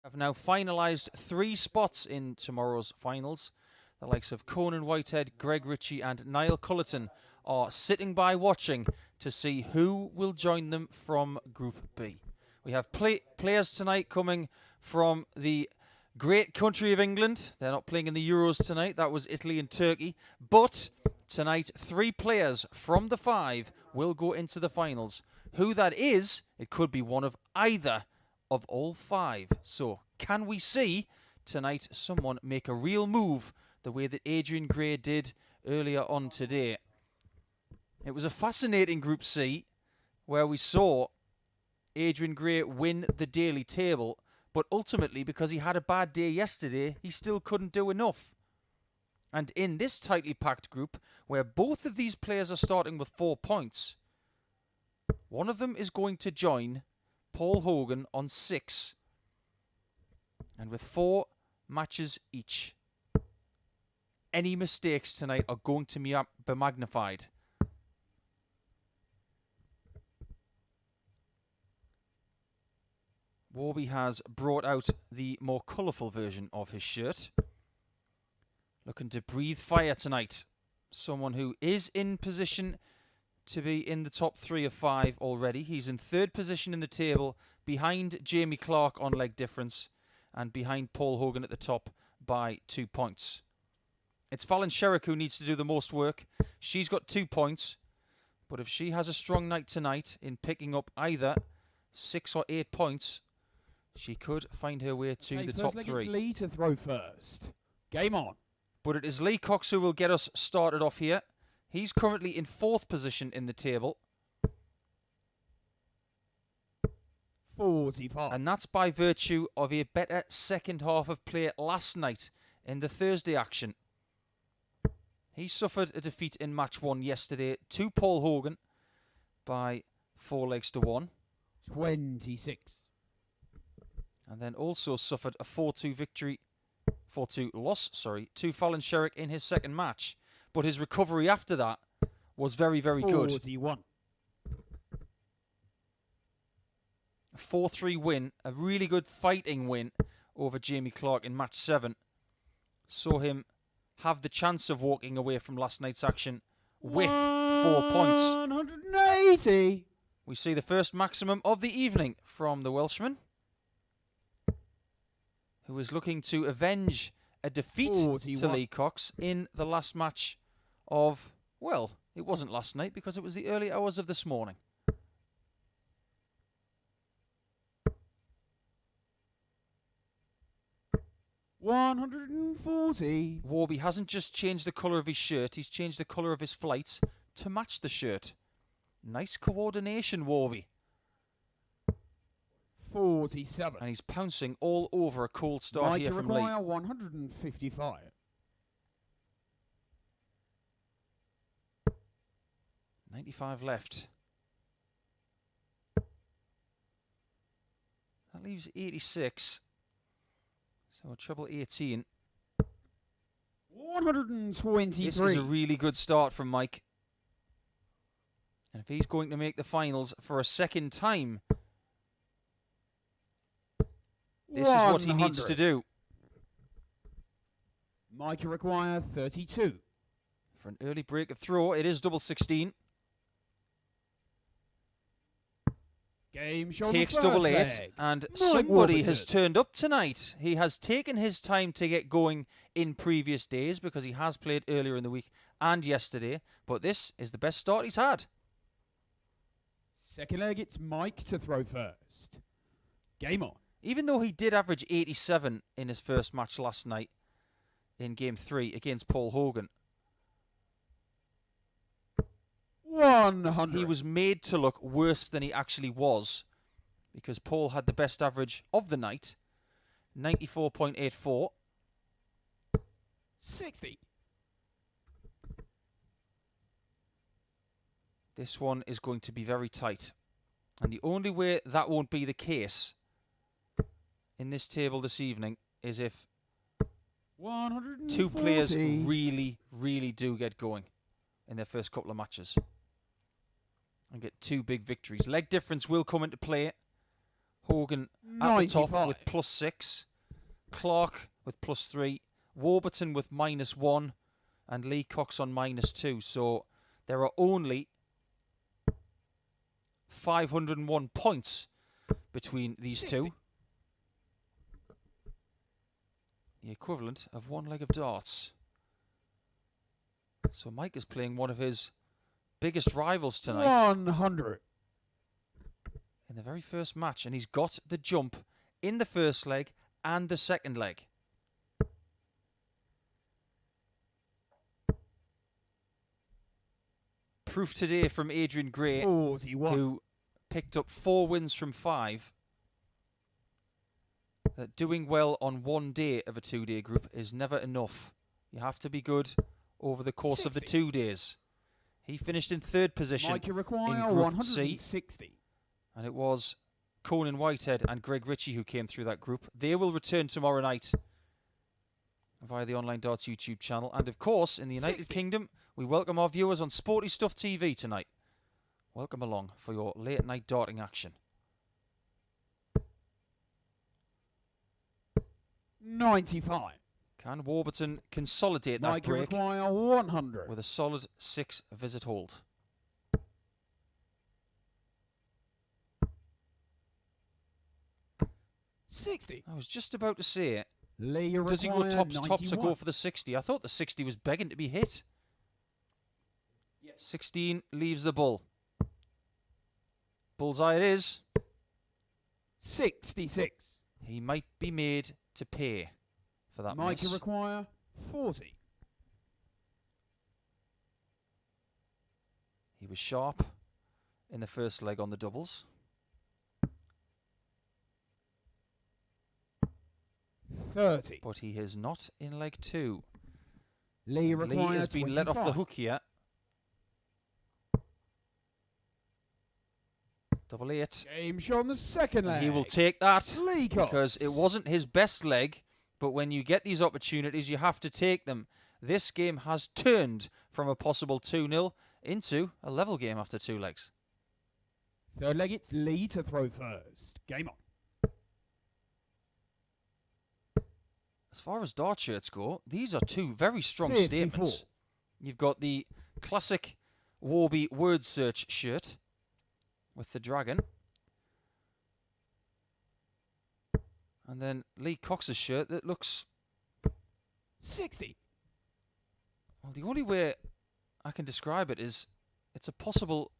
Have now finalised 3 spots in tomorrow's finals. The likes of Conan Whitehead, Greg Ritchie and Niall Cullerton are sitting by watching to see who will join them from Group B. We have players tonight coming from the great country of England. They're not playing in the Euros tonight. That was Italy and Turkey. But tonight, 3 players from the 5 will go into the finals. Who that is, it could be one of either of all 5. So, can we see tonight someone make a real move the way that Adrian Gray did earlier on today? It was a fascinating Group C where we saw Adrian Gray win the daily table, but ultimately, because he had a bad day yesterday, he still couldn't do enough. And in this tightly packed group, where both of these players are starting with 4 points, one of them is going to join Paul Hogan on 6. And with 4 matches each, any mistakes tonight are going to be magnified. Warby has brought out the more colourful version of his shirt. Looking to breathe fire tonight. Someone who is in position to be in the top 3 of 5 already. He's in 3rd position in the table, behind Jamie Clark on leg difference, and behind Paul Hogan at the top by 2 points. It's Fallon Sherrock who needs to do the most work. She's got 2 points, but if she has a strong night tonight in picking up either 6 or 8 points, she could find her way to the top 3. It's Lee to throw first. Game on. But it is Lee Cocks who will get us started off here. He's currently in 4th position in the table. 45. And that's by virtue of a better second half of play last night in the Thursday action. He suffered a defeat in match 1 yesterday to Paul Hogan by 4 legs to 1. 26. And then also suffered a 4-2 victory, 4-2 loss, to Fallon Sherrock in his second match. But his recovery after that was very, very good. 41. A 4-3 win, a really good fighting win over Jamie Clark in match 7. Saw him have the chance of walking away from last night's action with 4 points. 180. We see the first maximum of the evening from the Welshman, who is looking to avenge a defeat 41. to Lee Cocks in the last match of, well, it wasn't last night because it was the early hours of this morning. $140. Warby hasn't just changed the colour of his shirt, he's changed the colour of his flights to match the shirt. Nice coordination, Warby. 47. And he's pouncing all over a cold start here from Lee. 155. 95 left. That leaves 86. So treble 18. 123. This is a really good start from Mike. And if he's going to make the finals for a second time, this is what he needs to do. Mike require 32. For an early break of throw, it is double 16. Game show Takes first double 8. leg. And Mike somebody Warburton has turned up tonight. He has taken his time to get going in previous days because he has played earlier in the week and yesterday. But this is the best start he's had. Second leg, it's Mike to throw first. Game on. Even though he did average 87 in his first match last night in Game 3 against Paul Hogan, 100. he was made to look worse than he actually was because Paul had the best average of the night, 94.84. 60. This one is going to be very tight. And the only way that won't be the case in this table this evening is if 140. 2 players really, really do get going in their first couple of matches and get 2 big victories. Leg difference will come into play. Hogan at the top 95. with +6. Clark with +3. Warburton with -1. And Lee Cocks on -2. So there are only 501 points between these 60. two. The equivalent of one leg of darts. So Mike is playing one of his biggest rivals tonight 100. in the very first match. And he's got the jump in the first leg and the second leg. Proof today from Adrian Gray, 41. who picked up 4 wins from 5. That doing well on one day of a 2-day group is never enough. You have to be good over the course of the 2 days. He finished in 3rd position Mike, you require in Group 160. C. And it was Conan Whitehead and Greg Ritchie who came through that group. They will return tomorrow night via the Online Darts YouTube channel. And of course, in the United 60. Kingdom, we welcome our viewers on Sporty Stuff TV tonight. Welcome along for your late night darting action. 95. Can Warburton consolidate that Mike, you break require 100. with a solid 6 visit hold? $60. I was just about to say it. Lee, you Does he go require tops or 91. go for the 60? I thought the 60 was begging to be hit. 16 leaves the bull. Bullseye it is. 66. He might be made to pay for that Mike, you miss. require 40. He was sharp in the first leg on the doubles. 30. But he is not in leg 2. Lee, you Lee require has been let off the 25. hook here. Double 8. Game shot on the second leg. He will take that Lee Cocks. because it wasn't his best leg. But when you get these opportunities, you have to take them. This game has turned from a possible 2-0 into a level game after 2 legs. Third leg, it's Lee to throw first. Game on. As far as dart shirts go, these are 2 very strong 54. statements. You've got the classic Warby word search shirt with the dragon. And then Lee Cox's shirt that looks... 60. Well, the only way I can describe it is it's a possible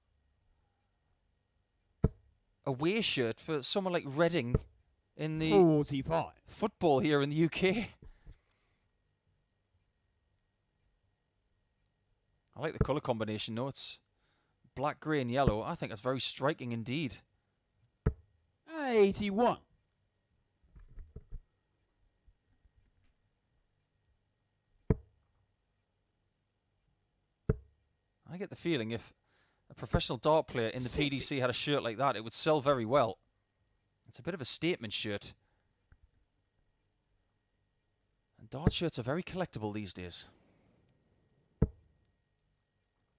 away shirt for someone like Reading in the 45. football here in the UK. I like the colour combination, though. It's black, grey and yellow. I think that's very striking indeed. 81. I get the feeling if a professional dart player in the 60. PDC had a shirt like that, it would sell very well. It's a bit of a statement shirt. And dart shirts are very collectible these days.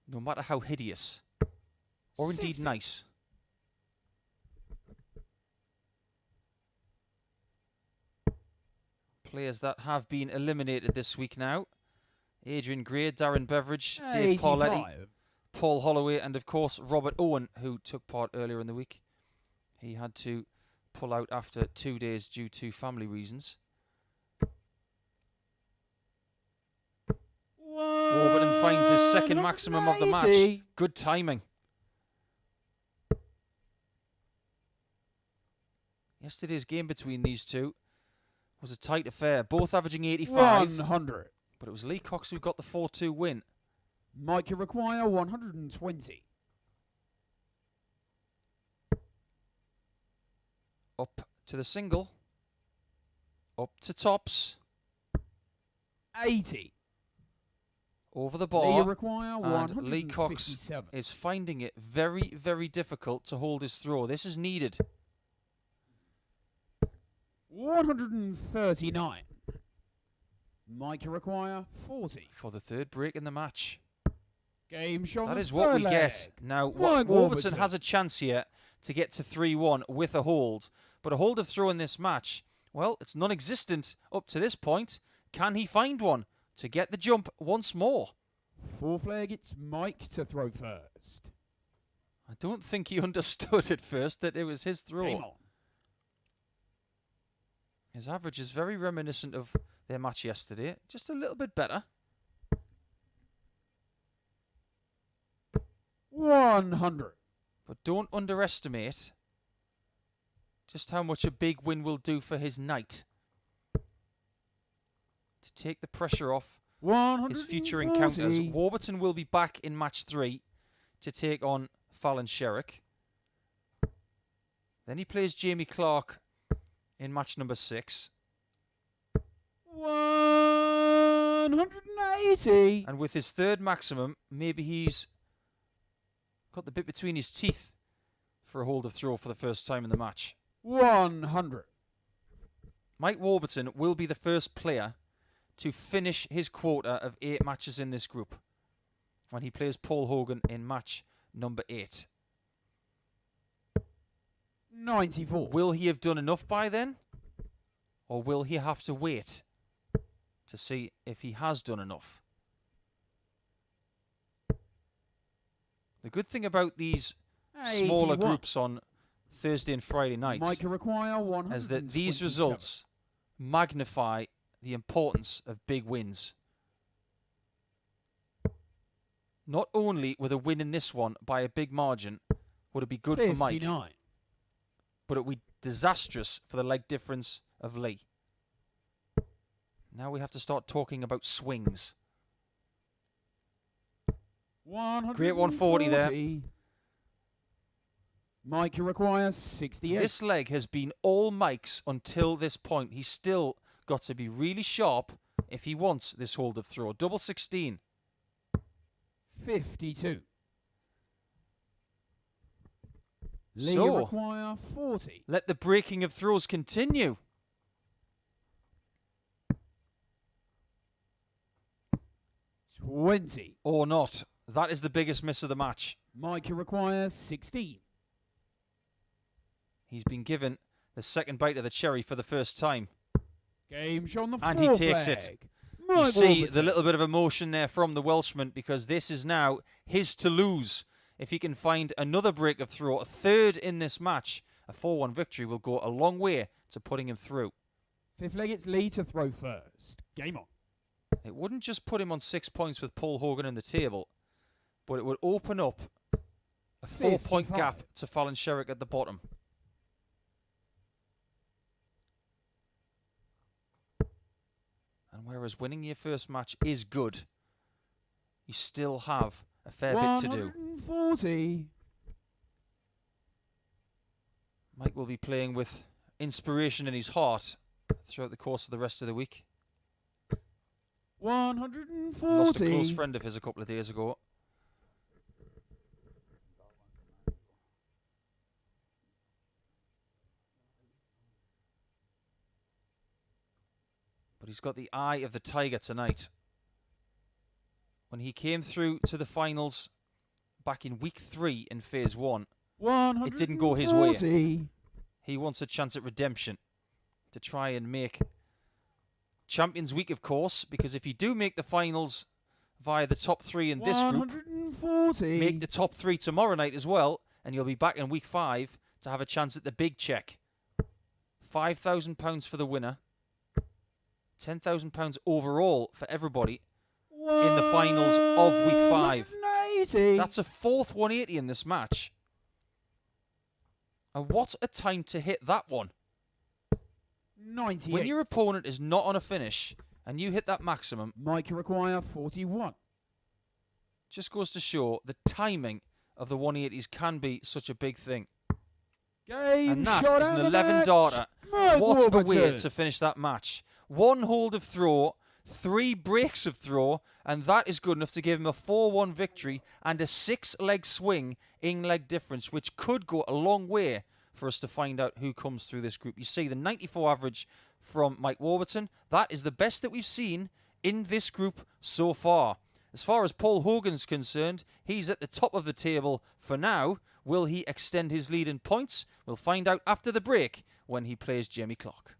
No matter how hideous. Or indeed 60. nice. Players that have been eliminated this week now. Adrian Gray, Darren Beveridge, Dave 85. Parletti, Paul Holloway, and of course Robert Owen, who took part earlier in the week. He had to pull out after 2 days due to family reasons. Warburton finds his second maximum of the match. 180. Good timing. Yesterday's game between these two was a tight affair, both averaging 85. 100. But it was Lee Cocks who got the 4-2 win. Mike, you require 120. Up to the single. Up to tops. 80. Over the Lee, bar. you require And Lee Cocks 157. is finding it very, very difficult to hold his throw. This is needed. 139. Mike, you require 40. For the 3rd break in the match. Game shot on That the is what third we leg. get. Now, Mike Warburton Warburton. has a chance here to get to 3-1 with a hold. But a hold of throw in this match, well, it's non-existent up to this point. Can he find one to get the jump once more? Fourth leg, it's Mike to throw first. I don't think he understood at first that it was his throw. Game on. His average is very reminiscent of their match yesterday. Just a little bit better. 100. But don't underestimate just how much a big win will do for his night. To take the pressure off his future encounters. Warburton will be back in match 3 to take on Fallon Sherrock. Then he plays Jamie Clark in match number 6. 180. And with his third maximum, maybe he's got the bit between his teeth for a hold of throw for the first time in the match. 100. Mike Warburton will be the first player to finish his quota of 8 matches in this group when he plays Paul Hogan in match number 8. 94. Will he have done enough by then? Or will he have to wait to see if he has done enough? The good thing about these smaller 81. groups on Thursday and Friday nights Mike require 100. is that these results magnify the importance of big wins. Not only with a win in this one by a big margin would it be good 59. for Mike, but it would be disastrous for the leg difference of Lee. Now we have to start talking about swings. Great 140 there. Mike requires 68. This leg has been all Mike's until this point. He's still got to be really sharp if he wants this hold of throw. Double 16. 52. Lee So, require 40. let the breaking of throws continue. 20. Or not. That is the biggest miss of the match. Mike requires 16. He's been given the second bite of the cherry for the first time. Game show on the And fourth he takes leg. it. Mike You see Warburton. the little bit of emotion there from the Welshman because this is now his to lose. If he can find another break of throw, a third in this match, a 4-1 victory will go a long way to putting him through. Fifth leg, it's Lee to throw first. Game on. It wouldn't just put him on 6 points with Paul Hogan in the table, but it would open up a 4-point 55. gap to Fallon Sherrock at the bottom. And whereas winning your first match is good, you still have a fair bit to do. 140. Mike will be playing with inspiration in his heart throughout the course of the rest of the week. 140. Lost a close friend of his a couple of days ago. But he's got the eye of the tiger tonight. When he came through to the finals back in week 3 in phase 1, it didn't go his way. 140. He wants a chance at redemption to try and make Champions Week, of course, because if you do make the finals via the top 3 in this group, 140. make the top 3 tomorrow night as well, and you'll be back in week 5 to have a chance at the big check. £5,000 for the winner, £10,000 overall for everybody in the finals of week 5. 180. That's a fourth 180 in this match. And what a time to hit that one. 98. When your opponent is not on a finish and you hit that maximum, Mike require 41. just goes to show the timing of the 180s can be such a big thing. Game And that shot is an out of 11 net. darter. Mike What a way Warburton. to finish that match. 1 hold of throw, 3 breaks of throw, and that is good enough to give him a 4-1 victory and a 6-leg swing in leg difference, which could go a long way for us to find out who comes through this group. You see the 94 average from Mike Warburton. That is the best that we've seen in this group so far. As far as Paul Hogan's concerned, he's at the top of the table for now. Will he extend his lead in points? We'll find out after the break when he plays Jamie Clark.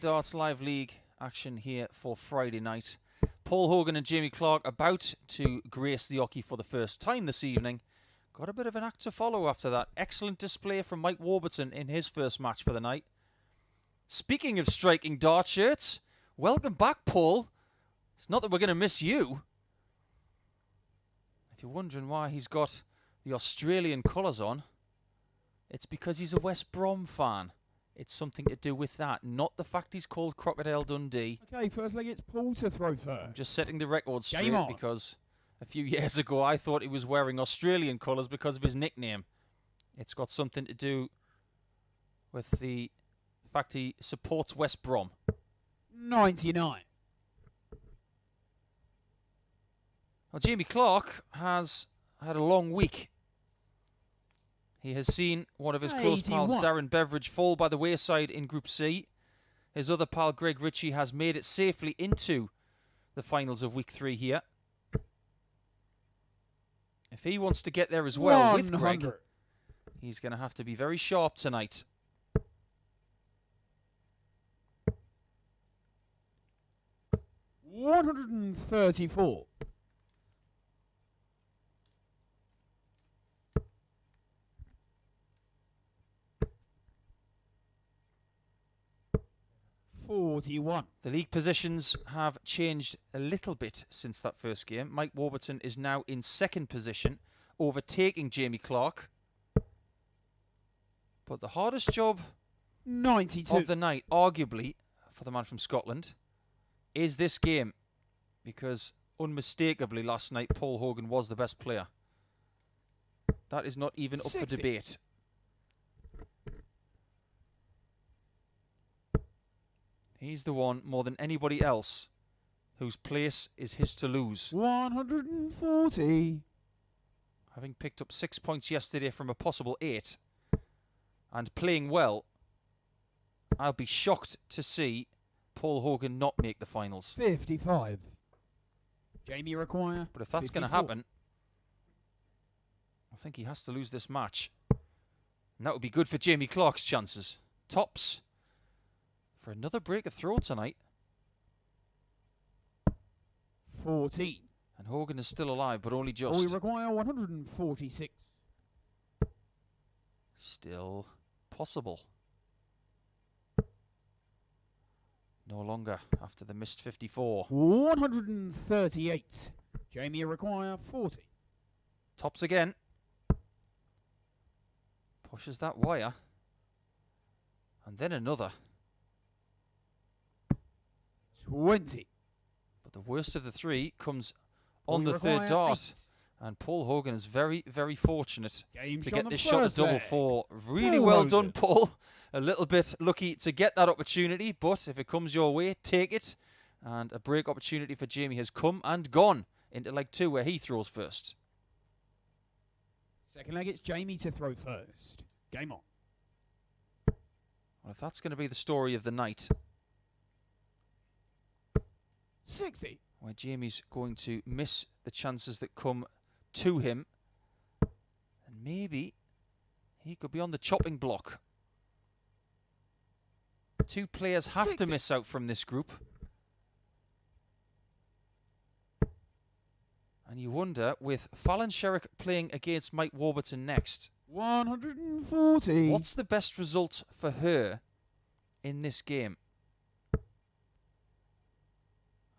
Darts Live League action here for Friday night. Paul Hogan and Jamie Clark about to grace the hockey for the first time this evening. Got a bit of an act to follow after that. Excellent display from Mike Warburton in his first match for the night. Speaking of striking dart shirts, welcome back, Paul. It's not that we're going to miss you. If you're wondering why he's got the Australian colours on, it's because he's a West Brom fan. It's something to do with that, not the fact he's called Crocodile Dundee. Okay, firstly, it's Paul to throw first. I'm just setting the record straight Game on. because a few years ago I thought he was wearing Australian colours because of his nickname. It's got something to do with the fact he supports West Brom. 99. Well, Jamie Clark has had a long week. He has seen one of his close pals, 81. Darren Beveridge, fall by the wayside in Group C. His other pal, Greg Ritchie, has made it safely into the finals of Week 3 here. If he wants to get there as well with Greg, he's going to have to be very sharp tonight. $134. $41. The league positions have changed a little bit since that first game. Mike Warburton is now in second position, overtaking Jamie Clark. But the hardest job 92. of the night, arguably, for the man from Scotland, is this game. Because unmistakably last night, Paul Hogan was the best player. That is not even up 60. for debate. He's the one, more than anybody else, whose place is his to lose. 140. Having picked up 6 points yesterday from a possible 8, and playing well, I'll be shocked to see Paul Hogan not make the finals. 55. Jamie require. But if that's going to happen, I think he has to lose this match. And that would be good for Jamie Clark's chances. Tops for another break of throw tonight. 14. And Hogan is still alive, but only just. We require 146. Still possible. No longer after the missed 54. 138. Jamie require 40. Tops again. Pushes that wire. And then another. 20. But the worst of the three comes on We the third require dart. 8. And Paul Hogan is very, very fortunate Game to shot get on this the shot first at double leg. 4. Really Paul well Hogan. done, Paul. A little bit lucky to get that opportunity, but if it comes your way, take it. And a break opportunity for Jamie has come and gone into leg 2, where he throws first. Second leg, it's Jamie to throw first. Game on. Well, if that's going to be the story of the night, 60. where Jamie's going to miss the chances that come to him, and maybe he could be on the chopping block. 2 players have 60. to miss out from this group. And you wonder, with Fallon Sherrock playing against Mike Warburton next, 140. what's the best result for her in this game?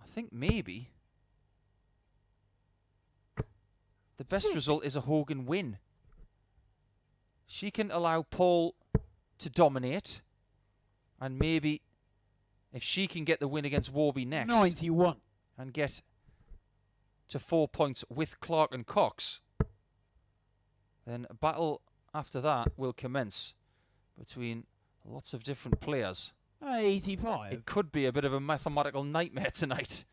I think maybe the best 60. result is a Hogan win. She can allow Paul to dominate, and maybe if she can get the win against Warby next 91. and get to 4 points with Clark and Cox, then a battle after that will commence between lots of different players. 85. It could be a bit of a mathematical nightmare tonight.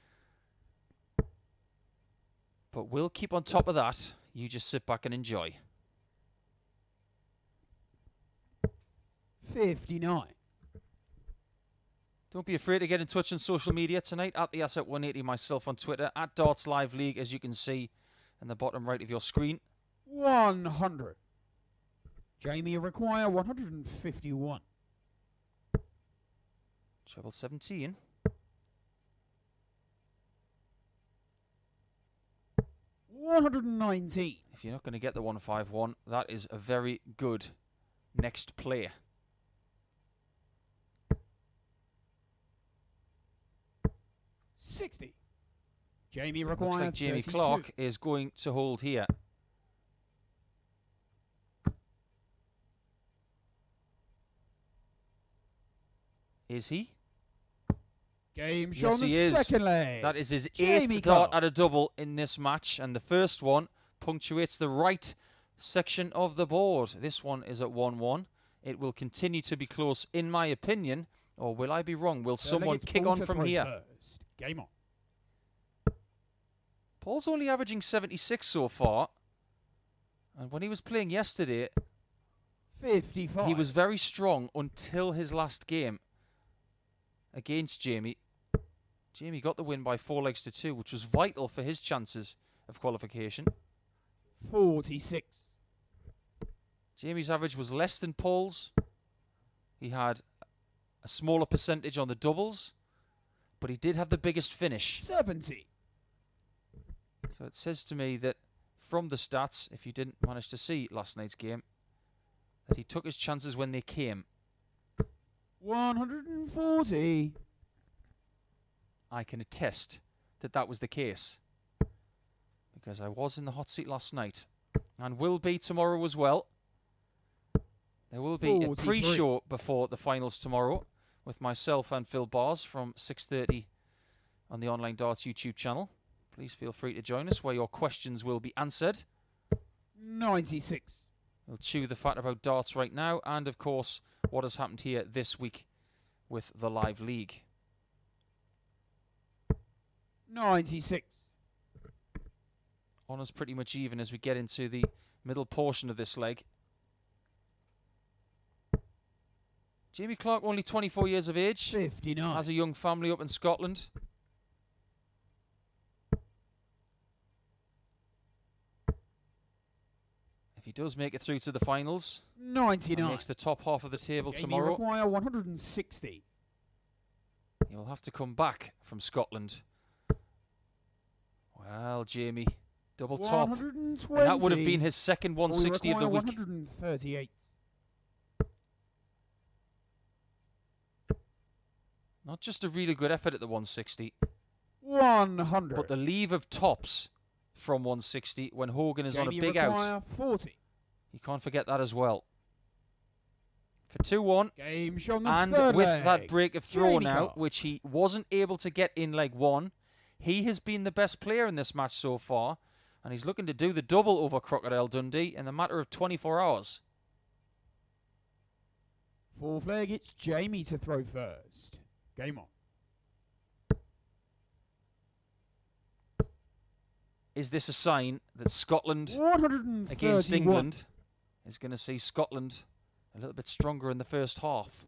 But we'll keep on top of that. You just sit back and enjoy. 59. Don't be afraid to get in touch on social media tonight. At the Asset 180, myself on Twitter. At Darts Live League, as you can see in the bottom right of your screen. 100. Jamie require 151. Treble 17. $119. If you're not going to get the 151, that is a very good next play. $60. Jamie Looks require like Jamie 32. Clark is going to hold here. Is he? Game shown Yes, the he is. second leg. That is his Jamie 8th dart Clark. at a double in this match, and the first one punctuates the right section of the board. This one is at 1-1. It will continue to be close, in my opinion, or will I be wrong? Will Third leg, someone it's kick Paul on to from throw here? First. Game on. Paul's only averaging 76 so far. And when he was playing yesterday, 55. he was very strong until his last game against Jamie. Jamie got the win by 4 legs to 2, which was vital for his chances of qualification. 46. Jamie's average was less than Paul's. He had a smaller percentage on the doubles, but he did have the biggest finish. 70. So it says to me that from the stats, if you didn't manage to see last night's game, that he took his chances when they came. 140. I can attest that that was the case, because I was in the hot seat last night and will be tomorrow as well. There will be 43. a pre-show before the finals tomorrow with myself and Phil Bars from 6:30 on the Online Darts YouTube channel. Please feel free to join us, where your questions will be answered. 96. We'll chew the fat about darts right now, and of course what has happened here this week with the live league. 96. Honours pretty much even as we get into the middle portion of this leg. Jamie Clark, only 24 years of age, 59. has a young family up in Scotland. If he does make it through to the finals, 99. and makes the top half of the table Jamie tomorrow, require 160. he will have to come back from Scotland. Well, Jamie, double top. 120. And that would have been his second 160 of the week. 138. Not just a really good effort at the 160, 100. but the leave of tops from 160 when Hogan is on a Jamie big require out. 40. You can't forget that as well. For 2-1, Game shown the and third with leg. that break of throw Jamie now, Clark. which he wasn't able to get in leg 1, he has been the best player in this match so far, and he's looking to do the double over Crocodile Dundee in a matter of 24 hours. Fourth leg, it's Jamie to throw first. Game on. Is this a sign that Scotland 131. against England is going to see Scotland a little bit stronger in the first half?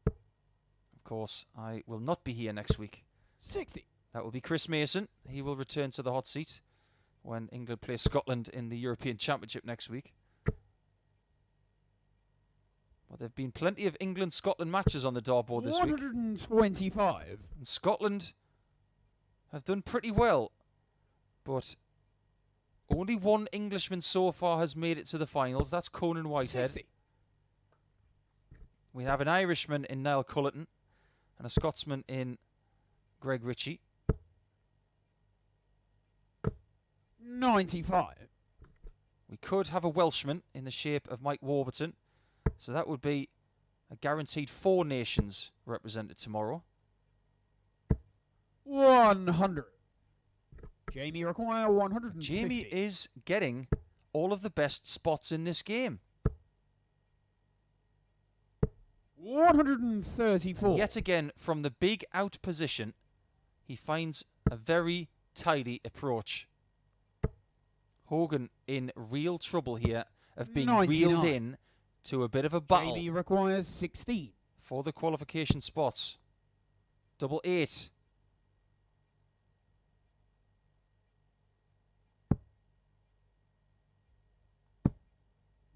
Of course, I will not be here next week. 60. That will be Chris Mason. He will return to the hot seat when England play Scotland in the European Championship next week. But there have been plenty of England-Scotland matches on the dartboard this week. 125. And Scotland have done pretty well. But only one Englishman so far has made it to the finals. That's Conan Whitehead. 60. We have an Irishman in Niall Cullerton and a Scotsman in Greg Ritchie. 95. We could have a Welshman in the shape of Mike Warburton. So that would be a guaranteed 4 nations represented tomorrow. 100. Jamie require 150. Jamie is getting all of the best spots in this game. 134. Yet again, from the big out position, he finds a very tidy approach. Hogan in real trouble here of being 99. reeled in to a bit of a battle Jamie requires 16. for the qualification spots. Double 8.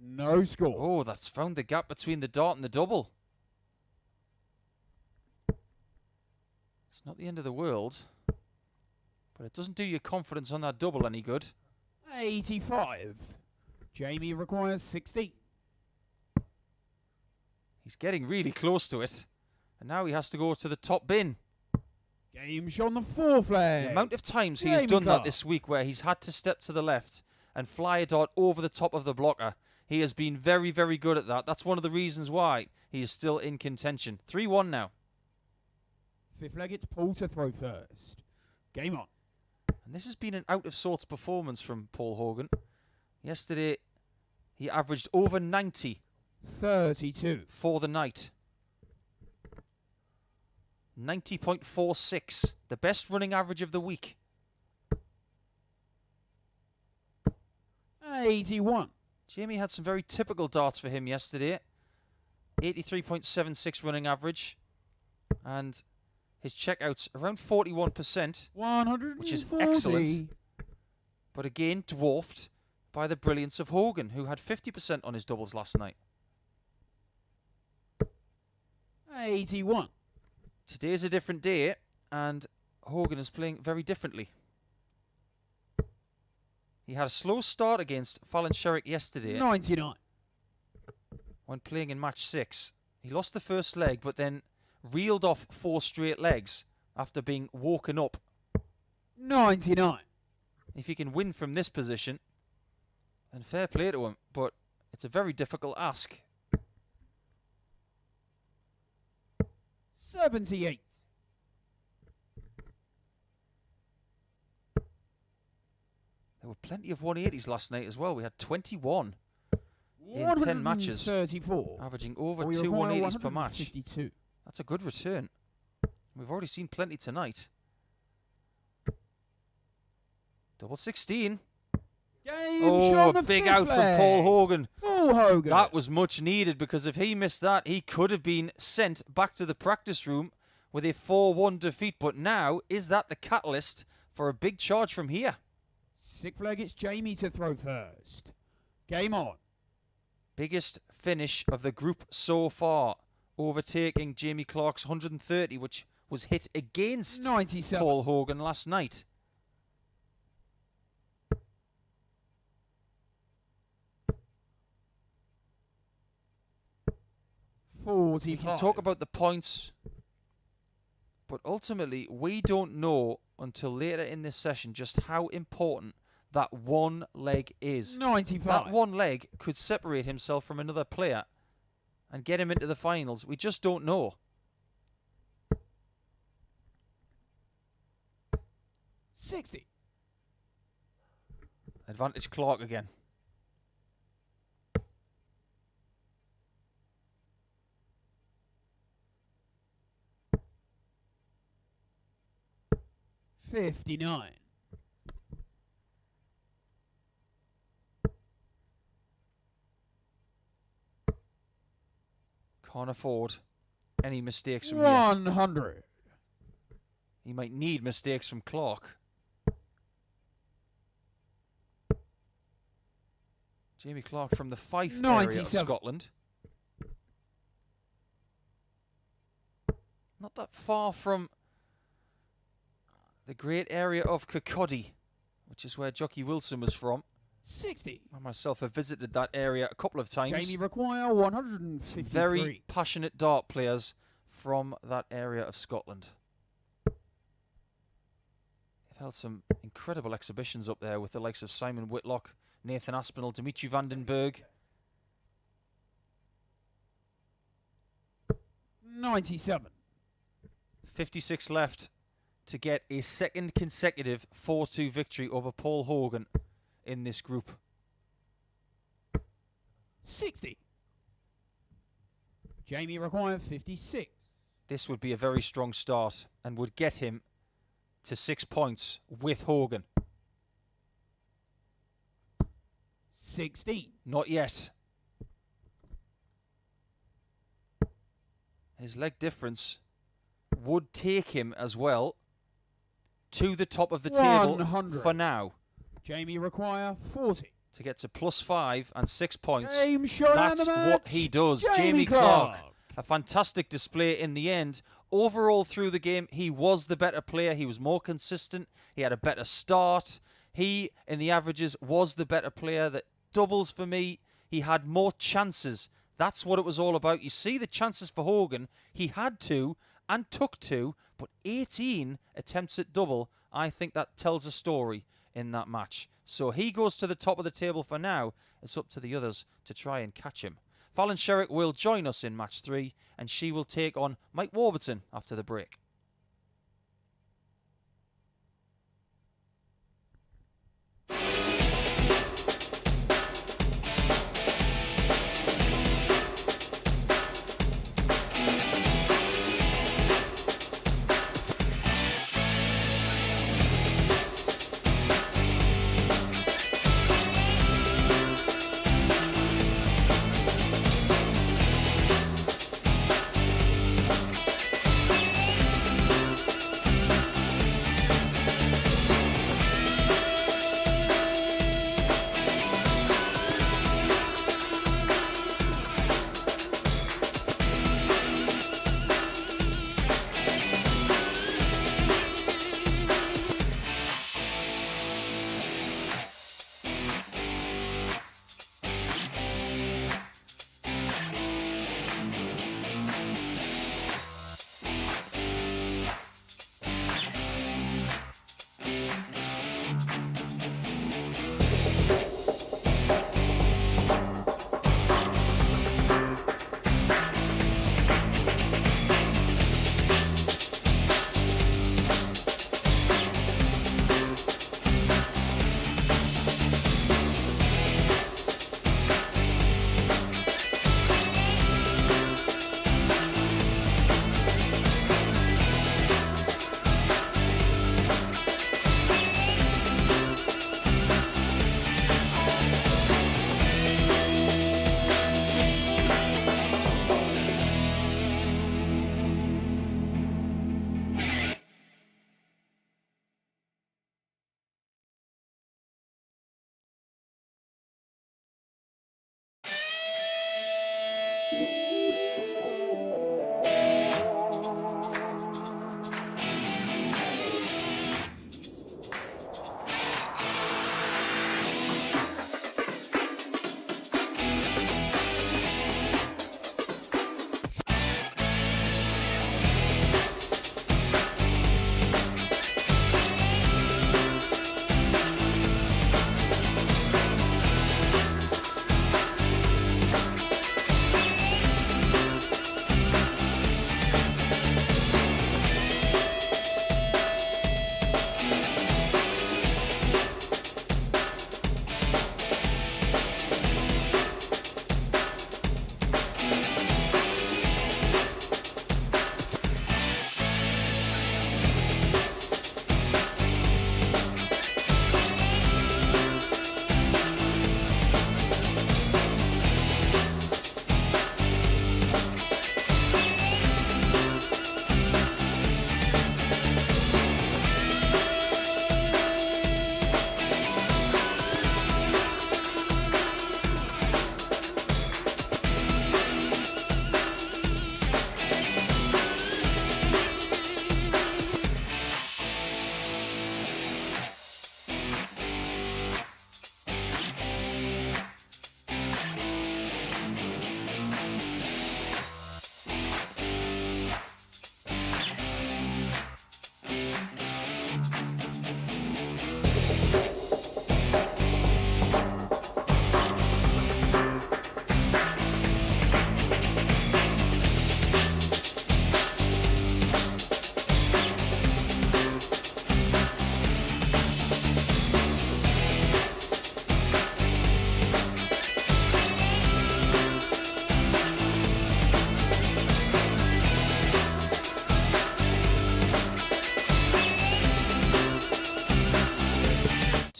No score. Oh, that's found the gap between the dart and the double. It's not the end of the world, but it doesn't do your confidence on that double any good. 85. Jamie requires 16. He's getting really close to it, and now he has to go to the top bin. Game on the fourth leg. The amount of times he has Jamie done that Clark. this week where he's had to step to the left and fly a dart over the top of the blocker, he has been very, very good at that. That's one of the reasons why he is still in contention. 3-1 now. Fifth leg, it's Paul to throw first. Game on. And this has been an out-of-sorts performance from Paul Hogan. Yesterday, he averaged over 90 32. for the night. 90.46, the best running average of the week. 81. Jamie had some very typical darts for him yesterday. 83.76 running average. And his checkouts around 41%, 140. which is excellent. But again, dwarfed by the brilliance of Hogan, who had 50% on his doubles last night. 81. Today's a different day, and Hogan is playing very differently. He had a slow start against Fallon Sherrock yesterday 99. when playing in match 6. He lost the first leg, but then reeled off 4 straight legs after being woken up. 99. If he can win from this position, then fair play to him, but it's a very difficult ask. 78. There were plenty of 180s last night as well. We had 21 in 10 matches, 134. averaging over We 2 require 180s per match. 152. That's a good return. We've already seen plenty tonight. Double 16. Game Oh, shot a the big fifth out from leg. Paul Hogan. Paul Hogan. That was much needed, because if he missed that, he could have been sent back to the practice room with a 4-1 defeat. But now, is that the catalyst for a big charge from here? Sixth leg, it's Jamie to throw first. Game on. Biggest finish of the group so far, overtaking Jamie Clark's 130, which was hit against 97. Paul Hogan last night. We 45. can talk about the points, but ultimately we don't know until later in this session just how important that one leg is. 95. That one leg could separate himself from another player and get him into the finals. We just don't know. 60. Advantage Clark again. $59. Can't afford any mistakes from here. 100. He might need mistakes from Clark. Jamie Clark from the Fife area of 97. Scotland. Not that far from the great area of Kirkcaldy, which is where Jockey Wilson was from. 60. I myself have visited that area a couple of times. Jamie require 153. Very passionate dart players from that area of Scotland. They've held some incredible exhibitions up there with the likes of Simon Whitlock, Nathan Aspinall, Dimitri Vandenberg. 97. 56 left to get a second consecutive 4-2 victory over Paul Hogan in this group. 60. Jamie require 56. This would be a very strong start and would get him to 6 points with Hogan. 16. Not yet. His leg difference would take him as well to the top of the table 100. for now. Jamie require 40. To get to +5 and 6 points. Game shot That's and the match. what he does. Jamie Clark. A fantastic display in the end. Overall through the game, he was the better player. He was more consistent. He had a better start. He, in the averages, was the better player. The doubles for me, he had more chances. That's what it was all about. You see the chances for Hogan. He had 2 and took 2, but 18 attempts at double. I think that tells a story in that match. So he goes to the top of the table for now. It's up to the others to try and catch him. Fallon Sherrock will join us in match 3, and she will take on Mike Warburton after the break.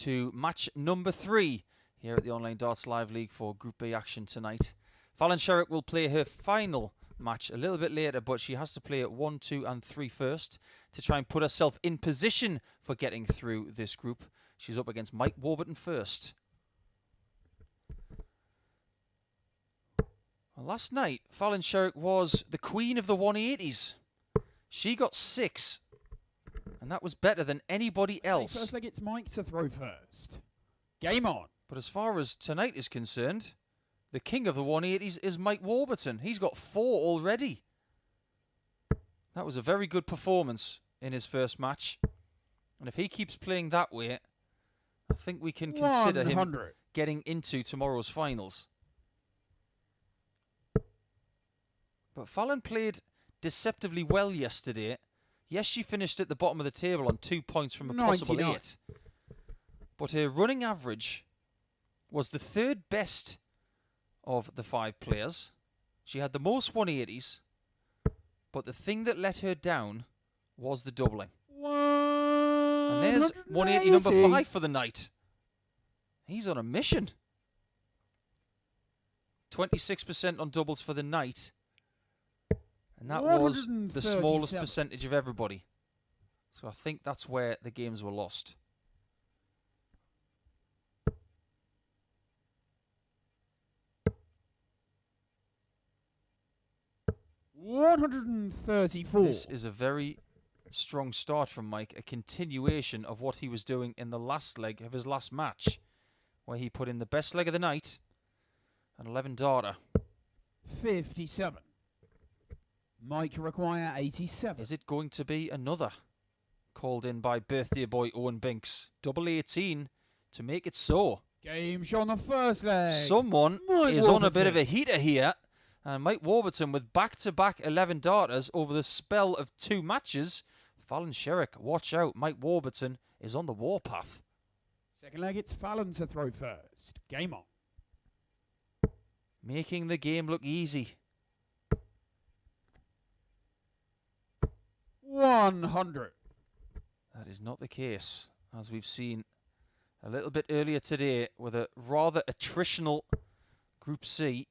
To match number 3 here at the Online Darts Live League for Group B action tonight. Fallon Sherrock will play her final match a little bit later, but she has to play at 1, 2 and 3 first to try and put herself in position for getting through this group. She's up against Mike Warburton first. Well, last night, Fallon Sherrock was the queen of the 180s. She got 6. And that was better than anybody else. First leg, it's Mike to throw first. Game on. But as far as tonight is concerned, the king of the 180s is Mike Warburton. He's got 4 already. That was a very good performance in his first match. And if he keeps playing that way, I think we can consider 100. him getting into tomorrow's finals. But Fallon played deceptively well yesterday. Yes, she finished at the bottom of the table on 2 points from a possible 99. 8. But her running average was the 3rd best of the 5 players. She had the most 180s. But the thing that let her down was the doubling. And there's 180 number 5 for the night. He's on a mission. 26% on doubles for the night. And that was the smallest percentage of everybody. So I think that's where the games were lost. $134. This is a very strong start from Mike. A continuation of what he was doing in the last leg of his last match, where he put in the best leg of the night, an 11 darter. 57. Mike require 87. Is it going to be another called in by birthday boy Owen Binks? Double 18 to make it so. Game shot on the first leg. Someone is on a bit of a heater here. And Mike Warburton with back-to-back 11 darters over the spell of 2 matches. Fallon Sherrock, watch out. Mike Warburton is on the warpath. Second leg, it's Fallon to throw first. Game on. Making the game look easy. 100. That is not the case, as we've seen a little bit earlier today with a rather attritional Group C.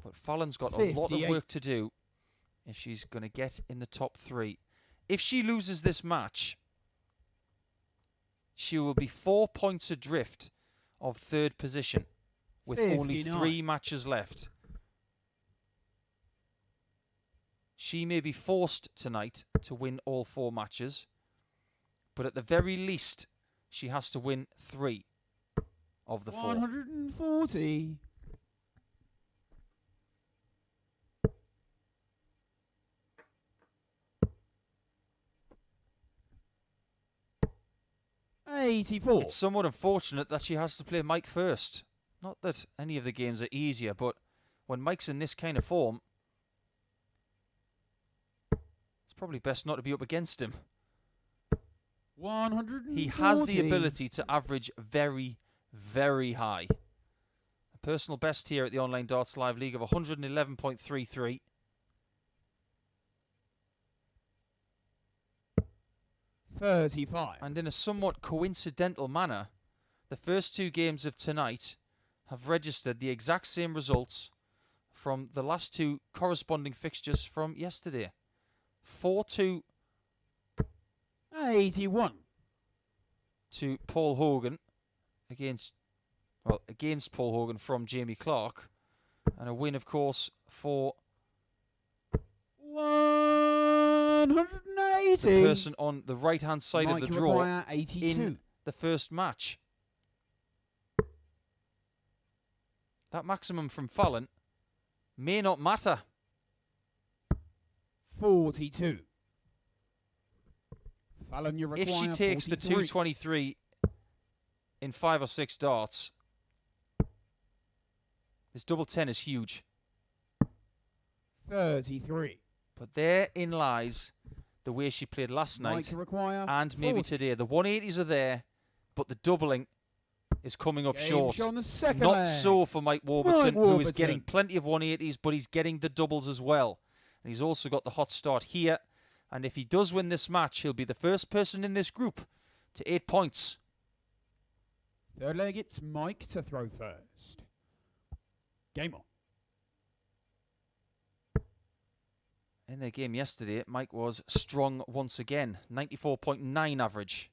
But Fallon's got a lot of work to do if she's going to get in the top 3. If she loses this match, she will be 4 points adrift of 3rd position. with only 59. 3 matches left. She may be forced tonight to win all 4 matches, but at the very least, she has to win 3 of the 4. 140. $84. It's somewhat unfortunate that she has to play Mike first. Not that any of the games are easier, but when Mike's in this kind of form, it's probably best not to be up against him. 140. He has the ability to average very, very high. A personal best here at the Online Darts Live League of 111.33. $35. And in a somewhat coincidental manner, the first 2 games of tonight have registered the exact same results from the last 2 corresponding fixtures from yesterday. 4-2 $81. to Paul Hogan against Paul Hogan from Jamie Clark, and a win, of course, for 180. the person on the right-hand side of the draw 82. in the first match. That maximum from Fallon may not matter. 42. Fallon, you require If she takes 43. the 223 in 5 or 6 darts, this double 10 is huge. 33. But therein lies the way she played last Mike, night you require and maybe 40. today. The 180s are there, but the doubling is coming up Game short. show on the second Not leg. so for Mike Warburton, who is Warburton. getting plenty of 180s, but he's getting the doubles as well. And he's also got the hot start here. And if he does win this match, he'll be the first person in this group to 8 points. Third leg, it's Mike to throw first. Game on. In their game yesterday, Mike was strong once again. 94.9 average.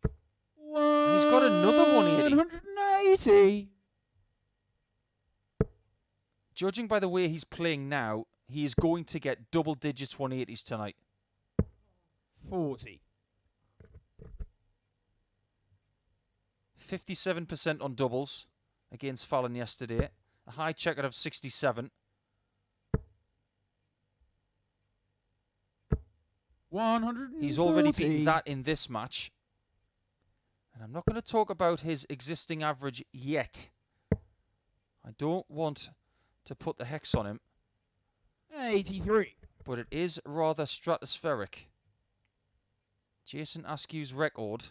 And he's got another 180. 180. Judging by the way he's playing now, he is going to get double digits 180s tonight. 40. 57% on doubles against Fallon yesterday. A high checker of 67. 140. He's already beaten that in this match. And I'm not going to talk about his existing average yet. I don't want to put the hex on him. 83. But it is rather stratospheric. Jason Askew's record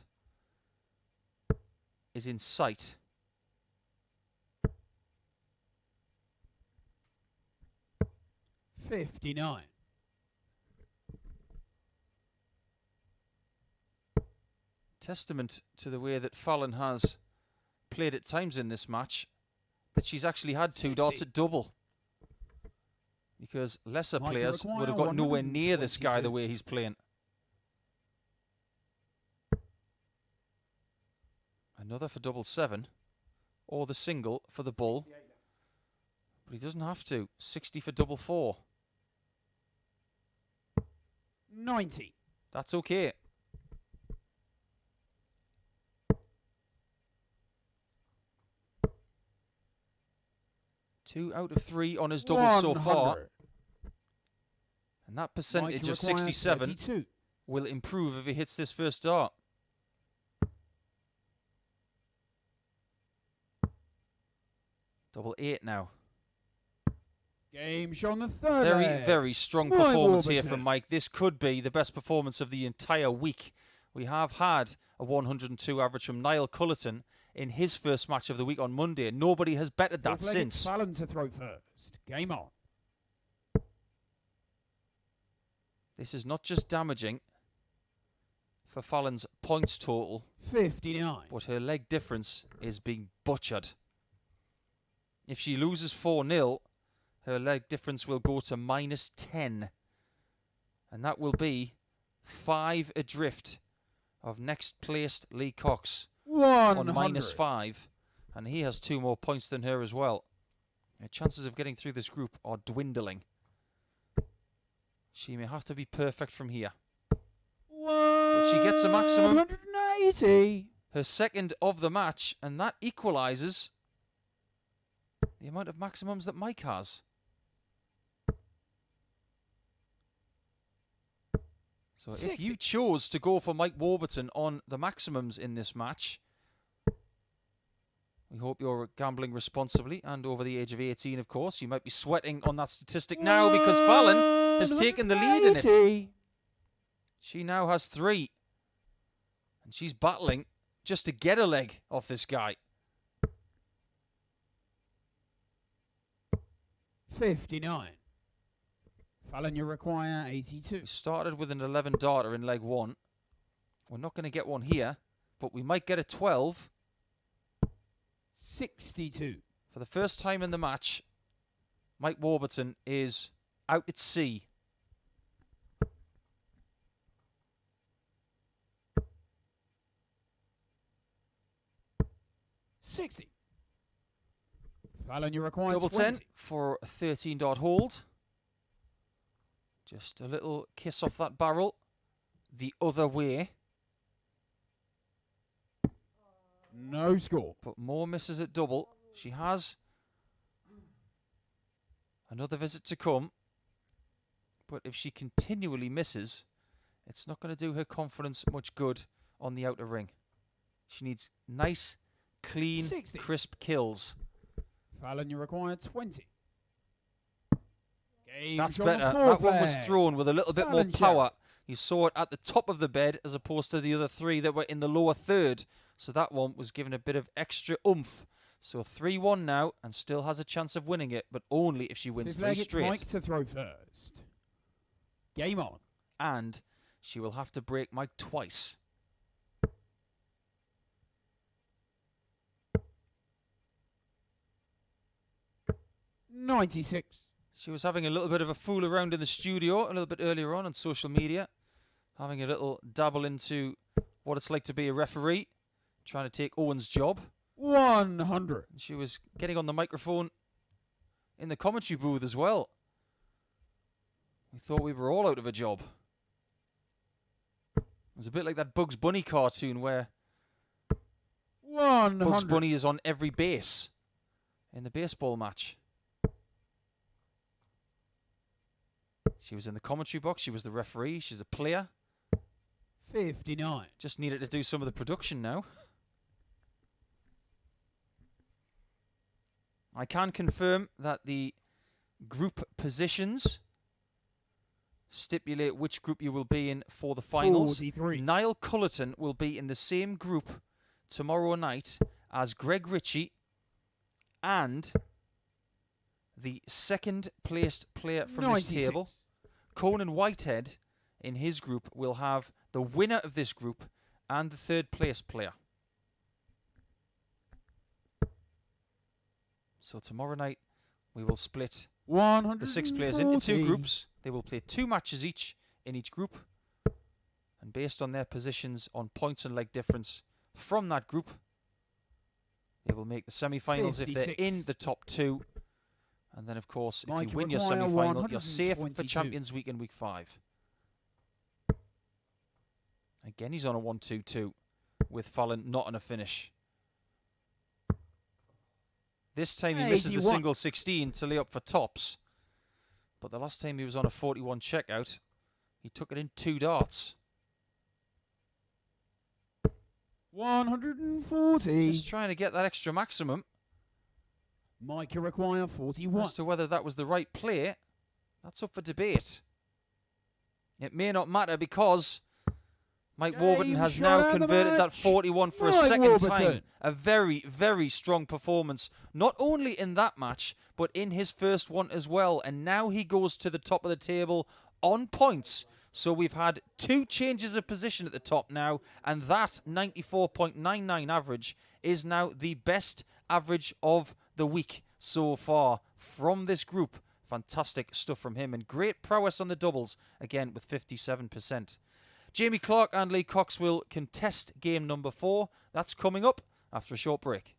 is in sight. $59. Testament to the way that Fallon has played at times in this match, that she's actually had 2 darts at double. Because lesser Mike, you players require would have got nowhere near this guy 122. the way he's playing. Another for double 7, or the single for the bull. But he doesn't have to. 60 for double 4. 90. That's okay. Two out of 3 on his doubles so far. 100. And that Mike, percentage you of require 67 32. will improve if he hits this first dart. Double 8 now. Game show on the third Very, leg. very strong Mike performance here Warburton. from Mike. This could be the best performance of the entire week. We have had a 102 average from Niall Cullerton in his first match of the week on Monday. Nobody has bettered that Fourth leg, it's since. Fallon to throw first. Game on. This is not just damaging for Fallon's points total, 59. but her leg difference is being butchered. If she loses 4-0, her leg difference will go to -10. And that will be 5 adrift of next placed Lee Cocks 100. on -5. And he has 2 more points than her as well. Her chances of getting through this group are dwindling. She may have to be perfect from here. But she gets a maximum. 180. Her second of the match, and that equalises the amount of maximums that Mike has. So 60. if you chose to go for Mike Warburton on the maximums in this match, we hope you're gambling responsibly and over the age of 18, of course. You might be sweating on that statistic now because Fallon has taken the lead in it. She now has 3. And she's battling just to get a leg off this guy. 59. Fallon, you require 82. We started with an 11 darter in leg 1. We're not going to get one here, but we might get a 12. 62. For the first time in the match, Mike Warburton is out at sea. $60. Fallon, you require Double 20. 10 for a 13 dart hold. Just a little kiss off that barrel the other way. No score. But more misses at double. She has another visit to come. But if she continually misses, it's not going to do her confidence much good on the outer ring. She needs nice, clean, 60. crisp kills. Fallon, you require 20. That's better. That one was thrown with a little bit more Fallon power. Sherrock. You saw it at the top of the bed as opposed to the other 3 that were in the lower third. So that one was given a bit of extra oomph. So 3-1 now and still has a chance of winning it, but only if she wins 3 straight. Mike to throw first. Game on. And she will have to break Mike twice. $96. She was having a little bit of a fool around in the studio a little bit earlier on social media. Having a little dabble into what it's like to be a referee. Trying to take Owen's job. 100. She was getting on the microphone in the commentary booth as well. We thought we were all out of a job. It was a bit like that Bugs Bunny cartoon where 100. Bugs Bunny is on every base in the baseball match. She was in the commentary box. She was the referee. She's a player. 59. Just needed to do some of the production now. I can confirm that the group positions stipulate which group you will be in for the finals. 43. Niall Cullerton will be in the same group tomorrow night as Greg Ritchie and the second placed player from 96. this table, Conan Whitehead, in his group will have the winner of this group and the third place player. So tomorrow night we will split the 6 players into 2 groups. They will play 2 matches each in each group. And based on their positions on points and leg difference from that group, they will make the semi-finals if they're in the top 2. And then, of course, if you win your semi-final, you're safe for Champions Week in Week 5. Again, he's on a 1-2-2 with Fallon not on a finish. This time he misses the single 16 to lay up for tops. But the last time he was on a 41 checkout, he took it in 2 darts. 140. Just trying to get that extra maximum. Mike, you require 41. As to whether that was the right play, that's up for debate. It may not matter because Mike Warburton has now converted that 41 for a second time. A very, very strong performance, not only in that match, but in his first one as well. And now he goes to the top of the table on points. So we've had 2 changes of position at the top now, and that 94.99 average is now the best average of the week so far from this group. Fantastic stuff from him, and great prowess on the doubles, again with 57%. Jamie Clark and Lee Cocks will contest game number 4. That's coming up after a short break.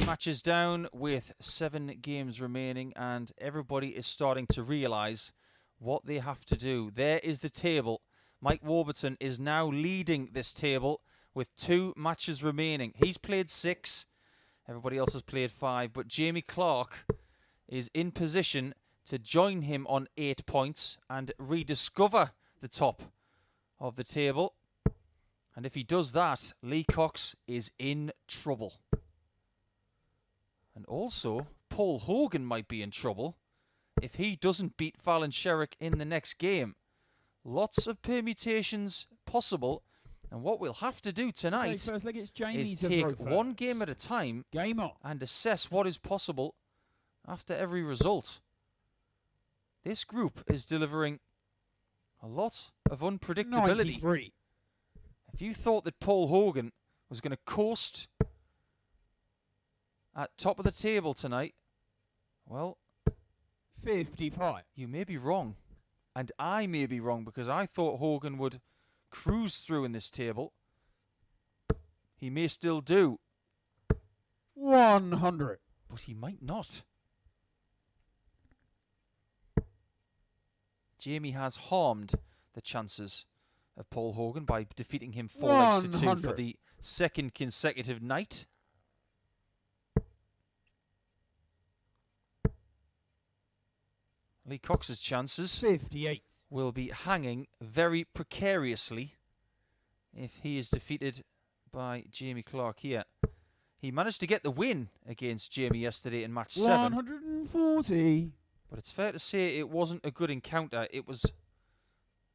Matches down with 7 games remaining, and everybody is starting to realise what they have to do. There is the table. Mike Warburton is now leading this table with 2 matches remaining. He's played 6. Everybody else has played 5. But Jamie Clark is in position to join him on 8 points and rediscover the top of the table. And if he does that, Lee Cocks is in trouble. And also, Paul Hogan might be in trouble if he doesn't beat Fallon Sherrock in the next game. Lots of permutations possible. And what we'll have to do tonight is take one game at a time and assess what is possible after every result. This group is delivering a lot of unpredictability. 93. If you thought that Paul Hogan was going to coast at top of the table tonight, well, 55. you may be wrong. And I may be wrong, because I thought Hogan would cruise through in this table. He may still do. 100. But he might not. Jamie has harmed the chances of Paul Hogan by defeating him 4 legs to 2 for the 2nd consecutive night. Lee Cox's chances 58 will be hanging very precariously if he is defeated by Jamie Clark here. He managed to get the win against Jamie yesterday in match 7. 140. But it's fair to say it wasn't a good encounter. It was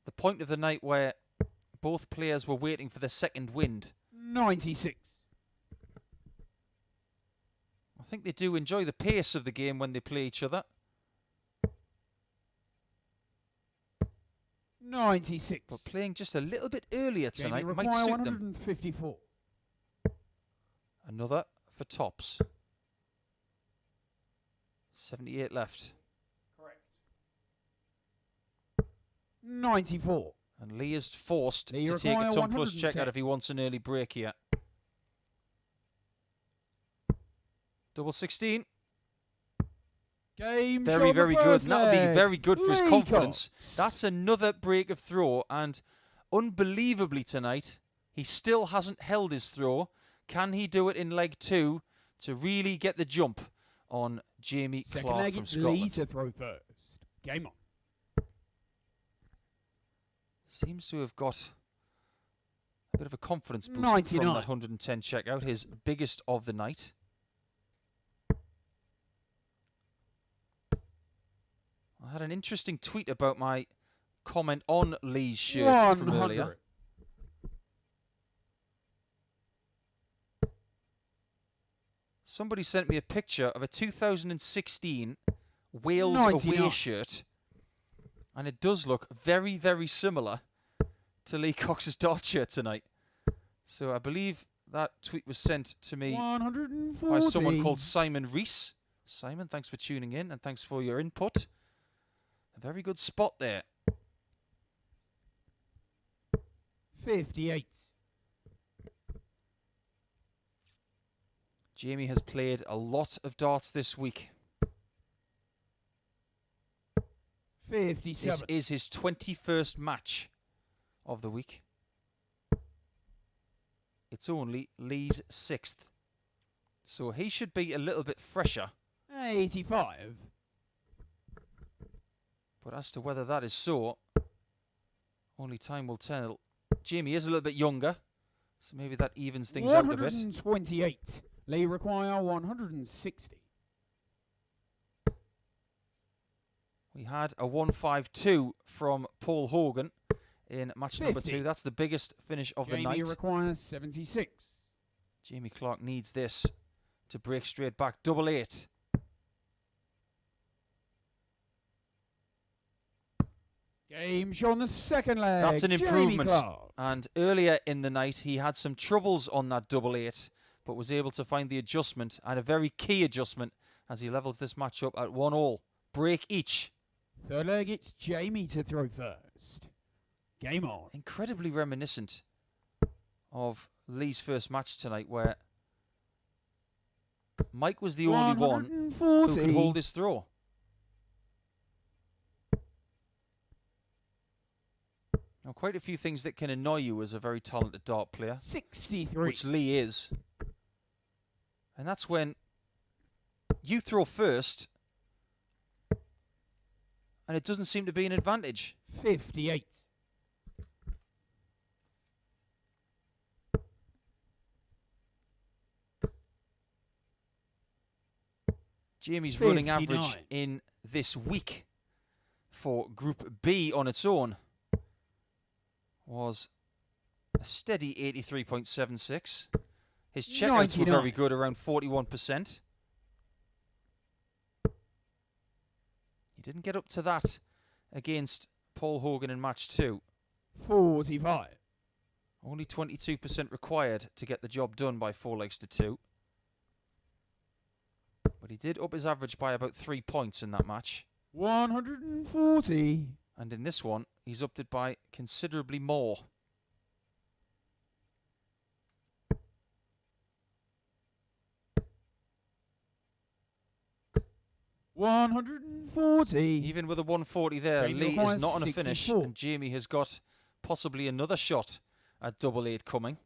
the point of the night where both players were waiting for the second wind. 96. I think they do enjoy the pace of the game when they play each other. 96. But playing just a little bit earlier tonight might require suit 154. them. Another for tops. 78 left. Correct. 94. And Lee is forced Lee to take a ton plus 110. check out if he wants an early break here. Double 16. Game Very, very good. And that'll be very good for his Lee confidence. Cocks. That's another break of throw. And unbelievably tonight, he still hasn't held his throw. Can he do it in leg 2 to really get the jump on Jamie Second Clark leg, from it's Scotland? Lee to throw first. Game on. Seems to have got a bit of a confidence boost 99. from that 110 checkout, his biggest of the night. I had an interesting tweet about my comment on Lee's shirt from earlier. Somebody sent me a picture of a 2016 Wales 99. away shirt, and it does look very, very similar to Lee Cox's dart shirt tonight. So I believe that tweet was sent to me 140. by someone called Simon Reese. Simon, thanks for tuning in and thanks for your input. A very good spot there. 58. Jamie has played a lot of darts this week. 57. This is his 21st match of the week. It's only Lee's 6th. So he should be a little bit fresher. 85. But as to whether that is so, only time will tell. Jamie is a little bit younger, so maybe that evens things out a bit. 128. Lee require 160. We had a 152 from Paul Hogan in match number 2. That's the biggest finish of the night. Jamie requires 76. Jamie Clark needs this to break straight back. 88. Game show on the second leg. That's an improvement. Jamie Clark. And earlier in the night, he had some troubles on that 88, but was able to find the adjustment, and a very key adjustment, as he levels this match up at 1-all. Break each. Third leg, it's Jamie to throw first. Game on. Incredibly reminiscent of Lee's first match tonight, where Mike was the only one who could hold his throw. Now, quite a few things that can annoy you as a very talented dart player. 63. Which Lee is. And that's when you throw first and it doesn't seem to be an advantage. 58. Jamie's running average in this week for Group B on its own was a steady 83.76. His checkouts were very good, around 41%. He didn't get up to that against Paul Hogan in match 2. 45. Only 22% required to get the job done by 4 legs to 2. But he did up his average by about 3 points in that match. 140. And in this one, he's upped it by considerably more. $140. Even with a 140 there, Jamie Lee is not on a finish. 64. And Jamie has got possibly another shot at double 8 coming.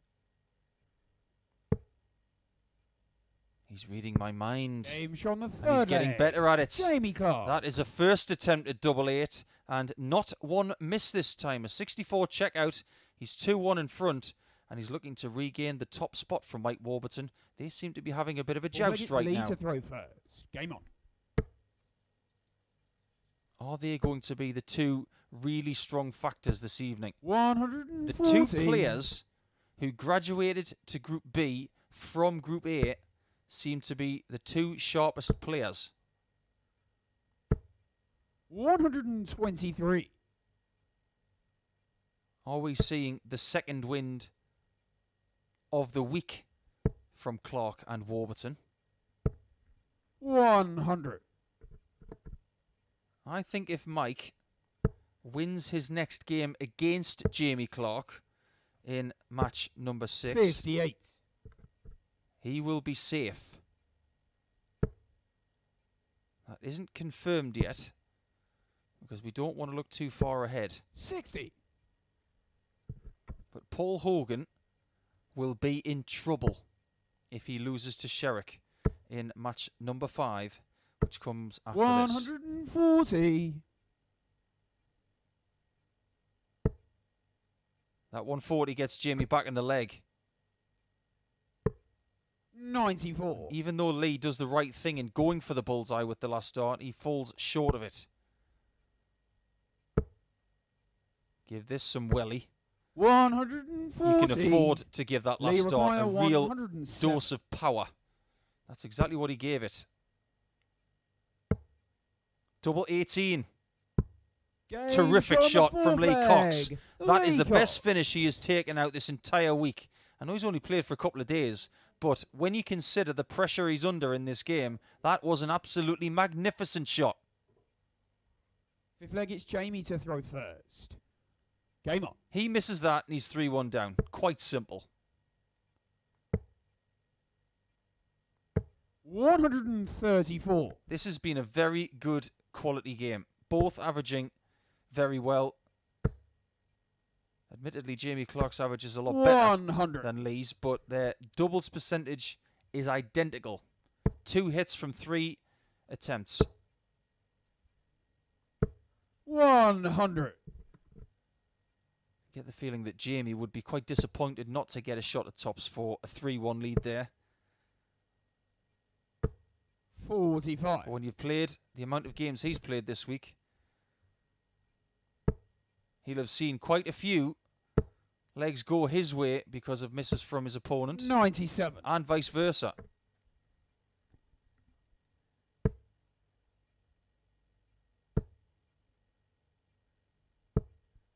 He's reading my mind. Game shot on the And third he's getting leg. better at it. Jamie Clark. That is a first attempt at double 8 and not one miss this time. A 64 checkout. He's 2-1 in front and he's looking to regain the top spot from Mike Warburton. They seem to be having a bit of a joust right Lee now. to throw first. Game on. Are they going to be the two really strong factors this evening? 140. The two players who graduated to Group B from Group A seem to be the two sharpest players. 123. Are we seeing the second wind of the week from Clark and Warburton? 100. I think if Mike wins his next game against Jamie Clark in match number 6, 58. he will be safe. That isn't confirmed yet because we don't want to look too far ahead. 60. But Paul Hogan will be in trouble if he loses to Sherrock in match number 5, which comes after 140. That 140 gets Jamie back in the leg. 94. Even though Lee does the right thing in going for the bullseye with the last start, he falls short of it. Give this some welly. 140. You can afford to give that last start a real 107. dose of power. That's exactly what he gave it. Double 18. Terrific shot from Lee Cocks. That is the best finish he has taken out this entire week. I know he's only played for a couple of days, but when you consider the pressure he's under in this game, that was an absolutely magnificent shot. Fifth leg, it's Jamie to throw first. Game on. He misses that and he's 3-1 down. Quite simple. 134. This has been a very good quality game. Both averaging very well. Admittedly, Jamie Clark's average is a lot better than Lee's, but their doubles percentage is identical. 2 hits from 3 attempts. 100. Get the feeling that Jamie would be quite disappointed not to get a shot at tops for a 3-1 lead there. 45. When you've played the amount of games he's played this week, he'll have seen quite a few legs go his way because of misses from his opponent. 97. And vice versa.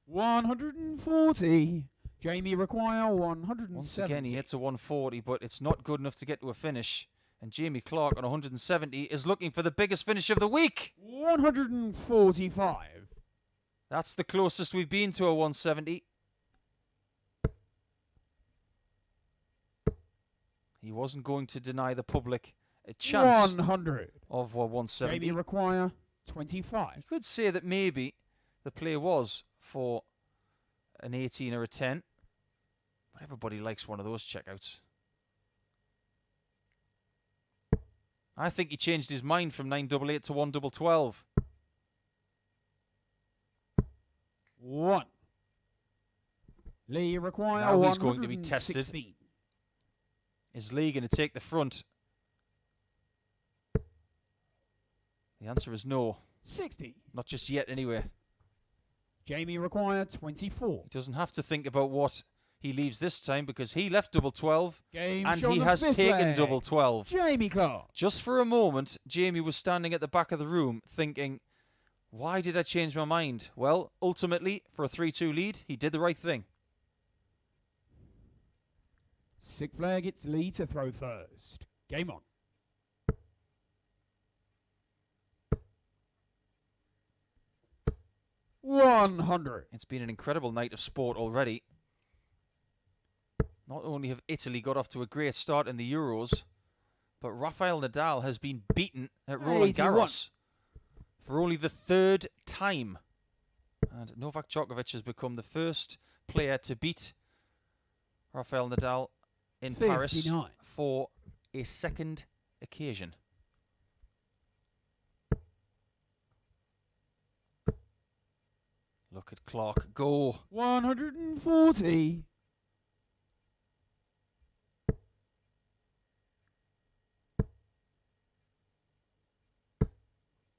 $140. Jamie require 170. Once again, he hits a 140, but it's not good enough to get to a finish. And Jamie Clark on 170 is looking for the biggest finish of the week. 145. That's the closest we've been to a 170. He wasn't going to deny the public a chance 100 of a 170. Jamie require 25. You could say that maybe the play was for an 18 or a 10. But everybody likes one of those checkouts. I think he changed his mind from 988 to 112. 1. Lee require now 116. He's going to be tested. Is Lee going to take the front? The answer is no. 60. Not just yet, anyway. Jamie require 24. He doesn't have to think about what he leaves this time because he left double 12 Game and he has taken double 12. Jamie Clark. Just for a moment, Jamie was standing at the back of the room thinking, why did I change my mind? Well, ultimately, for a 3-2 lead, he did the right thing. Sixth flag, it's Lee to throw first. Game on. $100. It's been an incredible night of sport already. Not only have Italy got off to a great start in the Euros, but Rafael Nadal has been beaten at Roland Garros for only the 3rd time. And Novak Djokovic has become the first player to beat Rafael Nadal in 59. Paris for a 2nd occasion. Look at Clark go. 140.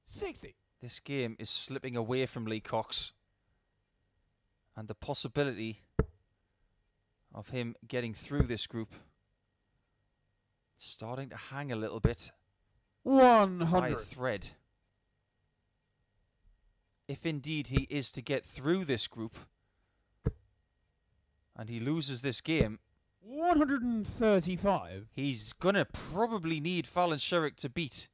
$60. This game is slipping away from Lee Cocks. And the possibility of him getting through this group starting to hang a little bit 100. by a thread. If indeed he is to get through this group and he loses this game, 135. he's going to probably need Fallon Sherrock to beat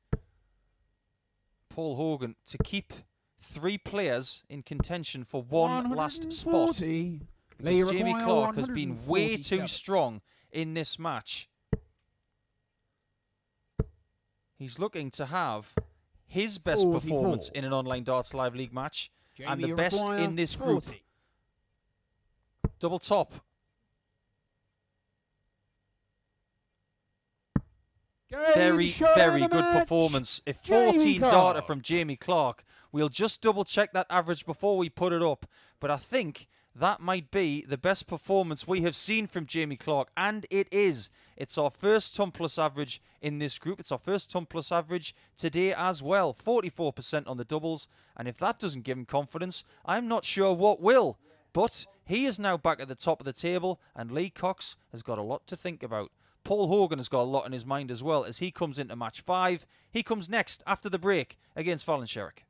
Paul Hogan to keep 3 players in contention for one last spot. Because Jamie Clark has been way too strong in this match. He's looking to have his best 44. performance in an online darts live league match and the Jamie best in this group. 40. Double top. Very, very good performance. A 14 darter from Jamie Clark. We'll just double check that average before we put it up. But I think that might be the best performance we have seen from Jamie Clark. And it is. It's our first ton plus average in this group. It's our first ton plus average today as well. 44% on the doubles. And if that doesn't give him confidence, I'm not sure what will. But he is now back at the top of the table. And Lee Cocks has got a lot to think about. Paul Hogan has got a lot in his mind as well as he comes into match 5. He comes next after the break against Fallon Sherrock.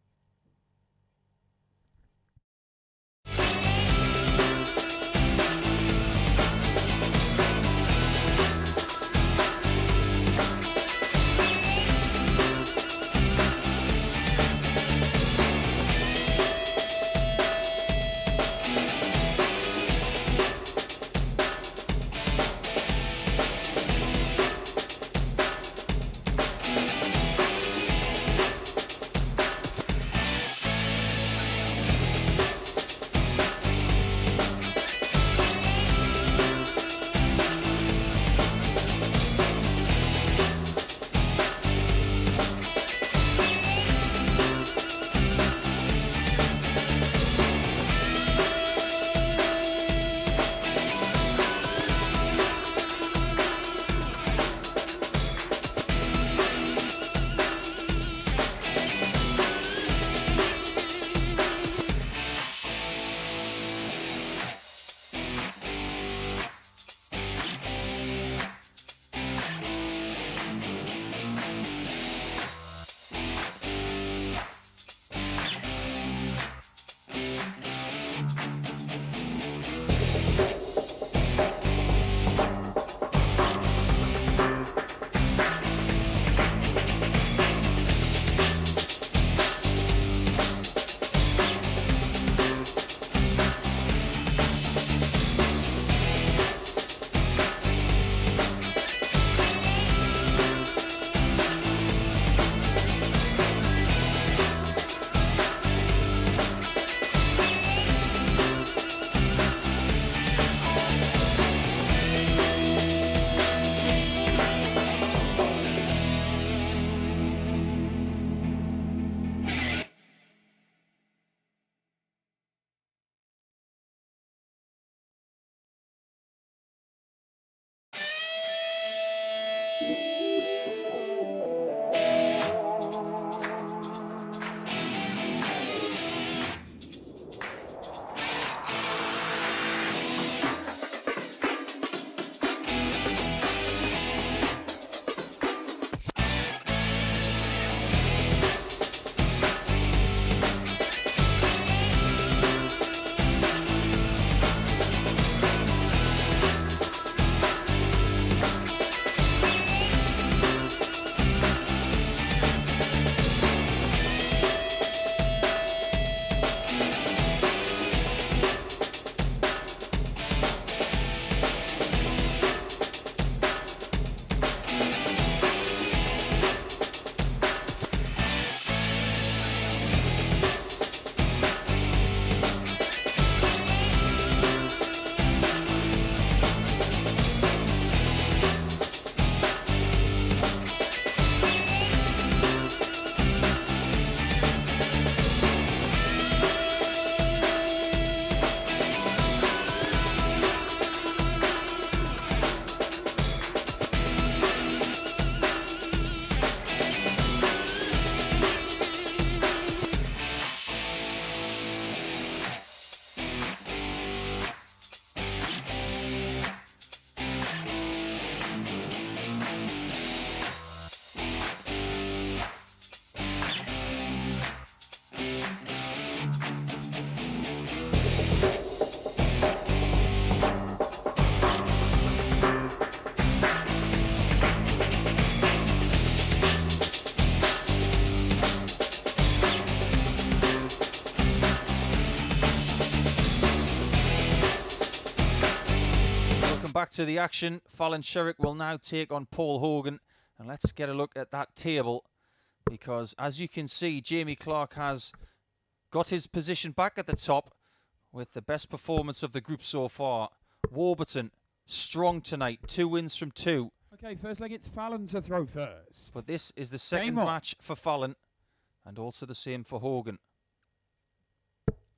Back to the action. Fallon Sherrock will now take on Paul Hogan. And let's get a look at that table. Because as you can see, Jamie Clark has got his position back at the top with the best performance of the group so far. Warburton, strong tonight. 2 wins from 2. Okay, first leg, it's Fallon to throw first. But this is the second match for Fallon. And also the same for Hogan.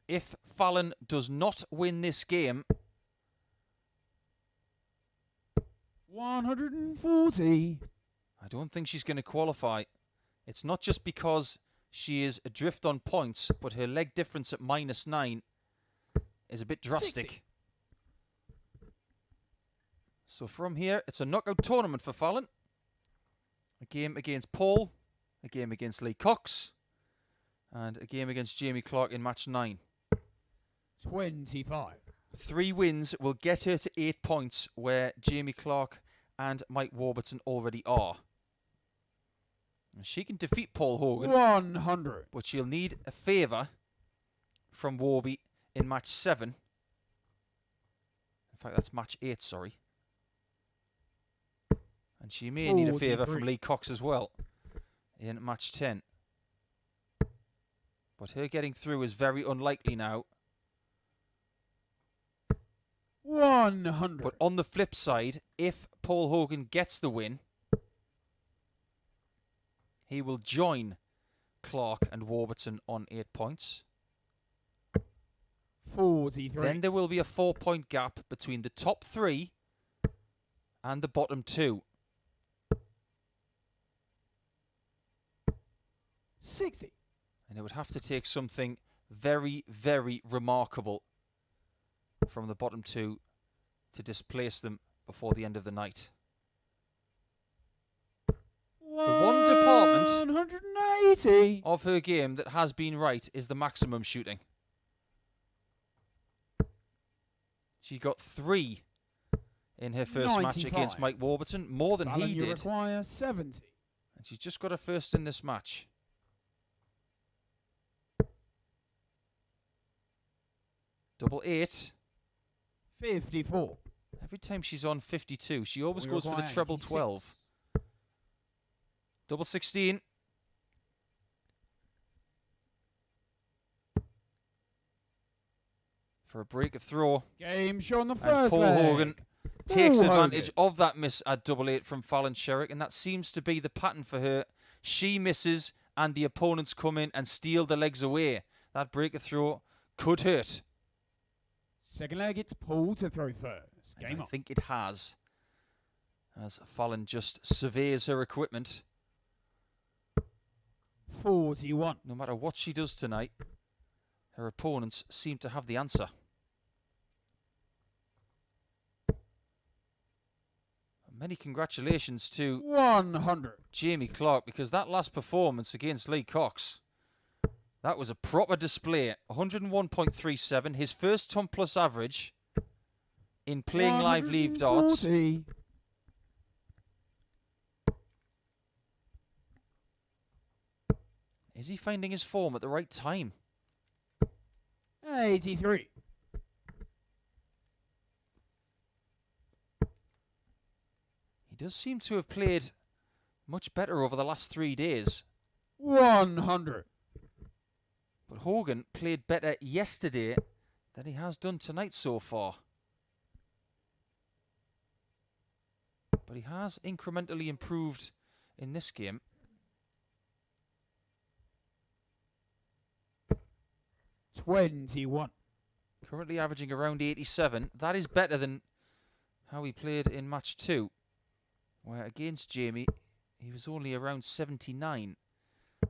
If Fallon does not win this game, 140. I don't think she's going to qualify. It's not just because she is adrift on points, but her leg difference at -9 is a bit drastic. 60. So from here, it's a knockout tournament for Fallon. A game against Paul, a game against Lee Cocks, and a game against Jamie Clark in match 9. 25. 3 wins will get her to 8 points, where Jamie Clark and Mike Warburton already are. And she can defeat Paul Hogan, 100. but she'll need a favour from Warby in match 7. In fact, that's match 8, sorry. And she may need a favour from Lee Cocks as well in match 10. But her getting through is very unlikely now. 100. But on the flip side, if Paul Hogan gets the win, he will join Clark and Warburton on 8 points. 43. Then there will be a 4-point gap between the top 3 and the bottom 2. 60. And it would have to take something very, very remarkable from the bottom 2 to displace them before the end of the night. The one department 180 of her game that has been right is the maximum shooting. She got 3 in her first match 95. against Mike Warburton, more than Fallon, he you did. require 70. And she's just got her first in this match. Double 8. 54. Every time she's on 52, she always We goes for the require treble 86. 12. Double 16. For a break of throw. Game show on the And first Paul leg. Hogan takes Paul advantage Hogan. of that miss at double 8 from Fallon Sherrock, and that seems to be the pattern for her. She misses, and the opponents come in and steal the legs away. That break of throw could hurt. Second leg, it's Paul to throw first. And Game I on. think it has, as Fallon just surveys her equipment. 41. No matter what she does tonight, her opponents seem to have the answer. Many congratulations to 100. Jamie Clark, because that last performance against Lee Cocks, that was a proper display. 101.37, his first ton plus average in playing live leave darts. 140. Is he finding his form at the right time? 83. He does seem to have played much better over the last 3 days. 100. But Hogan played better yesterday than he has done tonight so far. But he has incrementally improved in this game. 21. Currently averaging around 87. That is better than how he played in match 2, where against Jamie he was only around 79.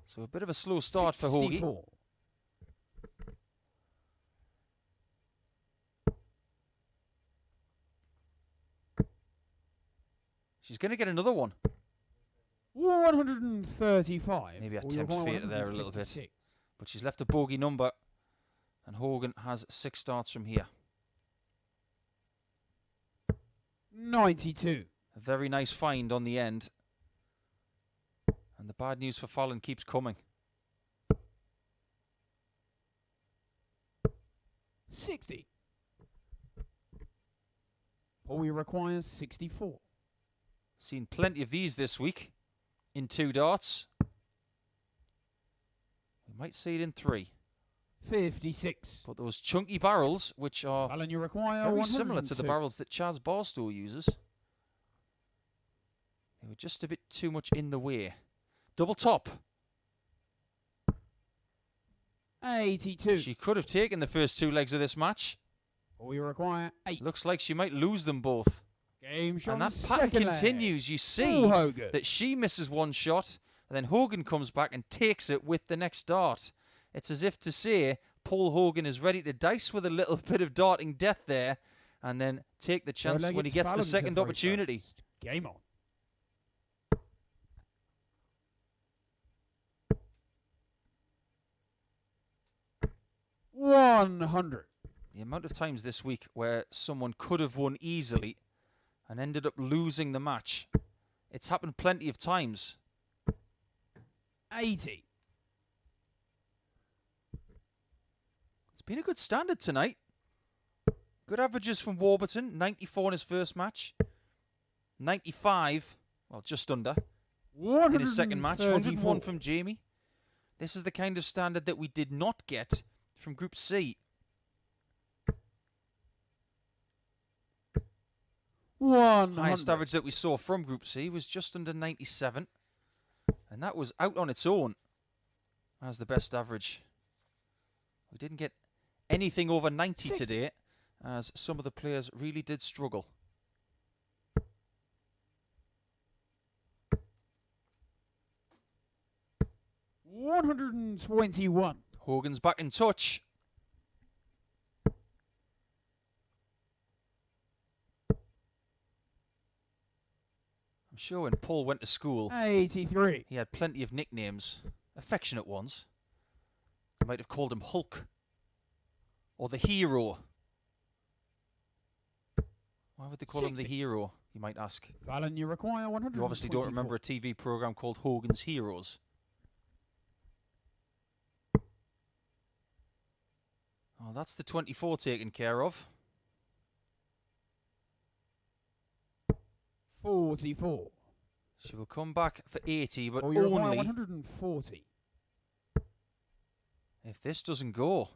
So a bit of a slow start for Hoagie. 64. She's going to get another one. 135. Maybe I Or tempt you're fate there a little bit. 156. But she's left a bogey number, and Hogan has 6 starts from here. 92. A very nice find on the end. And the bad news for Fallon keeps coming. 60. Paul requires 64. Seen plenty of these this week in 2 darts. We might see it in 3. 56. But those chunky barrels, which are Fallon, you require very similar to the 102. barrels that Chaz Barstow uses, they were just a bit too much in the way. Double top. 82. She could have taken the first 2 legs of this match. Paul, you require 8. Looks like she might lose them both. Game shot. And on that the pattern second leg. continues. You see Paul Hogan. that she misses one shot, and then Hogan comes back and takes it with the next dart. It's as if to say Paul Hogan is ready to dice with a little bit of darting death there, and then take the Third chance leg, when he it's gets the Fallon to second throw opportunity. first. Game on. 100. The amount of times this week where someone could have won easily and ended up losing the match, it's happened plenty of times. 80. It's been a good standard tonight. Good averages from Warburton, 94 in his first match. 95, well, just under, in his second match. 101 from Jamie. This is the kind of standard that we did not get from Group C. 100. Highest average that we saw from Group C was just under 97. And that was out on its own as the best average. We didn't get anything over 90 60. today, as some of the players really did struggle. $121. Hogan's back in touch. I'm sure when Paul went to school, 83. he had plenty of nicknames, affectionate ones. They might have called him Hulk or the Hero. Why would they call him the 60. Hero, you might ask? Fallon, you require 124. You obviously don't remember a TV program called Hogan's Heroes. Oh, that's the 24 taken care of. 44. She will come back for 80, but You require only 140. if this doesn't go.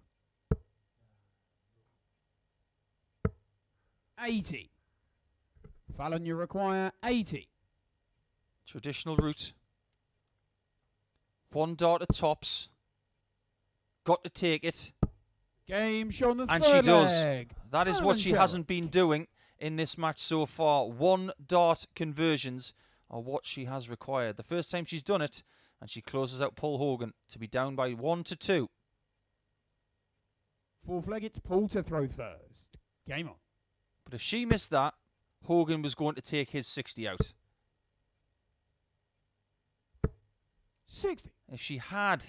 80. Fallon, you require 80. Traditional route. One dart at tops. Got to take it. Game shown the And third she does. leg. That is Fallon what she Sherrock. hasn't been doing in this match so far. One dart conversions are what she has required. The first time she's done it, and she closes out Paul Hogan to be down by 1-2. Fourth leg, it's Paul to throw first. Game on. But if she missed that, Hogan was going to take his 60 out. 60. If she had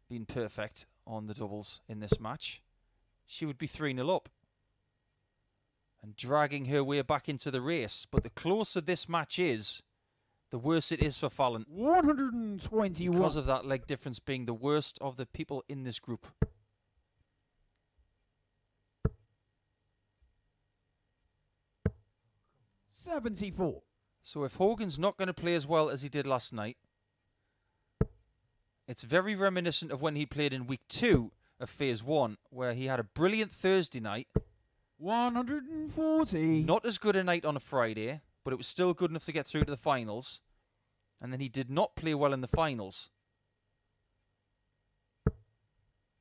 been perfect on the doubles in this match, she would be 3-0 up and dragging her way back into the race. But the closer this match is, the worse it is for Fallon, 121. because of that leg difference being the worst of the people in this group. $74. So if Hogan's not going to play as well as he did last night, it's very reminiscent of when he played in week 2 of phase 1, where he had a brilliant Thursday night. 140. Not as good a night on a Friday, but it was still good enough to get through to the finals. And then he did not play well in the finals.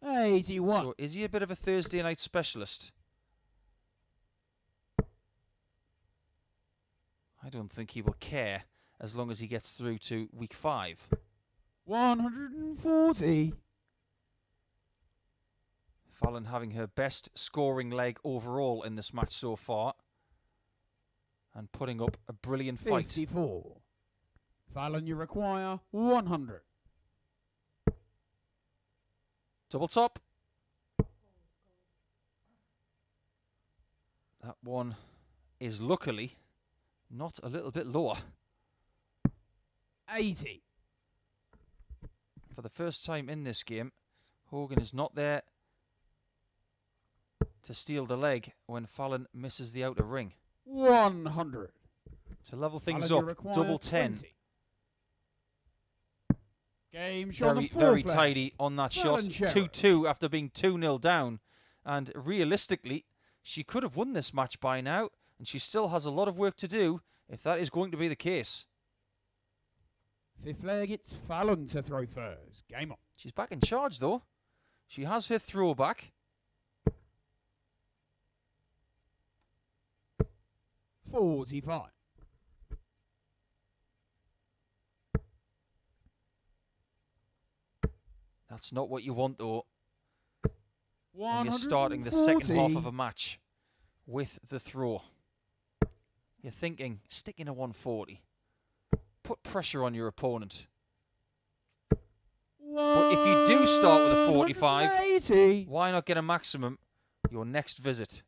81. So is he a bit of a Thursday night specialist? I don't think he will care as long as he gets through to week 5. 140. Fallon having her best scoring leg overall in this match so far, and putting up a brilliant fight. 54. Fallon, you require 100. Double top. That one is luckily not a little bit lower. 80. For the first time in this game, Hogan is not there to steal the leg when Fallon misses the outer ring. 100. To level things Fallon, you up, require double 10. 20. Game shown the Very fourth leg. tidy on that Fallon shot. Sherrock. 2-2 after being 2-0 down. And realistically, she could have won this match by now, and she still has a lot of work to do if that is going to be the case. Fifth leg, it's Fallon to throw first. Game on. She's back in charge, though. She has her throwback. 45. That's not what you want, though, when you're 140. starting the second half of a match. with the throw. You're thinking, stick in a 140. Put pressure on your opponent. But if you do start with a 45, why not get a maximum your next visit?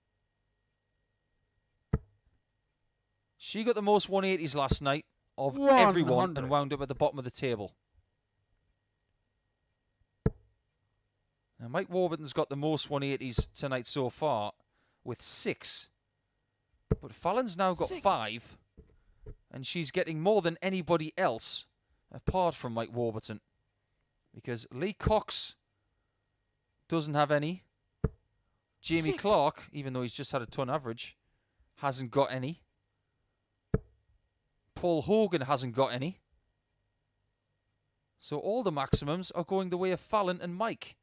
She got the most 180s last night of everyone and wound up at the bottom of the table. Now, Mike Warburton's got the most 180s tonight so far with 6. But Fallon's now got 5. And she's getting more than anybody else apart from Mike Warburton. Because Lee Cocks doesn't have any. Jamie Clark, even though he's just had a ton average, hasn't got any. Paul Hogan hasn't got any. So all the maximums are going the way of Fallon and Mike.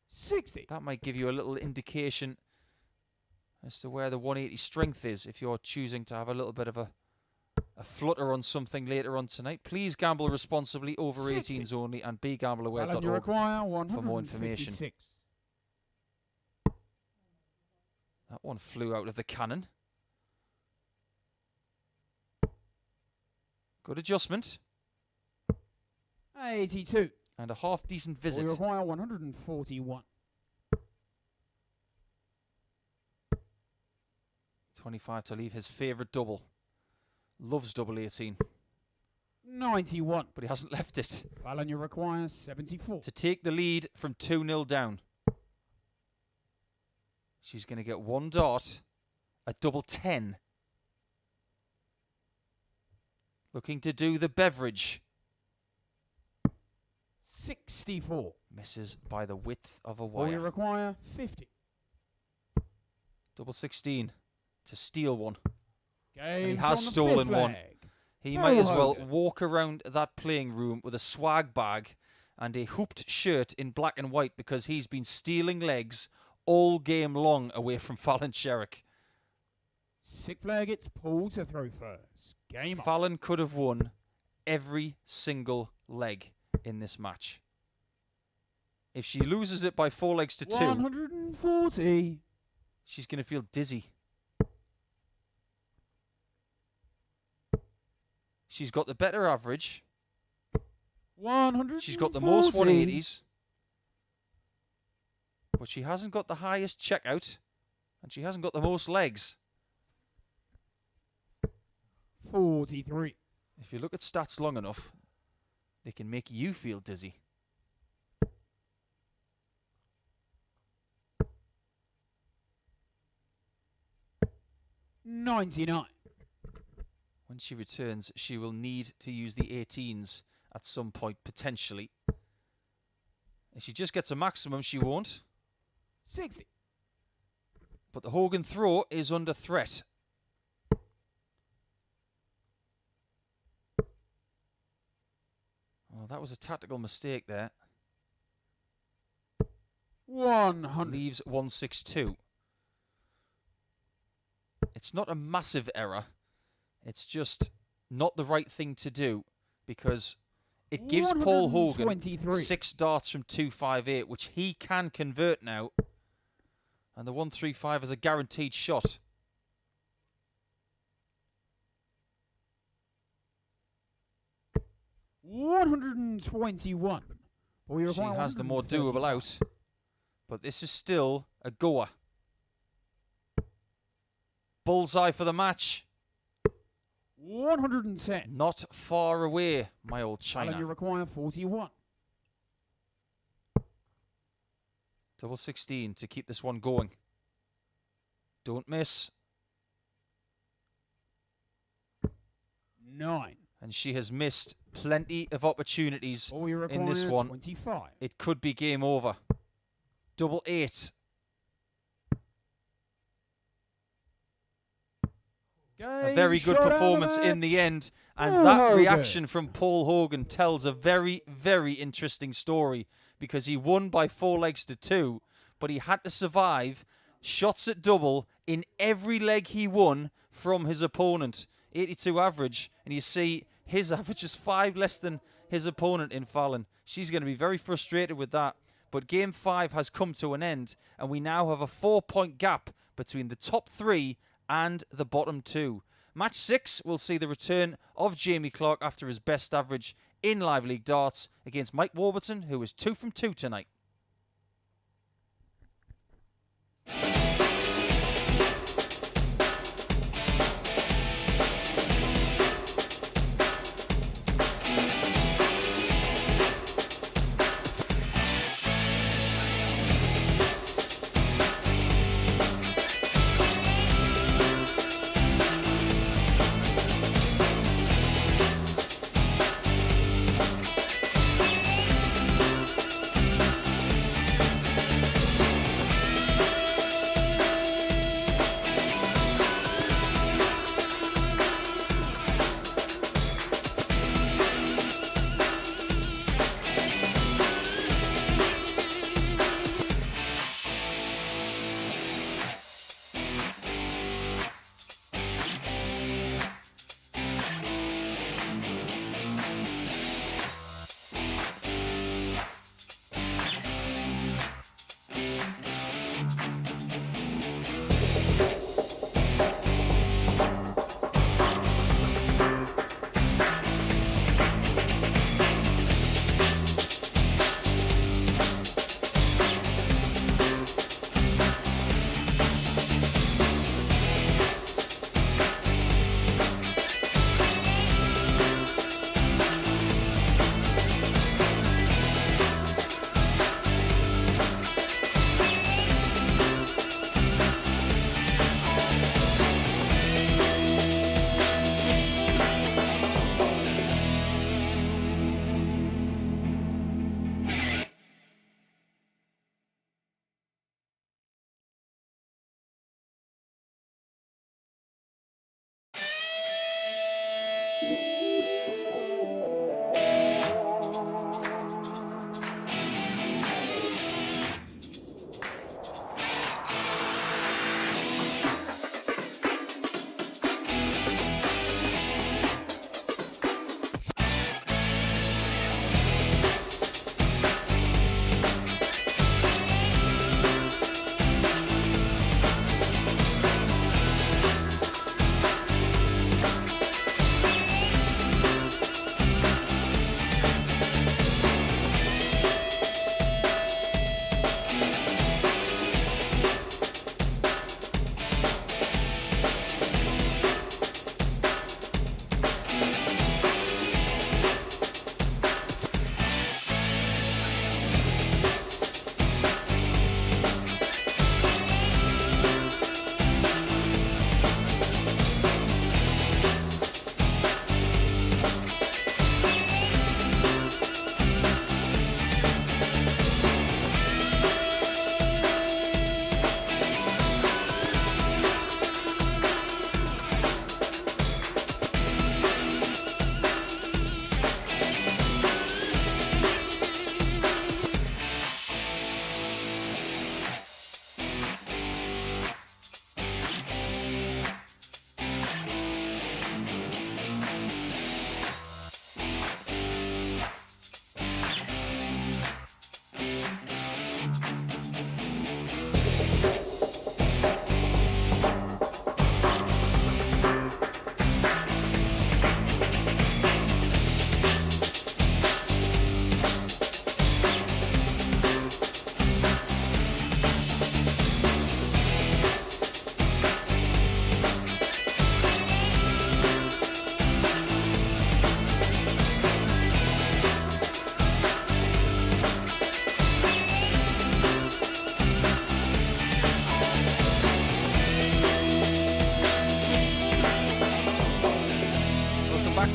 60. That might give you a little indication as to where the 180 strength is if you're choosing to have a little bit of a flutter on something later on tonight. Please gamble responsibly, over 18s only, and begambleaware.org for more information. That one flew out of the cannon. Good adjustment. 82. And a half decent visit. We require 141. 25 to leave his favourite double. Loves double 18. 91. But he hasn't left it. Fallon, you require 74. To take the lead from 2-0 down. She's going to get 1 dart. A double 10. Looking to do the beverage. 64. Misses by the width of a wire. We require 50. Double 16 to steal one. And he has stolen one. He might as well walk around that playing room with a swag bag and a hooped shirt in black and white because he's been stealing legs all game long away from Fallon Sherrock. Sick flag gets Paul to throw first. Game up. Fallon could have won every single leg in this match. If she loses it by 4 legs to 2, 140. She's going to feel dizzy. She's got the better average. 140. She's got the most 180s. But she hasn't got the highest checkout. And she hasn't got the most legs. 43. If you look at stats long enough, they can make you feel dizzy. $99. When she returns, she will need to use the 18s at some point, potentially. If she just gets a maximum, she won't. 60. But the Hogan throw is under threat. Oh, that was a tactical mistake there. 100. Leaves 162. It's not a massive error. It's just not the right thing to do because it gives Paul Hogan 6 darts from 258, which he can convert now. And the 135 is a guaranteed shot. $121. She has the more doable out. But this is still a goer. Bullseye for the match. 110. Not far away, my old China. And you require 41. Double 16 to keep this one going. Don't miss. 9. And she has missed plenty of opportunities in this one. 25. It could be game over. Double 8. A very good performance in the end. And that reaction from Paul Hogan tells a very, very interesting story. Because he won by 4 legs to 2. But he had to survive shots at double in every leg he won from his opponent. 82 average. And you see his average is 5 less than his opponent in Fallon. She's going to be very frustrated with that. But Game 5 has come to an end. And we now have a 4-point gap between the top 3 and the bottom 2. Match 6 will see the return of Jamie Clark after his best average in Live League darts against Mike Warburton, who is 2 from 2 tonight.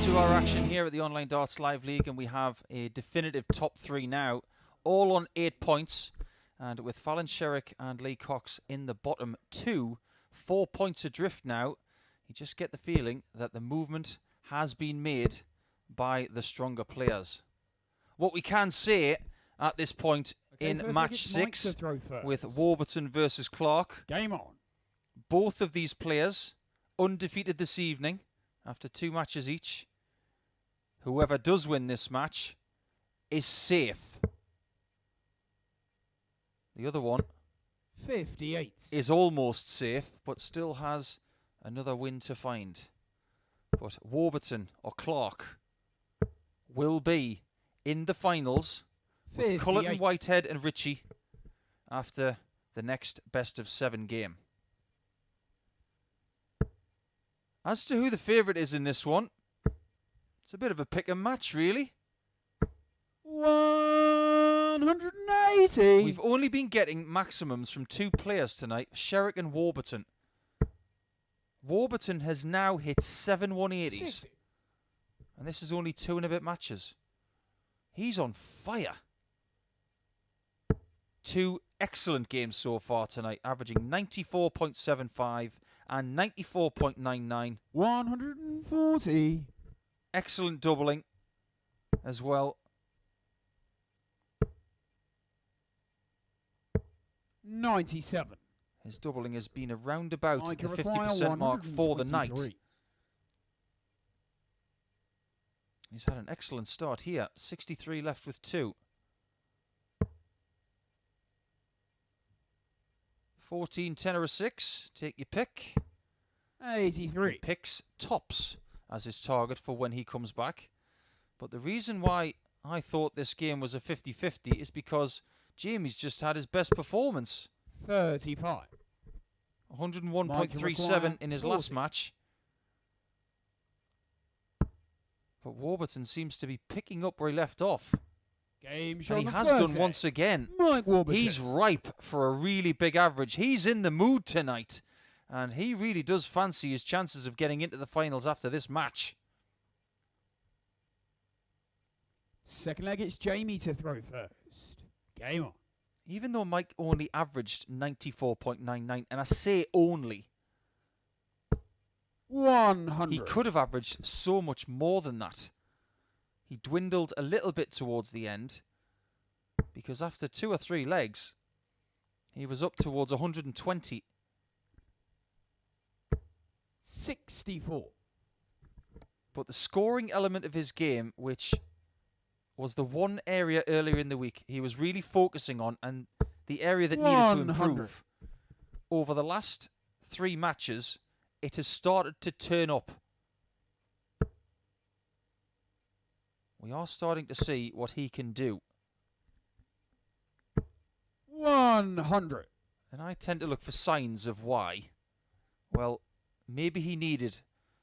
To our action here at the Online Darts Live League, and we have a definitive top 3 now, all on 8 points, and with Fallon Sherrock and Lee Cocks in the bottom 2, 4 points adrift now. You just get the feeling that the movement has been made by the stronger players. What we can say at this point in match 6 with Warburton versus Clark, game on. Both of these players undefeated this evening after 2 matches each. Whoever does win this match is safe. The other one 58. is almost safe, but still has another win to find. But Warburton or Clark will be in the finals with Culleton, Whitehead and Ritchie after the next best of 7 game. As to who the favourite is in this one, it's a bit of a pick and match, really. 180. We've only been getting maximums from 2 players tonight, Sherrock and Warburton. Warburton has now hit 7 180s. 60. And this is only 2 and a bit matches. He's on fire. 2 excellent games so far tonight, averaging 94.75 and 94.99. 140. Excellent doubling as well. 97. His doubling has been around about Mike the require 50% mark for the night. 123. He's had an excellent start here. 63 left with 2. 14, 10 or a 6. Take your pick. 83. He picks tops as his target for when he comes back. But the reason why I thought this game was a 50-50 is because Jamie's just had his best performance. 35. 101.37 in his 40. last match. But Warburton seems to be picking up where he left off. Game show And he on the has first done day. once again. Mike Warburton. He's ripe for a really big average. He's in the mood tonight. And he really does fancy his chances of getting into the finals after this match. Second leg, it's Jamie to throw first. Game on. Even though Mike only averaged 94.99, and I say only, 100. he could have averaged so much more than that. He dwindled a little bit towards the end, because after 2 or 3 legs, he was up towards 120. 64. But the scoring element of his game, which was the one area earlier in the week he was really focusing on, and the area that needed to 100. improve, over the last 3 matches, it has started to turn up. We are starting to see what he can do. 100. And I tend to look for signs of why. Well, maybe he needed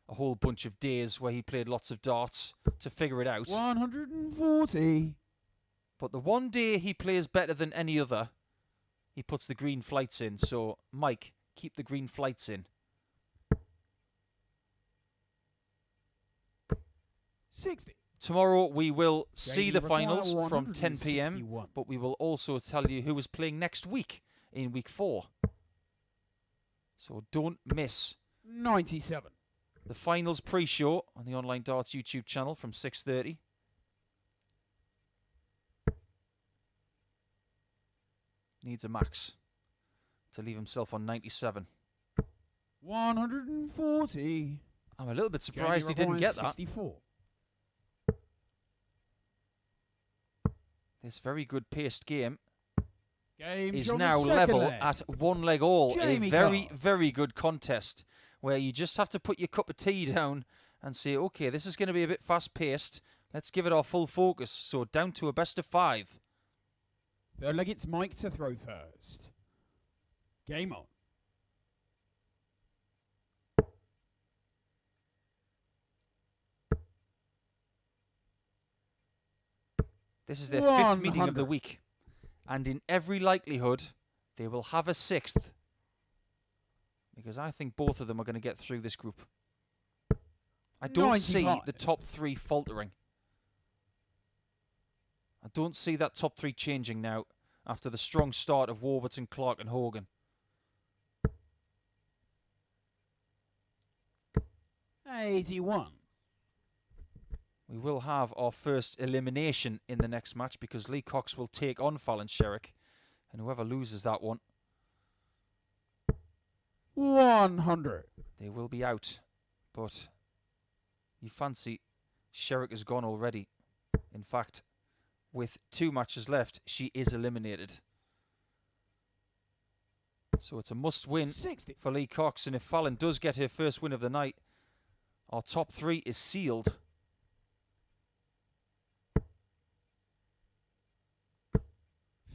a whole bunch of days where he played lots of darts to figure it out. 140. But the one day he plays better than any other, he puts the green flights in. So, Mike, keep the green flights in. 60. Tomorrow we will see the require finals from 10 p.m. 161. But we will also tell you who is playing next week in week 4. So don't miss 97. the finals pre-show on the Online Darts YouTube channel from 6:30. Needs a max to leave himself on 97. 140. I'm a little bit surprised he didn't get that. 64. This very good paced game Game is show on the now second level leg. at 1 leg all. Jamie A very, Clark. very good contest where you just have to put your cup of tea down and say, okay, this is going to be a bit fast paced. Let's give it our full focus. So down to a best of 5. Third leg, it's Mike to throw first. Game on. This is their 5th meeting of the 100. week. And in every likelihood, they will have a 6th. Because I think both of them are going to get through this group. I don't see 95. the top 3 faltering. I don't see that top 3 changing now after the strong start of Warburton, Clark and Hogan. 81. We will have our first elimination in the next match because Lee Cocks will take on Fallon Sherrock. And whoever loses that one, 100. they will be out. But you fancy Sherrock is gone already. In fact, with 2 matches left, she is eliminated. So it's a must-win 60. for Lee Cocks, and if Fallon does get her first win of the night, our top 3 is sealed.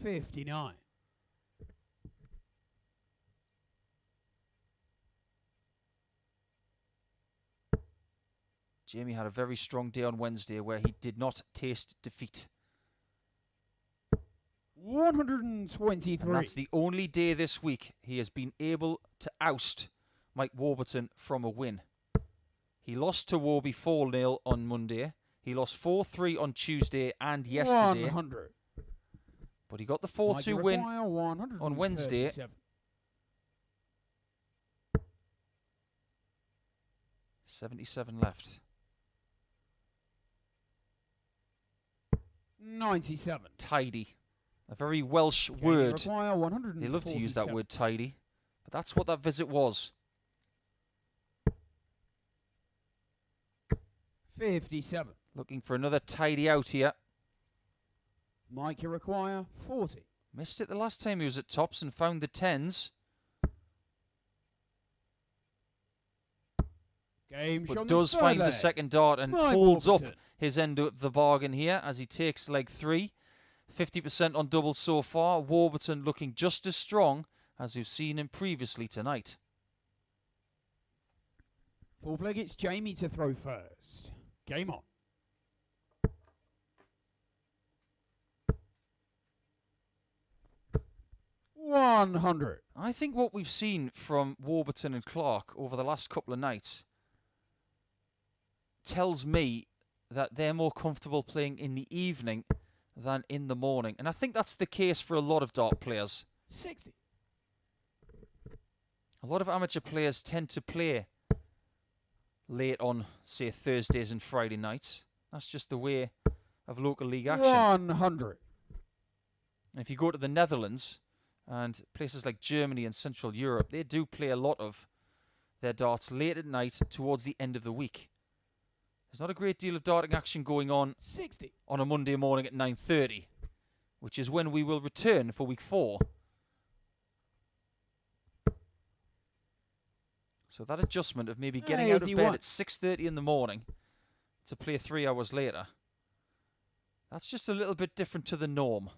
59. Jamie had a very strong day on Wednesday where he did not taste defeat. 123. And that's the only day this week he has been able to oust Mike Warburton from a win. He lost to Warby 4-0 on Monday. He lost 4-3 on Tuesday and yesterday. 100. But he got the 4-2 win on Wednesday. 77 left. 97. Tidy. A very Welsh word. They love to use that 147. word, tidy. But that's what that visit was. 57. Looking for another tidy out here. Mike, you require 40. Missed it the last time he was at tops and found the 10s. Game But shot does find the leg. second dart and Mike holds up Warburton. his end of the bargain here as he takes leg 3. 50% on doubles so far. Warburton looking just as strong as we've seen him previously tonight. Fourth leg, it's Jamie to throw first. Game on. $100. I think what we've seen from Warburton and Clark over the last couple of nights tells me that they're more comfortable playing in the evening than in the morning. And I think that's the case for a lot of dart players. 60. A lot of amateur players tend to play late on, say, Thursdays and Friday nights. That's just the way of local league action. 100. And if you go to the Netherlands and places like Germany and Central Europe, they do play a lot of their darts late at night towards the end of the week. There's not a great deal of darting action going on 60. on a Monday morning at 9:30, which is when we will return for week 4. So that adjustment of maybe getting out of bed at 6:30 in the morning to play 3 hours later, that's just a little bit different to the norm.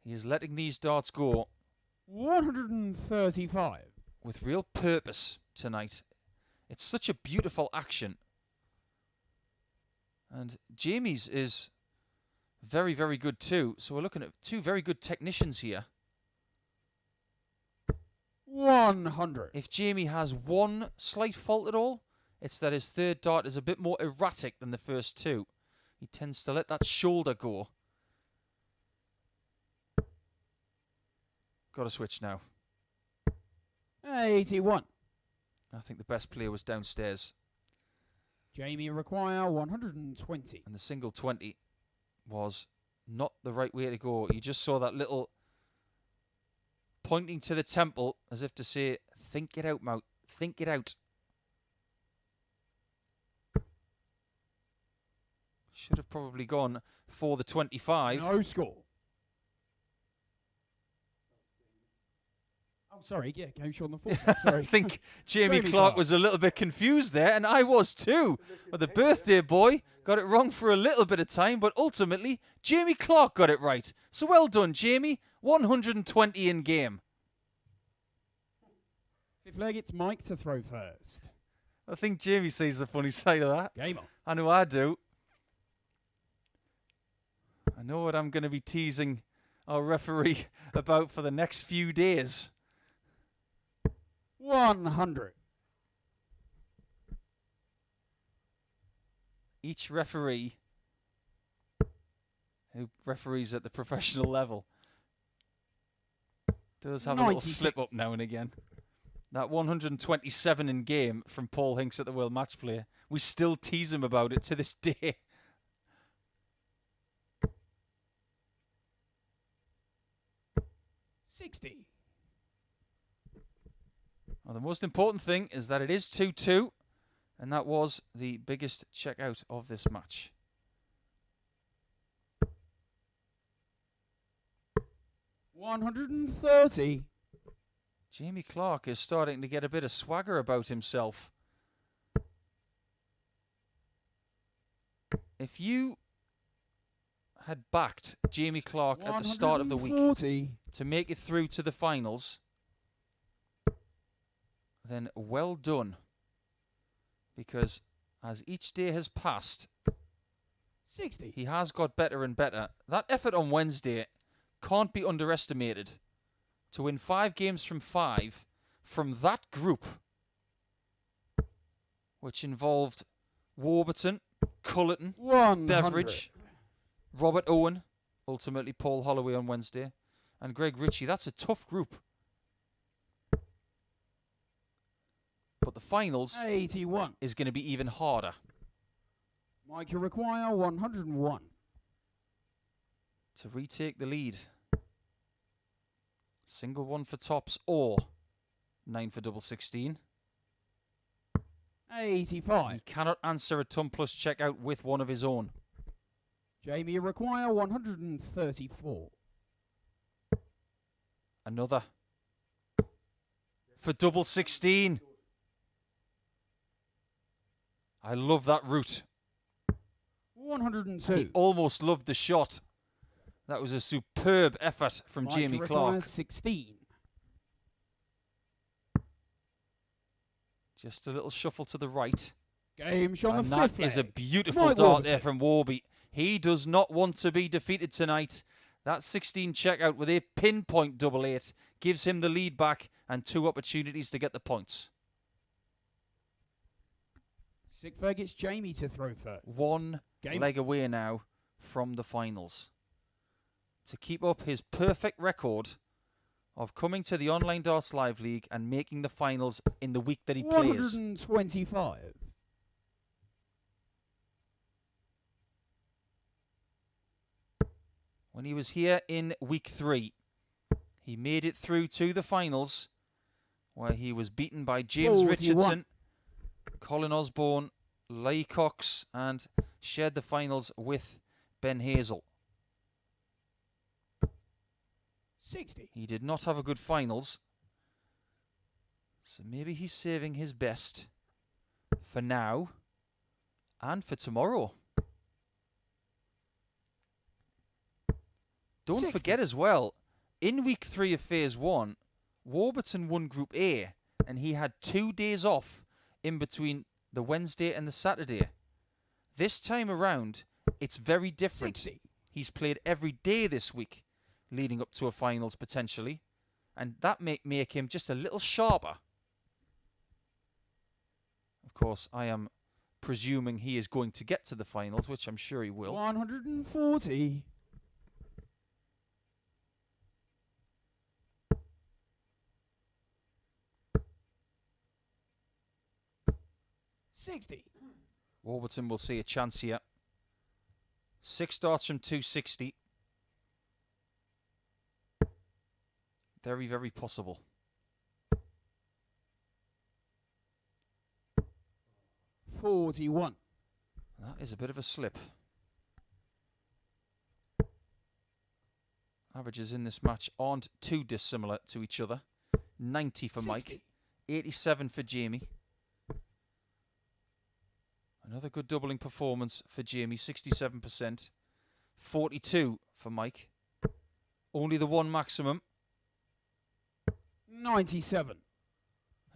He is letting these darts go 135. with real purpose tonight. It's such a beautiful action. And Jamie's is very, very good too. So we're looking at 2 very good technicians here. 100. If Jamie has one slight fault at all, it's that his third dart is a bit more erratic than the first 2. He tends to let that shoulder go. Got to switch now. 81. I think the best player was downstairs. Jamie require 120. And the single 20 was not the right way to go. You just saw that little pointing to the temple as if to say, think it out, Mout. Think it out. Should have probably gone for the 25. No score. Oh, sorry. Yeah, game shot on the fourth. Sorry. I think Jamie Jamie Clark Clark. was a little bit confused there, and I was too. But the birthday boy got it wrong for a little bit of time, but ultimately, Jamie Clark got it right. So well done, Jamie. 120 in game. Fifth leg, it's Mike to throw first. I think Jamie sees the funny side of that. Game on. I know I do. I know what I'm going to be teasing our referee about for the next few days. 100. Each referee who referees at the professional level does have a little 96. slip up now and again. That 127 in game from Paul Hinks at the World Match Play, we still tease him about it to this day. $60. Well, the most important thing is that it is 2-2, and that was the biggest checkout of this match. 130. Jamie Clark is starting to get a bit of swagger about himself. If you had backed Jamie Clark at the start of the week to make it through to the finals, then well done. Because as each day has passed, 60. he has got better and better. That effort on Wednesday can't be underestimated. To win 5 games from 5 from that group, which involved Warburton, Culleton, 100. Beveridge, Robert Owen, ultimately Paul Holloway on Wednesday, and Greg Ritchie. That's a tough group. But the finals 81. is going to be even harder. Mike, you require 101. To retake the lead. Single one for tops or 9 for double 16. 85. He cannot answer a ton plus checkout with one of his own. Jamie, you require 134. Another. For double 16. I love that route. 102. He almost loved the shot. That was a superb effort from Mike, Jamie you Clark. require 16. Just a little shuffle to the right. Game shot on And the that fifth is a leg. beautiful Mike dart Warburton. there from Warby. He does not want to be defeated tonight. That 16 checkout with a pinpoint double 8 gives him the lead back and 2 opportunities to get the points. Sigfag, it's Jamie to throw first. 1 Game. leg away now from the finals. To keep up his perfect record of coming to the Online Darts Live League and making the finals in the week that he plays. 125. When he was here in week 3, he made it through to the finals where he was beaten by James 41. Richardson, Colin Osborne, Lee Cocks, and shared the finals with Ben Hazel. 60. He did not have a good finals, so maybe he's saving his best for now and for tomorrow. Don't 60. forget as well, in week 3 of phase 1, Warburton won Group A, and he had 2 days off in between the Wednesday and the Saturday. This time around, it's very different. 60. He's played every day this week, leading up to a finals potentially, and that may make him just a little sharper. Of course, I am presuming he is going to get to the finals, which I'm sure he will. 140. 60. Warburton will see a chance here. 6 darts from 260. Very, very possible. 41. That is a bit of a slip. Averages in this match aren't too dissimilar to each other. 90 for 60. Mike. 87 for Jamie. Another good doubling performance for Jamie, 67%. 42 for Mike. Only the 1 maximum. 97.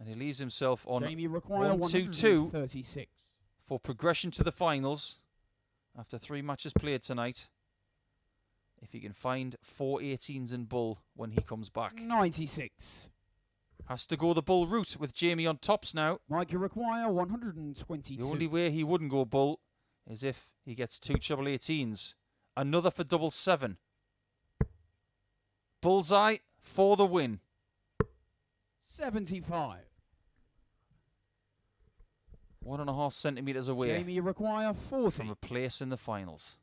And he leaves himself on Jamie require 122 136. for progression to the finals after 3 matches played tonight. If he can find 4 18s in bull when he comes back. 96. Has to go the bull route with Jamie on tops now. Mike, you require 122. The only way he wouldn't go bull is if he gets 2 treble 18s. Another for double 7. Bullseye for the win. 75. 1.5 centimetres away Jamie, you require 40. from a place in the finals.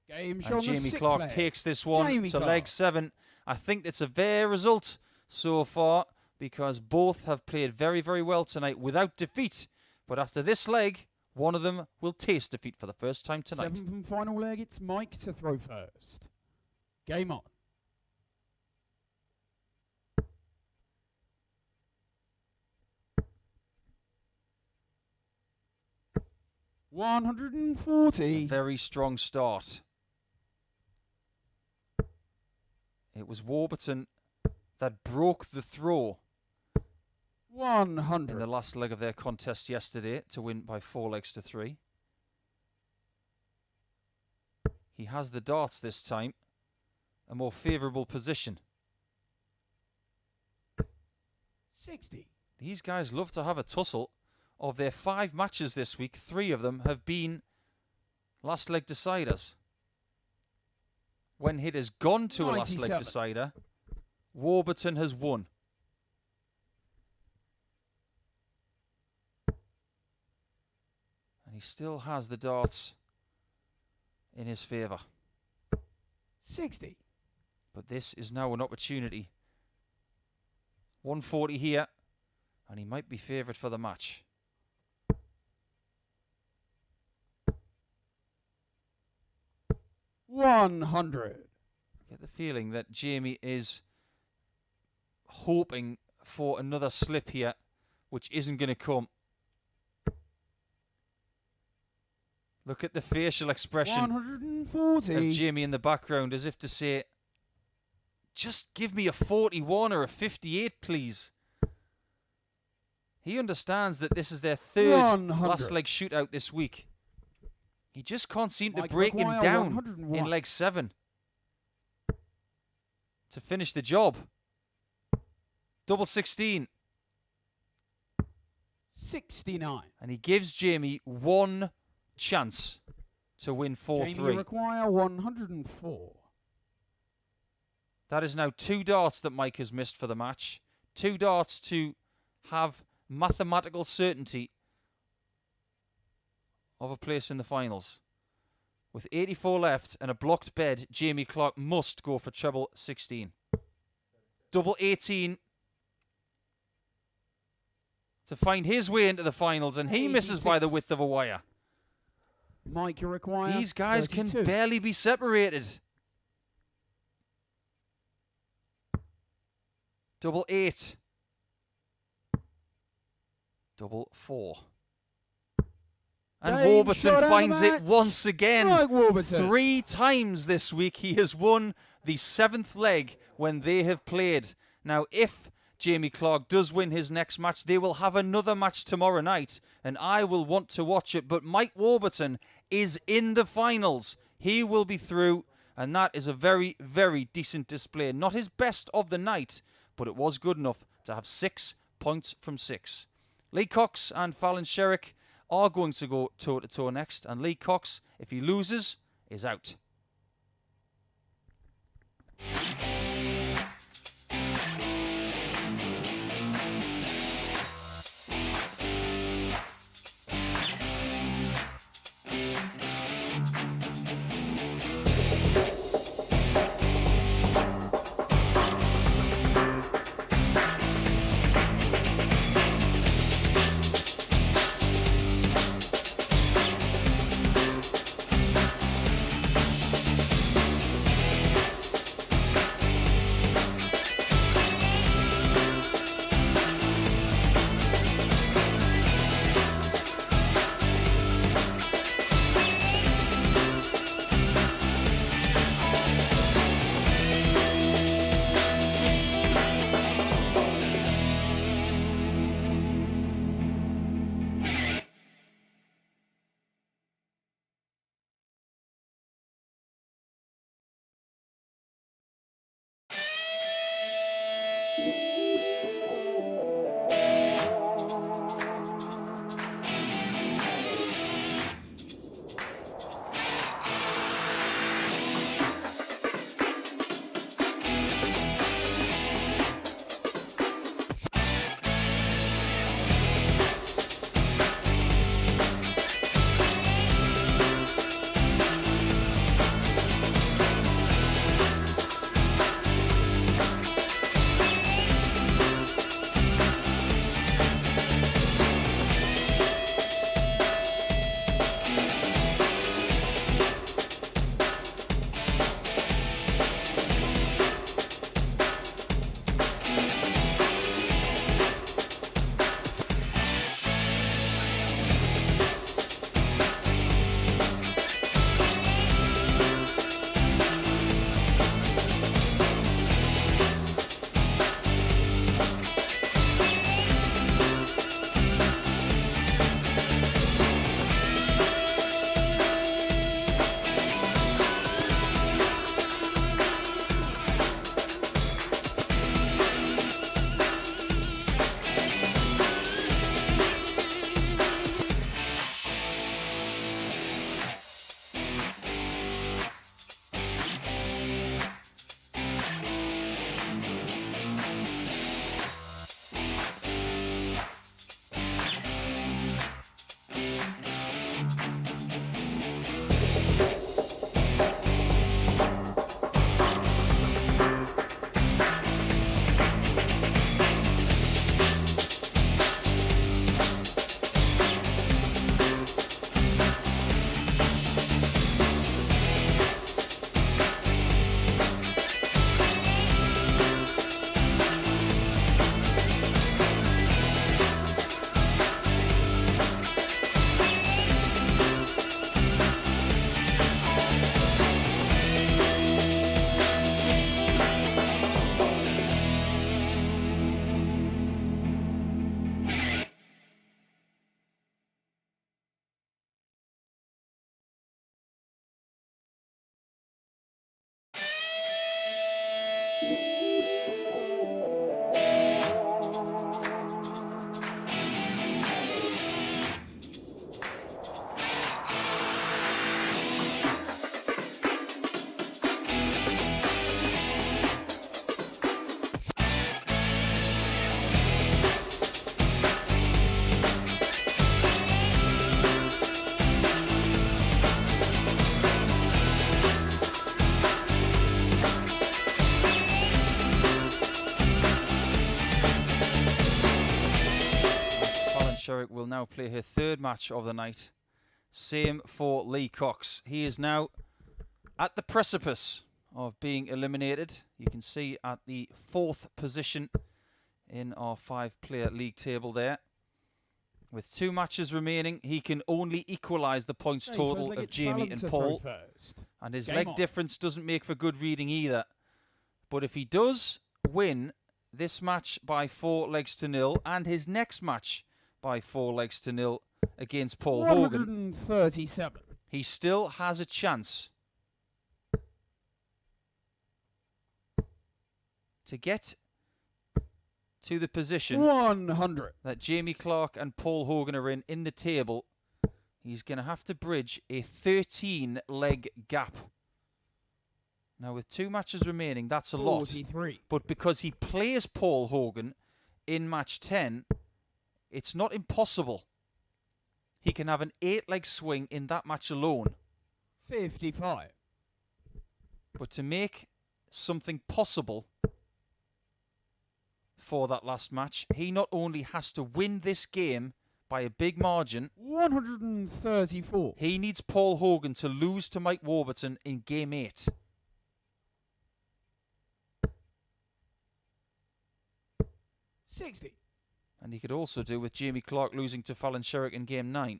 Game shown And the Jamie sixth Clark leg. takes this one Jamie to Clark. leg 7. I think it's a fair result so far because both have played very, very well tonight without defeat. But after this leg, one of them will taste defeat for the first time tonight. 7th and final leg, it's Mike to throw first. Game on. 140. Very strong start. It was Warburton that broke the throw 100. in the last leg of their contest yesterday to win by 4-3. He has the darts this time, a more favourable position. 60. These guys love to have a tussle. Of their 5 matches this week, 3 of them have been last leg deciders. When it has gone to a last leg 97. decider, Warburton has won. And he still has the darts in his favour. 60. But this is now an opportunity. 140 here, and he might be favoured for the match. 100. I get the feeling that Jamie is hoping for another slip here, which isn't going to come. Look at the facial expression 140. of Jamie in the background, as if to say, just give me a 41 or a 58, please. He understands that this is their third 100. last leg shootout this week. He just can't seem to Mike break him Maguire, down 101. in leg 7 to finish the job. Double 16. 69. And he gives Jamie one chance to win 4-3. Jamie require 104. That is now 2 darts that Mike has missed for the match. 2 darts to have mathematical certainty of a place in the finals. With 84 left and a blocked bed, Jamie Clark must go for treble 16. Double 18 to find his way into the finals, and he misses by the width of a wire. Mike, you require These guys 32. can barely be separated. Double 8. Double 4. And Game Warburton shot out of finds the it match. once again. Mike Warburton. 3 times this week he has won the 7th leg when they have played. Now, if Jamie Clark does win his next match, they will have another match tomorrow night, and I will want to watch it. But Mike Warburton is in the finals. He will be through, and that is a very, very decent display. Not his best of the night, but it was good enough to have 6 points from 6. Lee Cocks and Fallon Sherrock are going to go toe-to-toe next, and Lee Cocks, if he loses, is out. now play her third match of the night. Same for Lee Cocks. He is now at the precipice of being eliminated. You can see at the 4th position in our 5-player league table there. With 2 matches remaining, he can only equalise the points total of Jamie and Paul. And his leg difference doesn't make for good reading either. But if he does win this match by 4-0 and his next match by 4-0 against Paul Hogan, 137. He still has a chance to get to the position 100 that Jamie Clark and Paul Hogan are in the table. He's going to have to bridge a 13-leg gap. Now, with 2 matches remaining, that's a 43. lot. But because he plays Paul Hogan in match 10, it's not impossible. He can have an 8-leg swing in that match alone. 55. But to make something possible for that last match, he not only has to win this game by a big margin, 134. He needs Paul Hogan to lose to Mike Warburton in game 8. $60. And he could also do with Jamie Clark losing to Fallon Sherrock in game 9.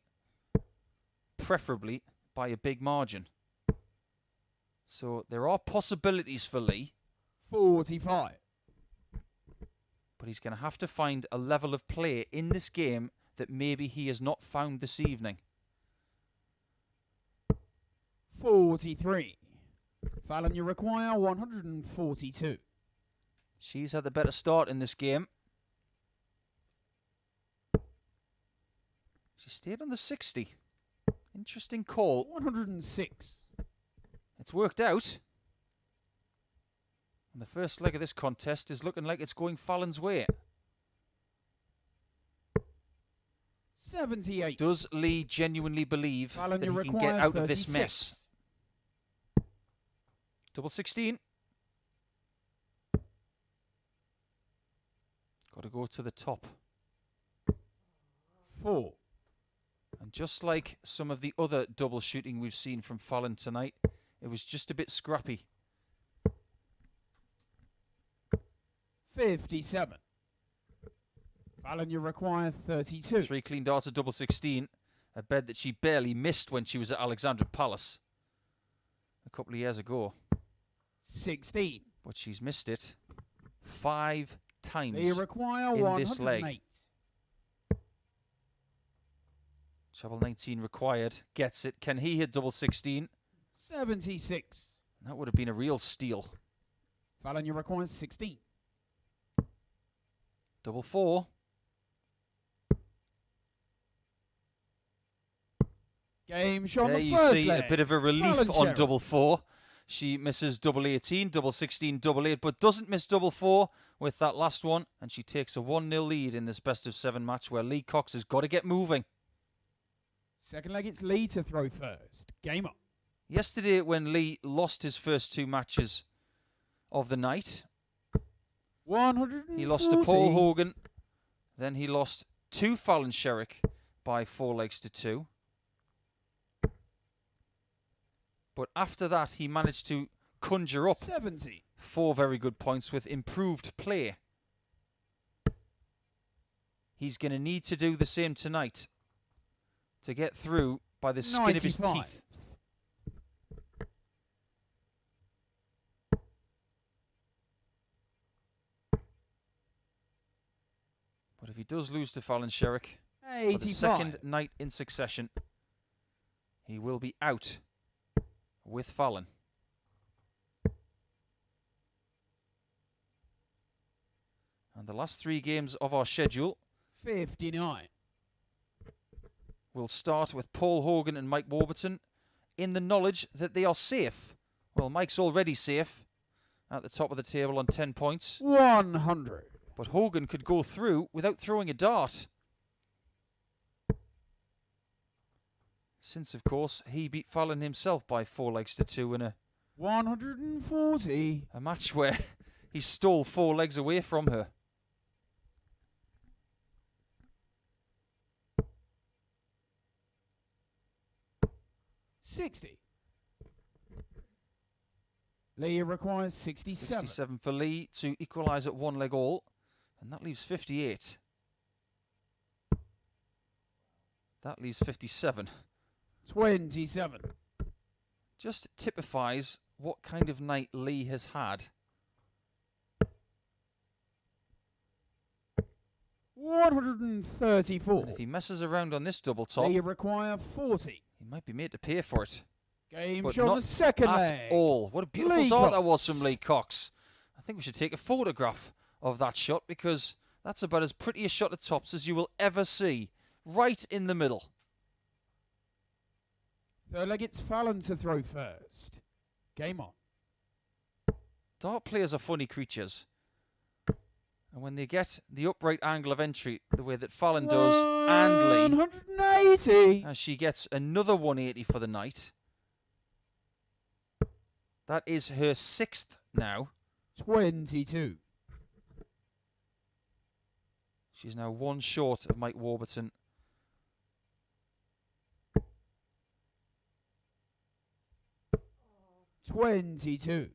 Preferably by a big margin. So there are possibilities for Lee. 45. But he's going to have to find a level of play in this game that maybe he has not found this evening. 43. Fallon, you require 142. She's had the better start in this game. She stayed on the 60. Interesting call. 106. It's worked out. And the first leg of this contest is looking like it's going Fallon's way. 78. Does Lee genuinely believe Fallon, that he can get out of this mess? Double 16. Got to go to the top. 4. And just like some of the other double shooting we've seen from Fallon tonight, it was just a bit scrappy. 57. Fallon, you require 32. 3 clean darts at double 16. A bed that she barely missed when she was at Alexandra Palace a couple of years ago. 16. But she's missed it 5 times They require in 108. this leg. Treble 19 required. Gets it. Can he hit double 16? 76. That would have been a real steal. Fallon, you require 16. Double 4. Game shot on There the you first see leg. a bit of a relief Fallon on Sherrock. double 4. She misses double 18, double 16, double 8, but doesn't miss double 4 with that last one. And she takes a 1-0 lead in this best of 7 match where Lee Cocks has got to get moving. Second leg, it's Lee to throw first. Game up. Yesterday, when Lee lost his first 2 matches of the night, 140. he lost to Paul Hogan. Then he lost to Fallon Sherrock by 4-2. But after that, he managed to conjure up 70. 4 very good points with improved play. He's going to need to do the same tonight to get through by the skin of his 95. teeth. But if he does lose to Fallon Sherrock for 85. the second night in succession, he will be out with Fallon. And the last 3 games of our schedule 59. will start with Paul Hogan and Mike Warburton in the knowledge that they are safe. Well, Mike's already safe at the top of the table on 10 points. 100. But Hogan could go through without throwing a dart. Since, of course, he beat Fallon himself by 4-2 in 140. a match where he stole 4 legs away from her. 60. Lee requires 67. 67 for Lee to equalise at 1 leg all. And that leaves 58. That leaves 57. 27. Just typifies what kind of night Lee has had. 134. And if he messes around on this double top, Lee require 40. he might be made to pay for it. Game But shot not the second at leg. all. What a beautiful Lee dart that Cocks. was from Lee Cocks. I think we should take a photograph of that shot because that's about as pretty a shot at tops as you will ever see. Right in the middle. Third leg, it's Fallon to throw first. Game on. Dart players are funny creatures. And when they get the upright angle of entry, the way that Fallon does, and Lee, 180. as she gets another 180 for the night. That is her 6th now. 22. She's now 1 short of Mike Warburton. $22.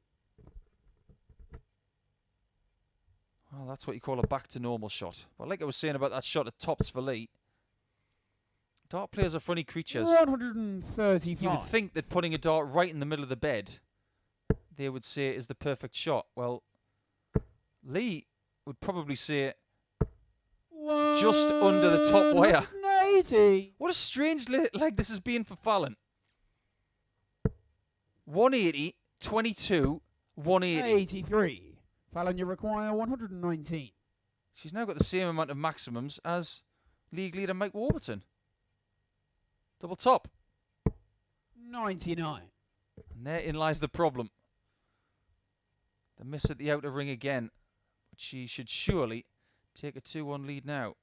Well, that's what you call a back to normal shot. But like I was saying about that shot at tops for Lee, dart players are funny creatures. 135. You would think that putting a dart right in the middle of the bed, they would say is the perfect shot. Well, Lee would probably say just under the top wire. 180. What a strange leg this has been for Fallon. 180, 22, 180. 83. Fallon, you require 119. She's now got the same amount of maximums as league leader Mike Warburton. Double top. 99. And therein lies the problem. The miss at the outer ring again. But she should surely take a 2-1 lead now.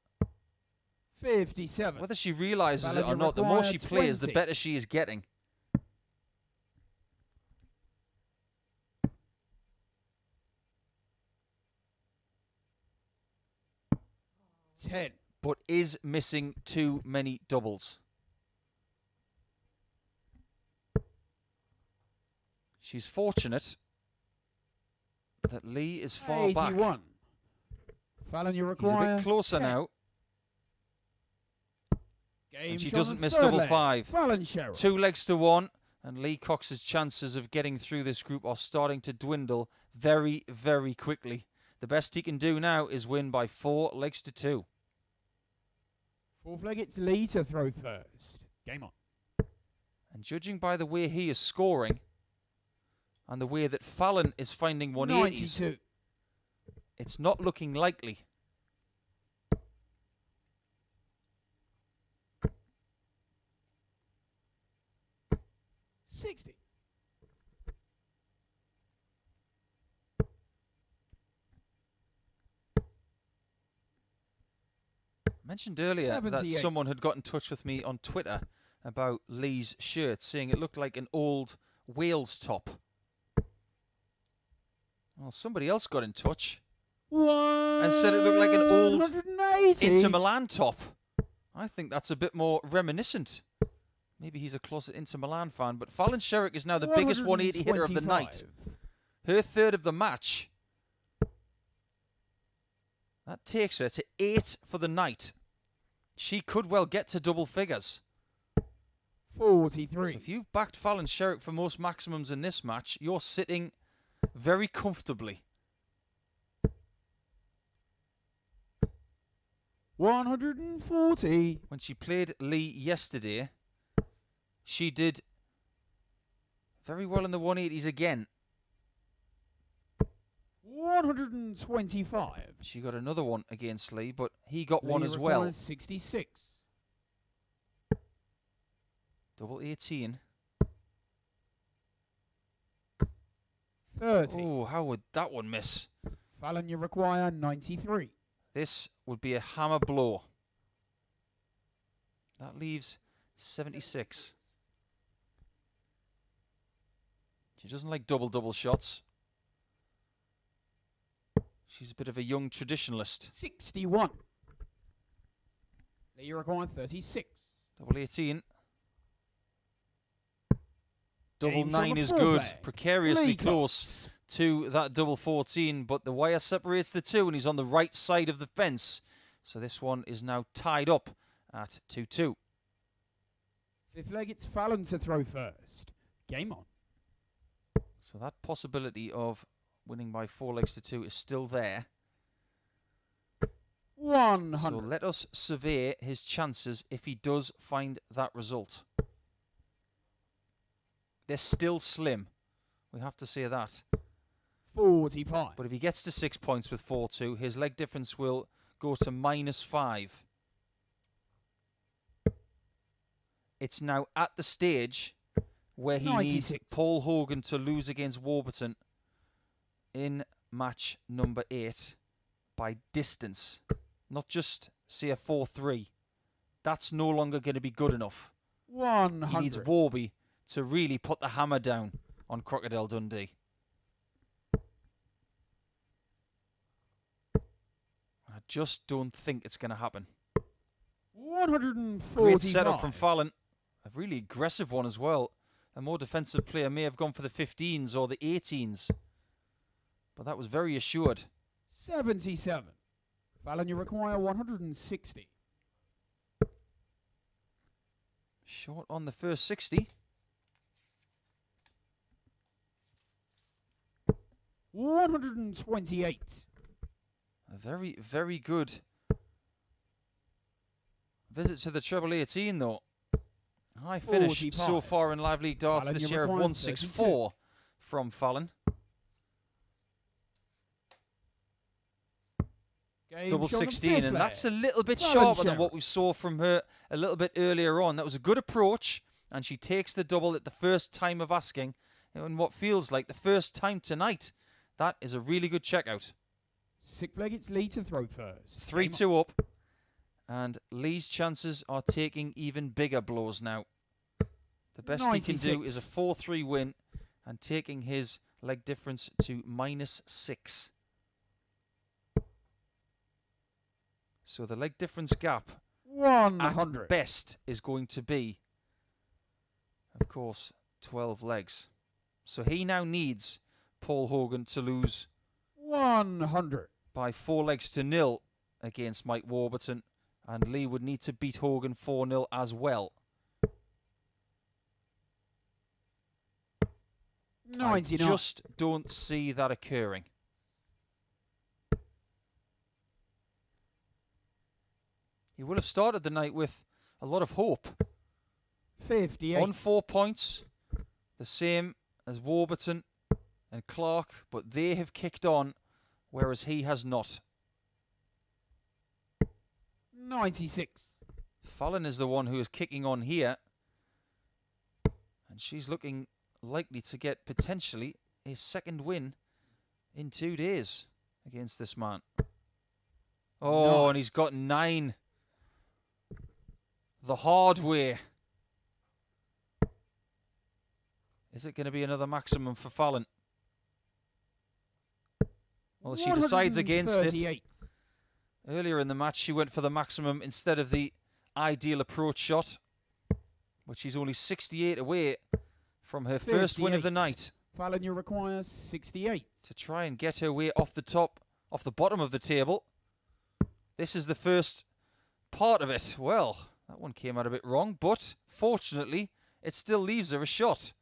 57. Whether she realises Fallon, it or you not, the more require she plays, the 20. better she is getting. 10. But is missing too many doubles. She's fortunate that Lee is far 81. back. Fallon, you He's require a bit closer 10. now. Game And she shot doesn't on miss third double leg. 5. Fallon Sherrock. 2 legs to 1. And Lee Cox's chances of getting through this group are starting to dwindle very, very quickly. The best he can do now is win by 4 legs to 2. Fourth leg, it's Lee to throw first. Game on. And judging by the way he is scoring and the way that Fallon is finding 180s, 92. it's not looking likely. $60. I mentioned earlier that 78. someone had got in touch with me on Twitter about Lee's shirt, saying it looked like an old Wales top. Well, somebody else got in touch and said it looked like an old 180. Inter Milan top. I think that's a bit more reminiscent. Maybe he's a closet Inter Milan fan, but Fallon Sherrock is now the biggest 180 hitter of the night. 125. Her third of the match. That takes her to 8 for the night. She could well get to double figures. 43. So if you've backed Fallon Sherrock for most maximums in this match, you're sitting very comfortably. 140. When she played Lee yesterday, she did very well in the 180s again. 125. She got another one against Lee, but he got one Lee as well. requires 66. Double 18. 30. Oh, how would that one miss? Fallon, you require 93. This would be a hammer blow. That leaves 76. She doesn't like double shots. She's a bit of a young traditionalist. 61. Lee, you require 36. Double 18. Double Games on 9 the is fourth good. leg. Precariously Lee close Cocks. to that double 14, but the wire separates the two, and he's on the right side of the fence. So this one is now tied up at 2-2. Fifth leg, it's Fallon to throw first. Game on. So that possibility of winning by 4 legs to 2 is still there. 100. So let us survey his chances if he does find that result. They're still slim. We have to say that. 45. But if he gets to 6 points with 4-2, his leg difference will go to -5. It's now at the stage where he 96. needs Paul Hogan to lose against Warburton in match number 8 by distance. Not just, say, a 4-3. That's no longer going to be good enough. 100. He needs Warby to really put the hammer down on Crocodile Dundee. I just don't think it's going to happen. 145. Great setup from Fallon. A really aggressive one as well. A more defensive player may have gone for the 15s or the 18s. But that was very assured. 77. Fallon, you require 160. Short on the first 60. 128. A very, very good visit to the treble 18, though. High finish 45. so far in Live League Darts Fallon, this you year of require 164 from Fallon. Game Double shot on 16, fifth and leg. that's a little bit Fallon sharper than Sherrock. what we saw from her a little bit earlier on. That was a good approach, and she takes the double at the first time of asking, in what feels like the first time tonight. That is a really good checkout. Sixth leg, it's Lee to throw first. 3-2 up, and Lee's chances are taking even bigger blows now. The best he can do 96. is a 4-3 win and taking his leg difference to -6. So the leg difference gap 100. at best is going to be, of course, 12 legs. So he now needs Paul Hogan to lose 100. by 4 legs to 0 against Mike Warburton, and Lee would need to beat Hogan 4-0 as well. 99. I just don't see that occurring. He will have started the night with a lot of hope. 58. On 4 points, the same as Warburton and Clark, but they have kicked on, whereas he has not. 96. Fallon is the one who is kicking on here, and she's looking likely to get potentially a second win in 2 days against this man. Oh, 9. and he's got 9 the hard way. Is it going to be another maximum for Fallon? Well, she decides against it. 138. Earlier in the match, she went for the maximum instead of the ideal approach shot. But she's only 68 away from her first win of the 58. night. Fallon, you require 68. To try and get her way off the bottom of the table. This is the first part of it. Well, that one came out a bit wrong, but fortunately, it still leaves her a shot.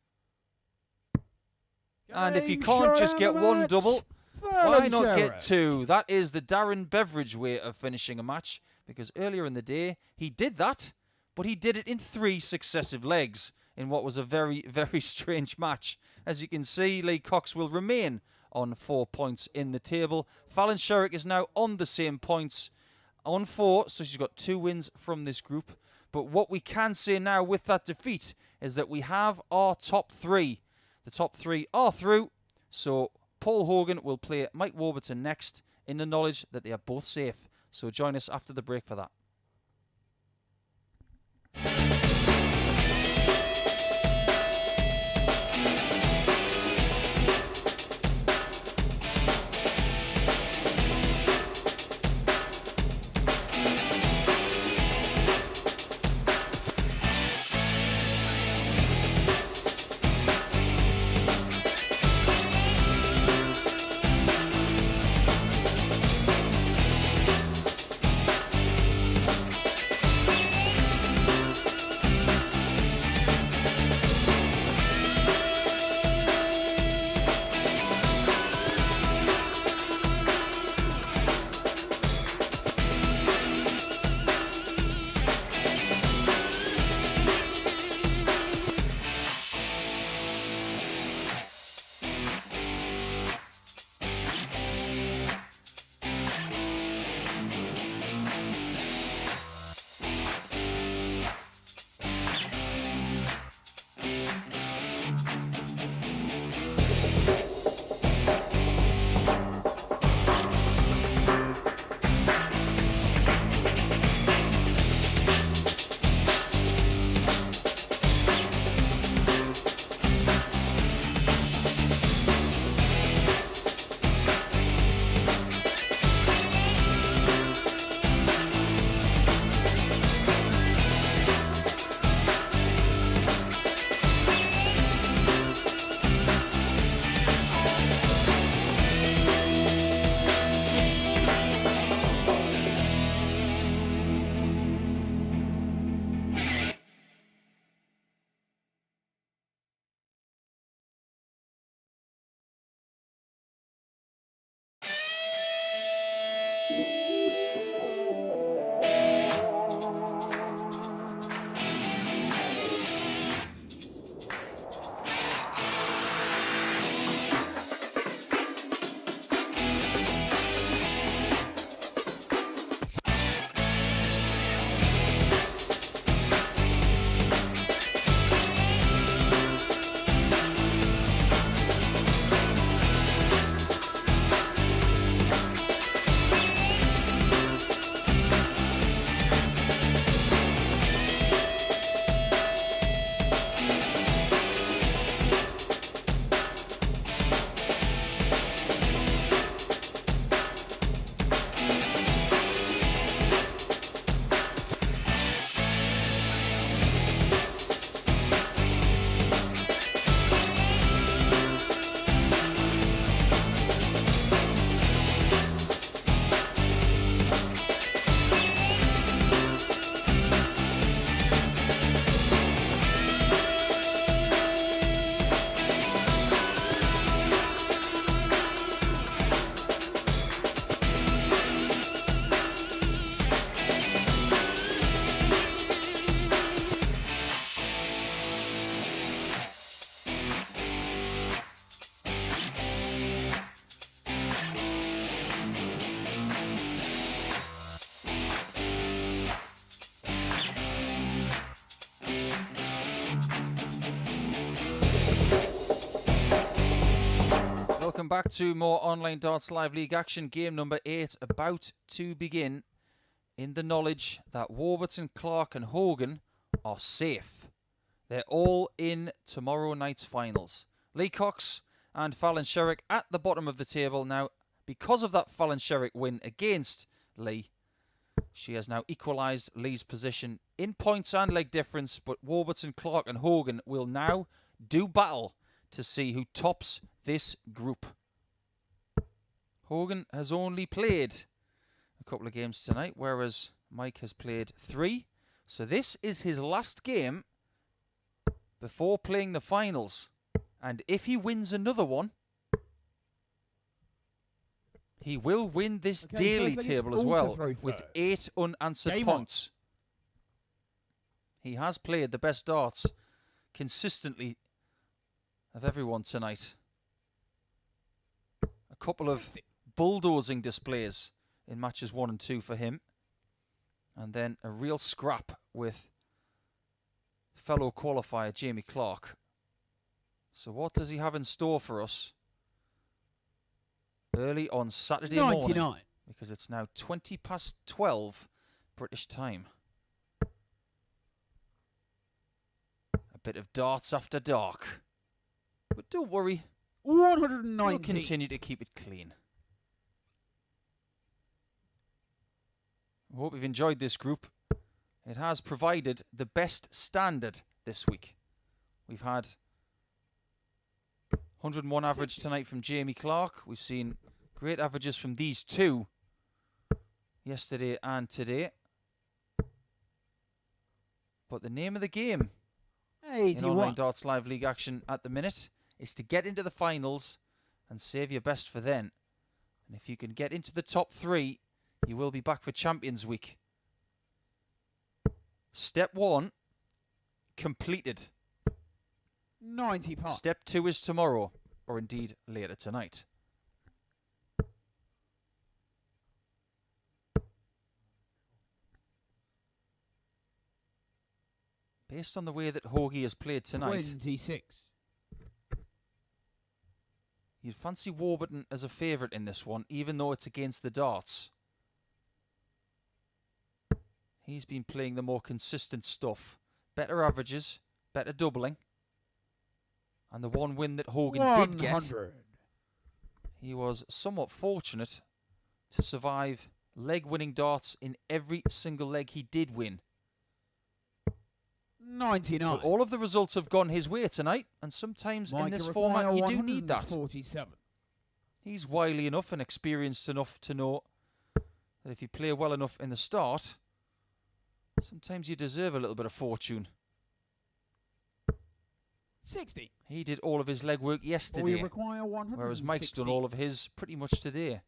And if you Game can't shot just of get the one match. double, Fallon why not Sherrock. get 2? That is the Darren Beveridge way of finishing a match, because earlier in the day, he did that, but he did it in 3 successive legs in what was a very, very strange match. As you can see, Lee Cocks will remain on 4 points in the table. Fallon Sherrock is now on the same points, on 4, so she's got 2 wins from this group. But what we can say now with that defeat is that we have our top 3. The top 3 are through, so Paul Hogan will play Mike Warburton next in the knowledge that they are both safe. So join us after the break for that. back to more Online Darts Live League action. Game number 8 about to begin, in the knowledge that Warburton, Clark and Hogan are safe. They're all in tomorrow night's finals. Lee Cocks and Fallon Sherrock at the bottom of the table now. Because of that Fallon Sherrock win against Lee, she has now equalised Lee's position in points and leg difference, but Warburton, Clark and Hogan will now do battle to see who tops this group. Hogan has only played a couple of games tonight, whereas Mike has played 3. So this is his last game before playing the finals. And if he wins another one, he will win this daily table as well, with 8 unanswered points. He has played the best darts consistently of everyone tonight. A couple of bulldozing displays in matches 1 and 2 for him. And then a real scrap with fellow qualifier Jamie Clark. So what does he have in store for us early on Saturday morning? Because it's now 12:20 British time. A bit of darts after dark. But don't worry, 190. we'll continue to keep it clean. I hope you've enjoyed this group. It has provided the best standard this week. We've had 101 average tonight from Jamie Clark. We've seen great averages from these two yesterday and today. But the name of the game in Online Darts Live League action at the minute is to get into the finals and save your best for then. And if you can get into the top 3, you will be back for Champions Week. Step 1 completed. 95. Step 2 is tomorrow, or indeed later tonight. Based on the way that Hoagie has played tonight, 26. You'd fancy Warburton as a favourite in this one, even though it's against the darts. He's been playing the more consistent stuff. Better averages, better doubling. And the one win that Hogan 100. did get, he was somewhat fortunate to survive leg-winning darts in every single leg he did win. 99. But all of the results have gone his way tonight, and sometimes in this format you do need that. 47. He's wily enough and experienced enough to know that if you play well enough in the start, sometimes you deserve a little bit of fortune. 60. He did all of his legwork yesterday, whereas Mike's done all of his pretty much today.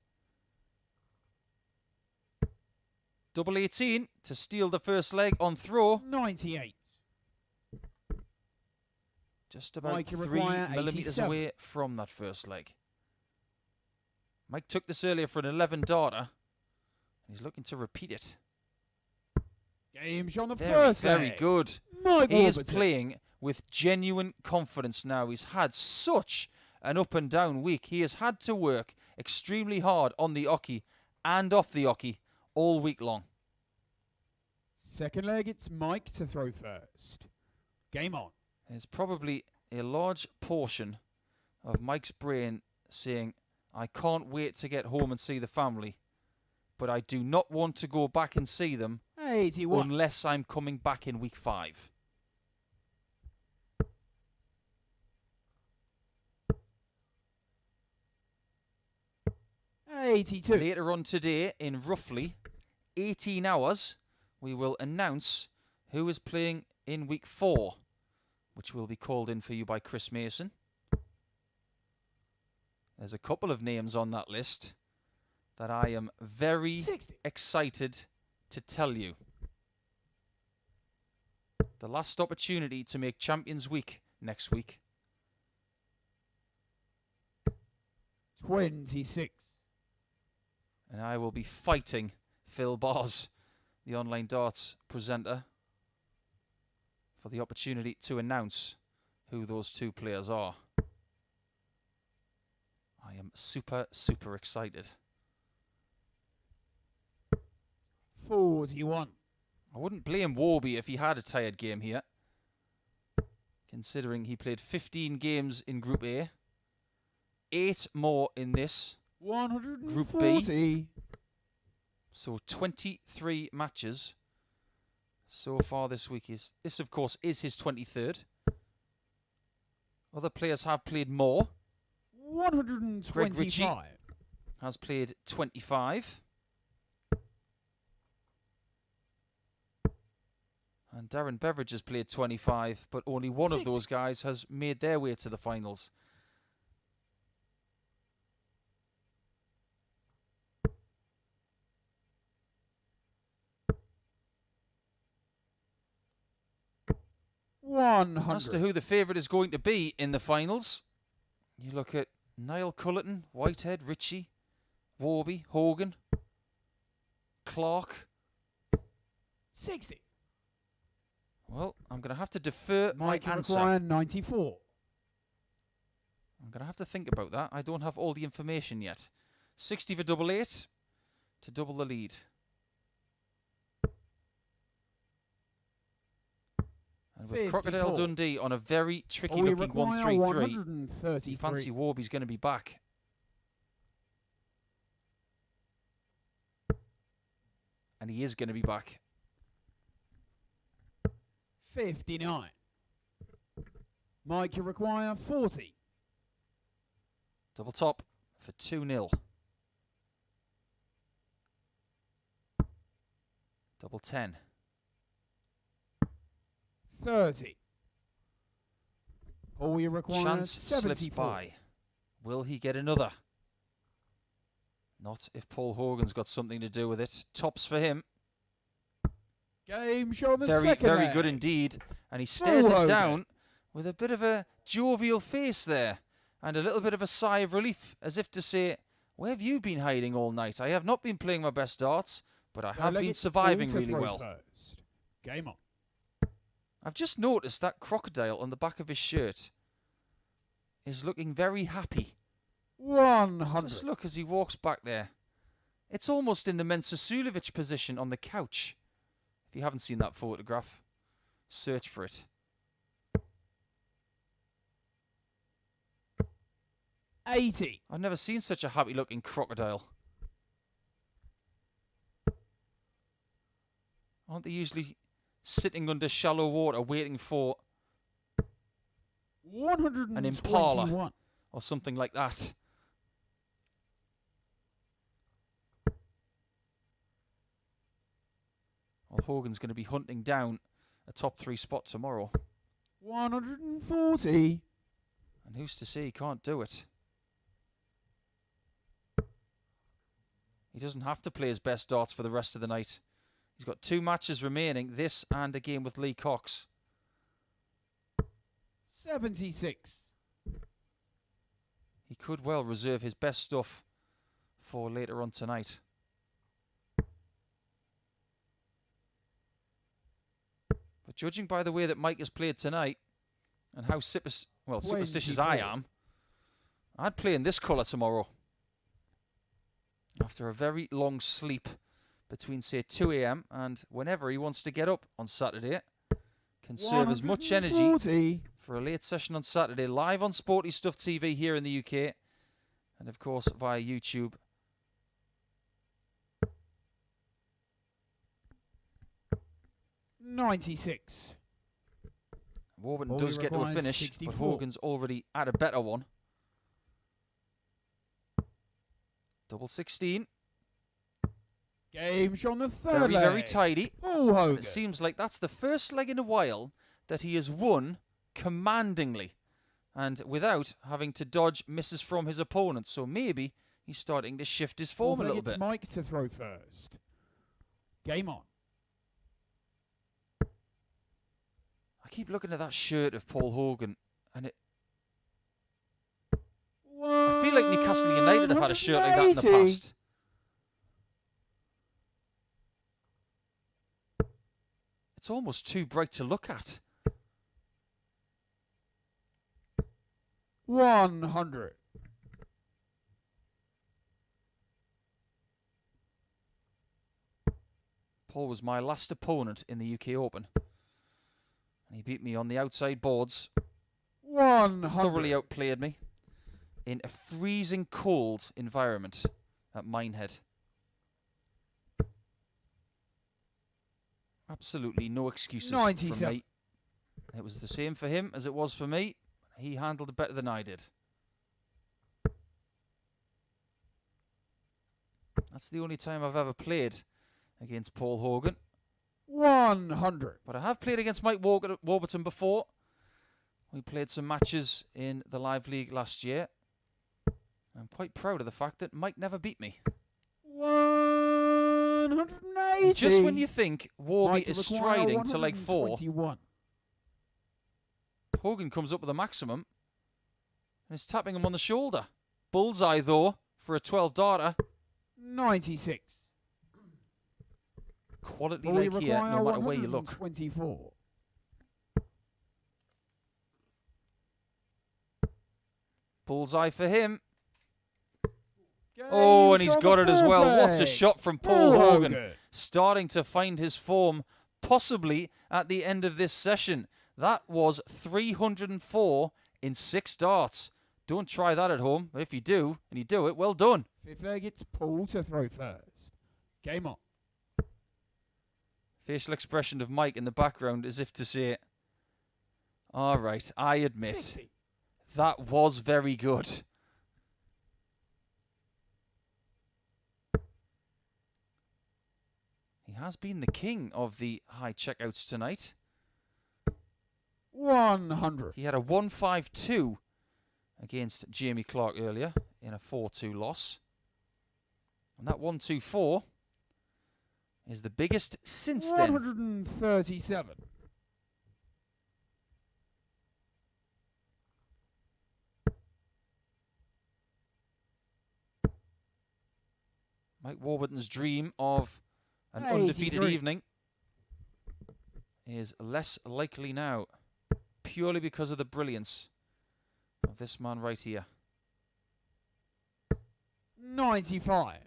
Double 18 to steal the first leg on throw. 98. Just about 3 millimetres away from that first leg. Mike took this earlier for an 11 darter. He's looking to repeat it. Game's on the first leg. Very good. Mike He is Warburton. playing with genuine confidence now. He's had such an up and down week. He has had to work extremely hard on the oche and off the oche all week long. Second leg, it's Mike to throw first. Game on. There's probably a large portion of Mike's brain saying, I can't wait to get home and see the family, but I do not want to go back and see them 81. unless I'm coming back in week 5. Later on today, in roughly 18 hours, we will announce who is playing in week 4, which will be called in for you by Chris Mason. There's a couple of names on that list that I am very excited to tell you. The last opportunity to make Champions Week next week. 26. And I will be fighting Phil Bars, the Online Darts presenter, for the opportunity to announce who those 2 players are. I am super, super excited. 41. I wouldn't blame Warby if he had a tired game here, considering he played 15 games in Group A, 8 more in this 140. Group B. So 23 matches so far this week. This, of course, is his 23rd. Other players have played more. 125. Greg Ritchie has played 25. And Darren Beveridge has played 25, but only one 60. of those guys has made their way to the finals. As to who the favourite is going to be in the finals, you look at Niall Cullerton, Whitehead, Ritchie, Warby, Hogan, Clark. 60. Well, I'm going to have to defer my Mike answer. Warburton, 94. I'm going to have to think about that. I don't have all the information yet. 60 for double 8 to double the lead. And with 54. Crocodile Dundee on a very tricky looking 1-3-3, you fancy Warby's going to be back. And he is going to be back. 59. Mike, you require 40. Double top for 2-0. Double 10. 30. All you require Chance 74. slips by. Will he get another? Not if Paul Hogan's got something to do with it. Tops for him. Game show the Very, second very leg. good indeed. And he stares it Hogan. down with a bit of a jovial face there. And a little bit of a sigh of relief, as if to say, where have you been hiding all night? I have not been playing my best darts, but I have been surviving really well. First. Game on. I've just noticed that crocodile on the back of his shirt is looking very happy. 100. Just look as he walks back there. It's almost in the Mensah-Suljovic position on the couch. If you haven't seen that photograph, search for it. 80. I've never seen such a happy-looking crocodile. Aren't they usually sitting under shallow water waiting for 121. an impala or something like that? Well, Hogan's going to be hunting down a top 3 spot tomorrow. 140. And who's to say he can't do it? He doesn't have to play his best darts for the rest of the night. He's got 2 matches remaining, this and a game with Lee Cocks. 76. He could well reserve his best stuff for later on tonight. But judging by the way that Mike has played tonight and how superstitious I am, I'd play in this colour tomorrow. After a very long sleep between, say, 2 a.m. and whenever he wants to get up on Saturday. Conserve as much energy for a late session on Saturday, live on Sporty Stuff TV here in the UK. And, of course, via YouTube. $96. Warburton does get to a finish, 64. but Hogan's already had a better one. Double 16. Game on the third Very, leg. very tidy. Paul Hogan. It seems like that's the first leg in a while that he has won commandingly and without having to dodge misses from his opponents. So maybe he's starting to shift his form a little bit. It's Mike to throw first. Game on. I keep looking at that shirt of Paul Hogan and I feel like Newcastle United have had a shirt like that in the past. It's almost too bright to look at. 100. Paul was my last opponent in the UK Open. And he beat me on the outside boards. 100. Thoroughly outplayed me in a freezing cold environment at Minehead. Absolutely no excuses from 97. me. It was the same for him as it was for me. He handled it better than I did. That's the only time I've ever played against Paul Hogan. 100. But I have played against Mike Warburton before. We played some matches in the Live League last year. I'm quite proud of the fact that Mike never beat me. 180. And just when you think Warby Mike is require striding to like 4, 121. Hogan comes up with a maximum and is tapping him on the shoulder. Bullseye, though, for a 12-darter. 96. Quality Will we leg here, require no matter where you look. 124. Bullseye for him. Game Oh, and he's from got it as well. What a perfect. shot from Paul Hogan. Hogan. Starting to find his form, possibly at the end of this session. That was 304 in 6 darts. Don't try that at home, but if you do, and you do it, well done. Fifth leg, it's Paul to throw first. Game on. Facial expression of Mike in the background as if to say, all right, I admit, 60. that was very good. He has been the king of the high checkouts tonight. 100. He had a 1-5-2 against Jamie Clark earlier in a 4-2 loss. And that 1-2-4 is the biggest since then. 137. Mike Warburton's dream of an undefeated 83. evening is less likely now, purely because of the brilliance of this man right here. 95.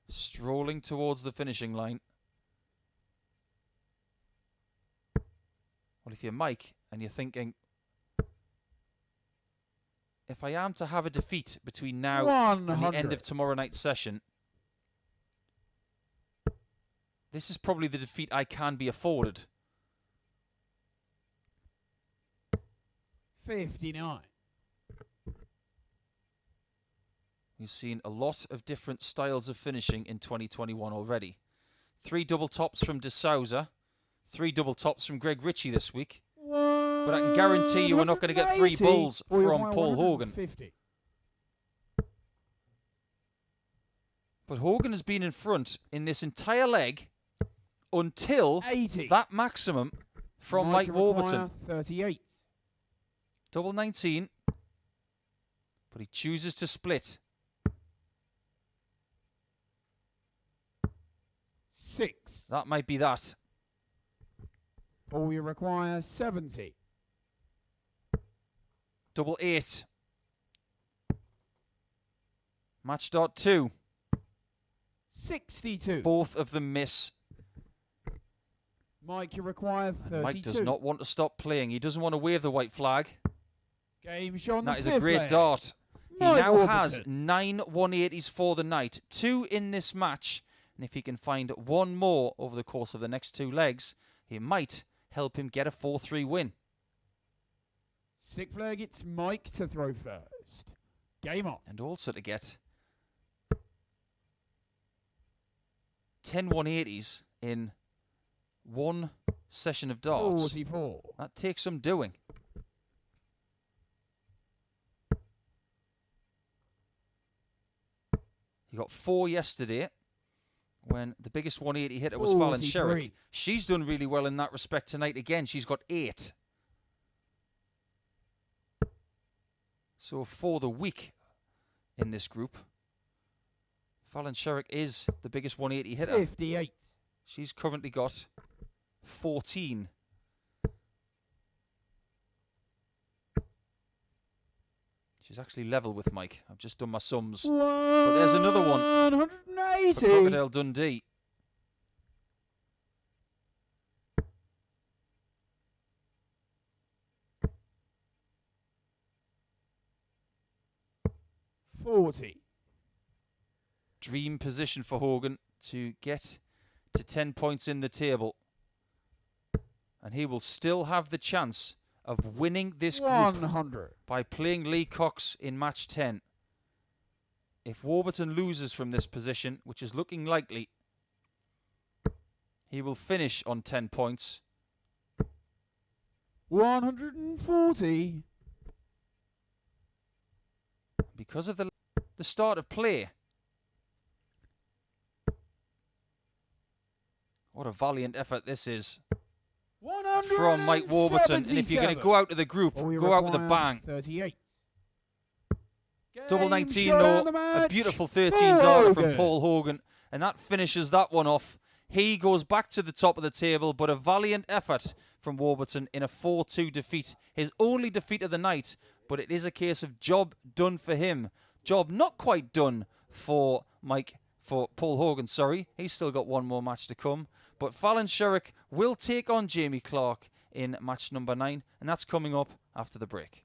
Strolling towards the finishing line. Well, if you're Mike and you're thinking, if I am to have a defeat between now 100. and the end of tomorrow night's session, this is probably the defeat I can be afforded. 59. We've seen a lot of different styles of finishing in 2021 already. 3 double tops from De Souza, 3 double tops from Greg Ritchie this week. But I can guarantee you we're not going to get 3 bulls from Paul Hogan. 150. But Hogan has been in front in this entire leg until 80. that maximum from Mike Warburton. 38. Double 19. But he chooses to split. 6. That might be that. All we require 70. Double 8. Match start 2. 62. Both of them miss. Mike, you require 32. Mike does not want to stop playing. He doesn't want to wave the white flag. Game shot. That is a great dart. He Mike now Warburton. has 9 180s for the night. 2 in this match. And if he can find 1 more over the course of the next 2 legs, he might help him get a 4-3 win. Sixth leg, it's Mike to throw first. Game on. And also to get 10 180s in 1 session of darts. 44. That takes some doing. He got 4 yesterday when the biggest 180 hitter was Fallon 43. Sherrock. She's done really well in that respect tonight again. She's got 8. So for the week in this group, Fallon Sherrock is the biggest 180 hitter. 58. She's currently got 14. She's actually level with Mike. I've just done my sums. But there's another one 180. for Crocodile Dundee. 40. Dream position for Hogan to get to 10 points in the table. And he will still have the chance of winning this group 100. by playing Lee Cocks in match 10. If Warburton loses from this position, which is looking likely, he will finish on 10 points. 140. Because of the start of play. What a valiant effort this is from Mike Warburton. And if you're going to go out to the group, go out with a bang. 38. Double 19 though, a beautiful 13 darter from Paul Hogan. And that finishes that one off. He goes back to the top of the table, but a valiant effort from Warburton in a 4-2 defeat. His only defeat of the night, but it is a case of job done for him. Job not quite done for Paul Hogan, sorry. He's still got one more match to come. But Fallon Sherrock will take on Jamie Clark in match number 9, and that's coming up after the break.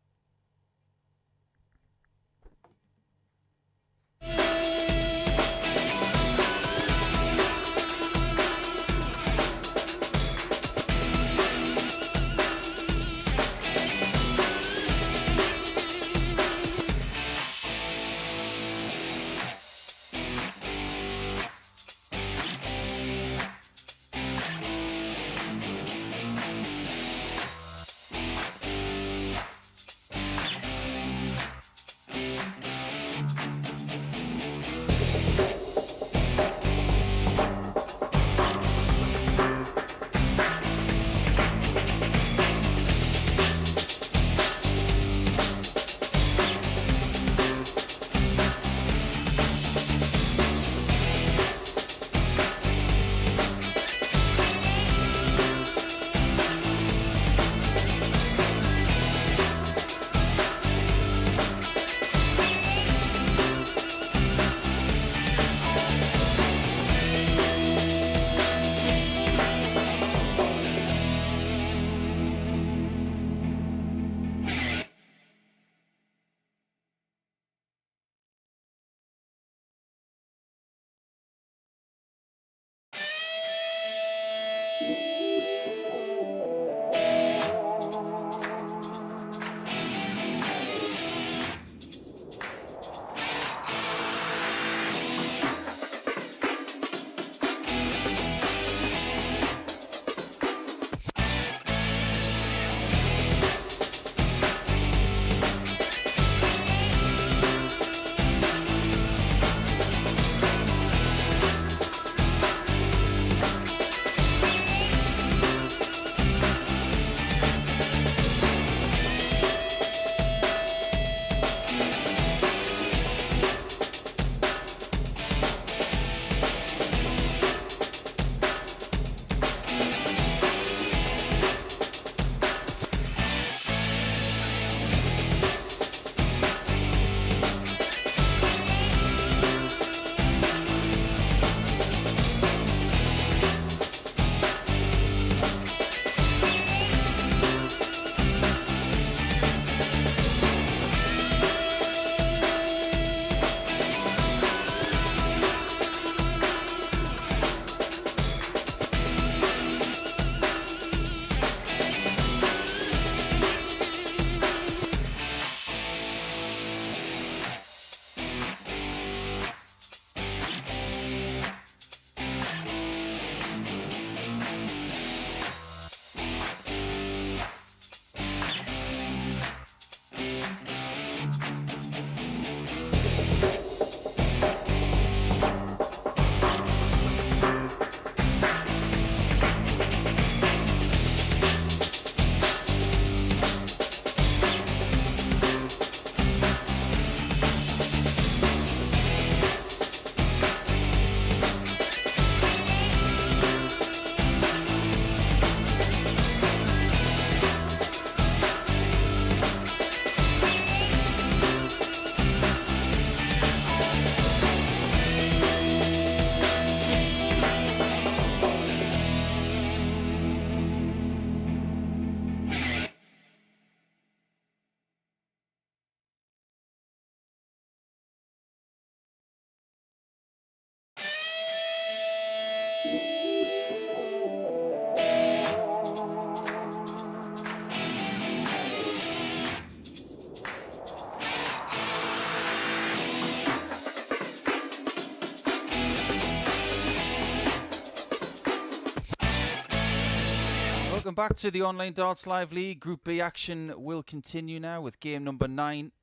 Welcome back to the Online Darts Live League. Group B action will continue now with game number 9.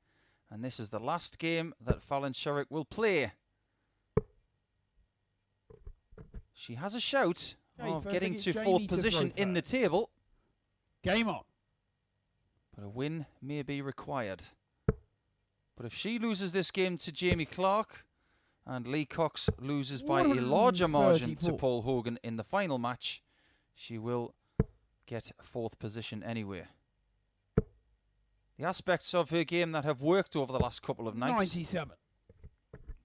And this is the last game that Fallon Sherrock will play. She has a shout of getting to 4th position in the table. Game on. But a win may be required. But if she loses this game to Jamie Clark and Lee Cocks loses by a larger margin to Paul Hogan in the final match, she will get 4th position anyway. The aspects of her game that have worked over the last couple of nights. 97.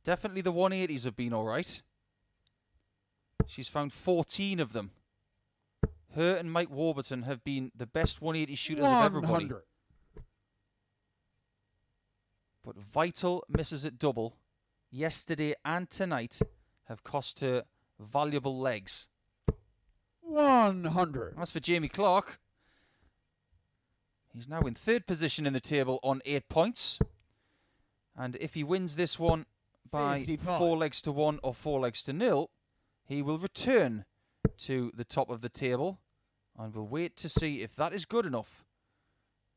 Definitely the 180s have been alright. She's found 14 of them. Her and Mike Warburton have been the best 180 shooters of everybody. But vital misses at double, yesterday and tonight, have cost her valuable legs. 100. As for Jamie Clark, he's now in 3rd position in the table on 8 points. And if he wins this one by 55. 4 legs to 1 or 4 legs to 0, he will return to the top of the table. And we'll wait to see if that is good enough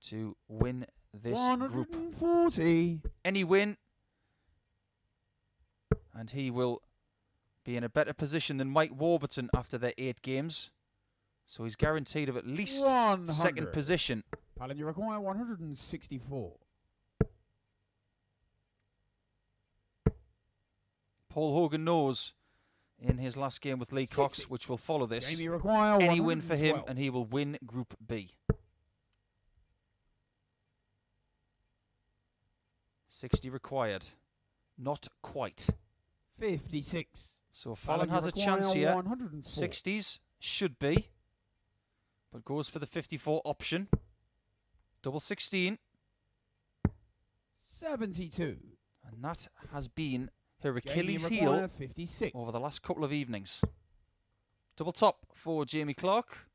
to win this 140. group. Any win, and he will be in a better position than Mike Warburton after their 8 games. So he's guaranteed of at least 100. 2nd position. Fallon, you require 164. Paul Hogan knows in his last game with Lee 60. Cocks, which will follow this, Jamie require any win for him 112. and he will win Group B. 60 required. Not quite. 56. So Fallon Fallon, you has a chance require here. 104. 60s should be, but goes for the 54 option. Double 16. 72. And that has been her Jamie Achilles require heel 56. over the last couple of evenings. Double top for Jamie Clark.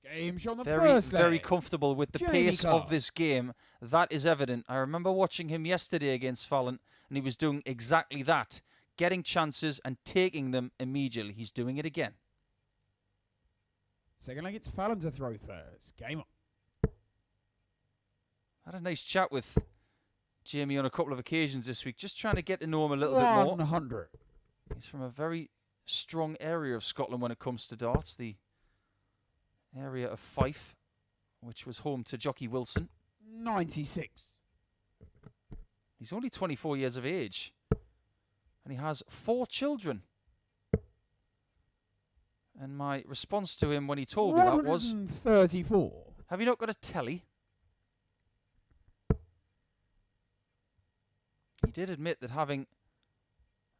Game shot on the Very, first leg. very comfortable with the Jamie pace Clark. of this game. That is evident. I remember watching him yesterday against Fallon, and he was doing exactly that. Getting chances and taking them immediately. He's doing it again. Second leg, it's Fallon to throw first. Game on. Had a nice chat with Jamie on a couple of occasions this week, just trying to get to know him a little bit more. 100. He's from a very strong area of Scotland when it comes to darts. The area of Fife, which was home to Jockey Wilson. 96. He's only 24 years of age. And he has 4 children. And my response to him when he told me that was, 134. have you not got a telly? He did admit that having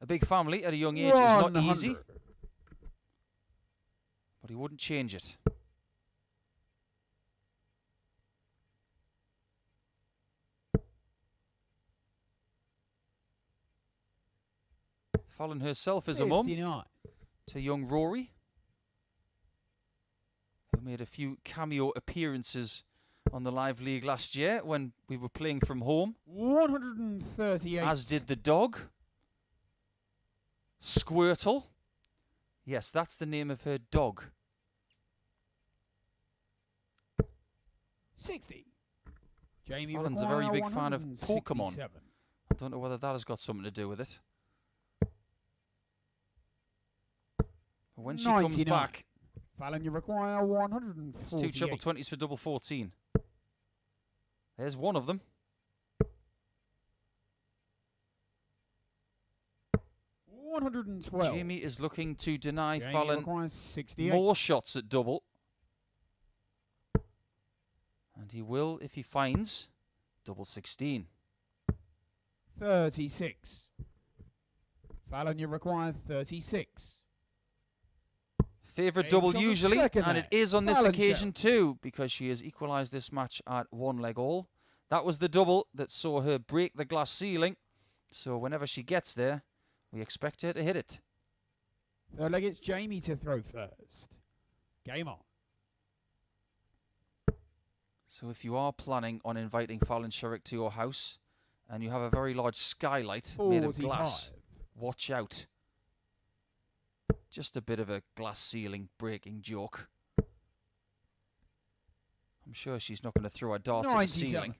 a big family at a young age is not easy. But he wouldn't change it. Fallon herself is a mum 59. to young Rory, who made a few cameo appearances on the Live League last year when we were playing from home. 138. As did the dog, Squirtle. Yes, that's the name of her dog. 60. Jamie Fallon's a very big fan of Pokemon. 167. I don't know whether that has got something to do with it. But when she comes 99. back, Fallon, you require 148. it's 2 triple 20s for double 14. There's one of them. 112. Jamie is looking to deny Jamie Fallon requires 68. more shots at double. And he will if he finds double 16. 36. Fallon, you require 36. Favourite James double on the usually, second and leg. it is on this Fallon occasion too, because she has equalised this match at 1 leg all. That was the double that saw her break the glass ceiling. So whenever she gets there, we expect her to hit it. Third leg, it's Jamie to throw first. Game on. So if you are planning on inviting Fallon Sherrock to your house, and you have a very large skylight made of 45. glass, watch out. Just a bit of a glass ceiling breaking joke. I'm sure she's not going to throw a dart at the 97. ceiling.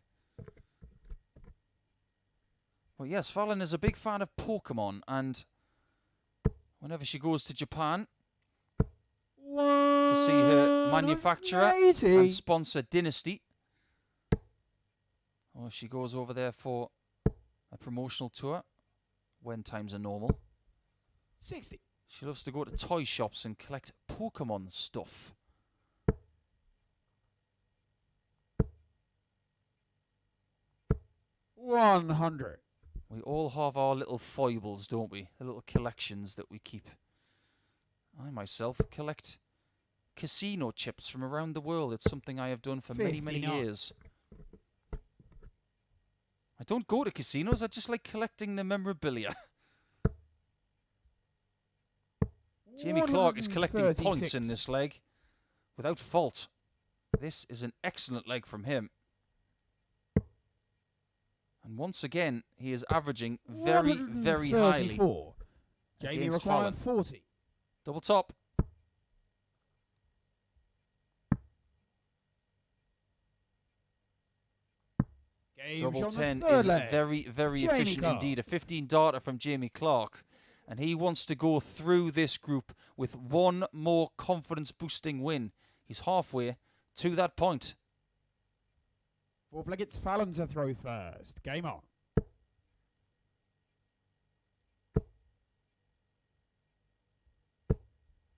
But yes, Fallon is a big fan of Pokemon, and whenever she goes to Japan to see her manufacturer 180. and sponsor Dynasty, or she goes over there for a promotional tour when times are normal, 60. she loves to go to toy shops and collect Pokemon stuff. $100. We all have our little foibles, don't we? The little collections that we keep. I myself collect casino chips from around the world. It's something I have done for many, many 59. years. I don't go to casinos, I just like collecting the memorabilia. Jamie Clark is collecting points 136. in this leg without fault. This is an excellent leg from him. And once again, he is averaging very, very highly. 134. Jamie against required Fallon. 40. Double top. Game Double shot on the 10 third is leg. very, very Jamie efficient Clark. indeed. A 15 darter from Jamie Clark. And he wants to go through this group with one more confidence-boosting win. He's halfway to that point. Fourth leg, it's Fallon to throw first. Game on.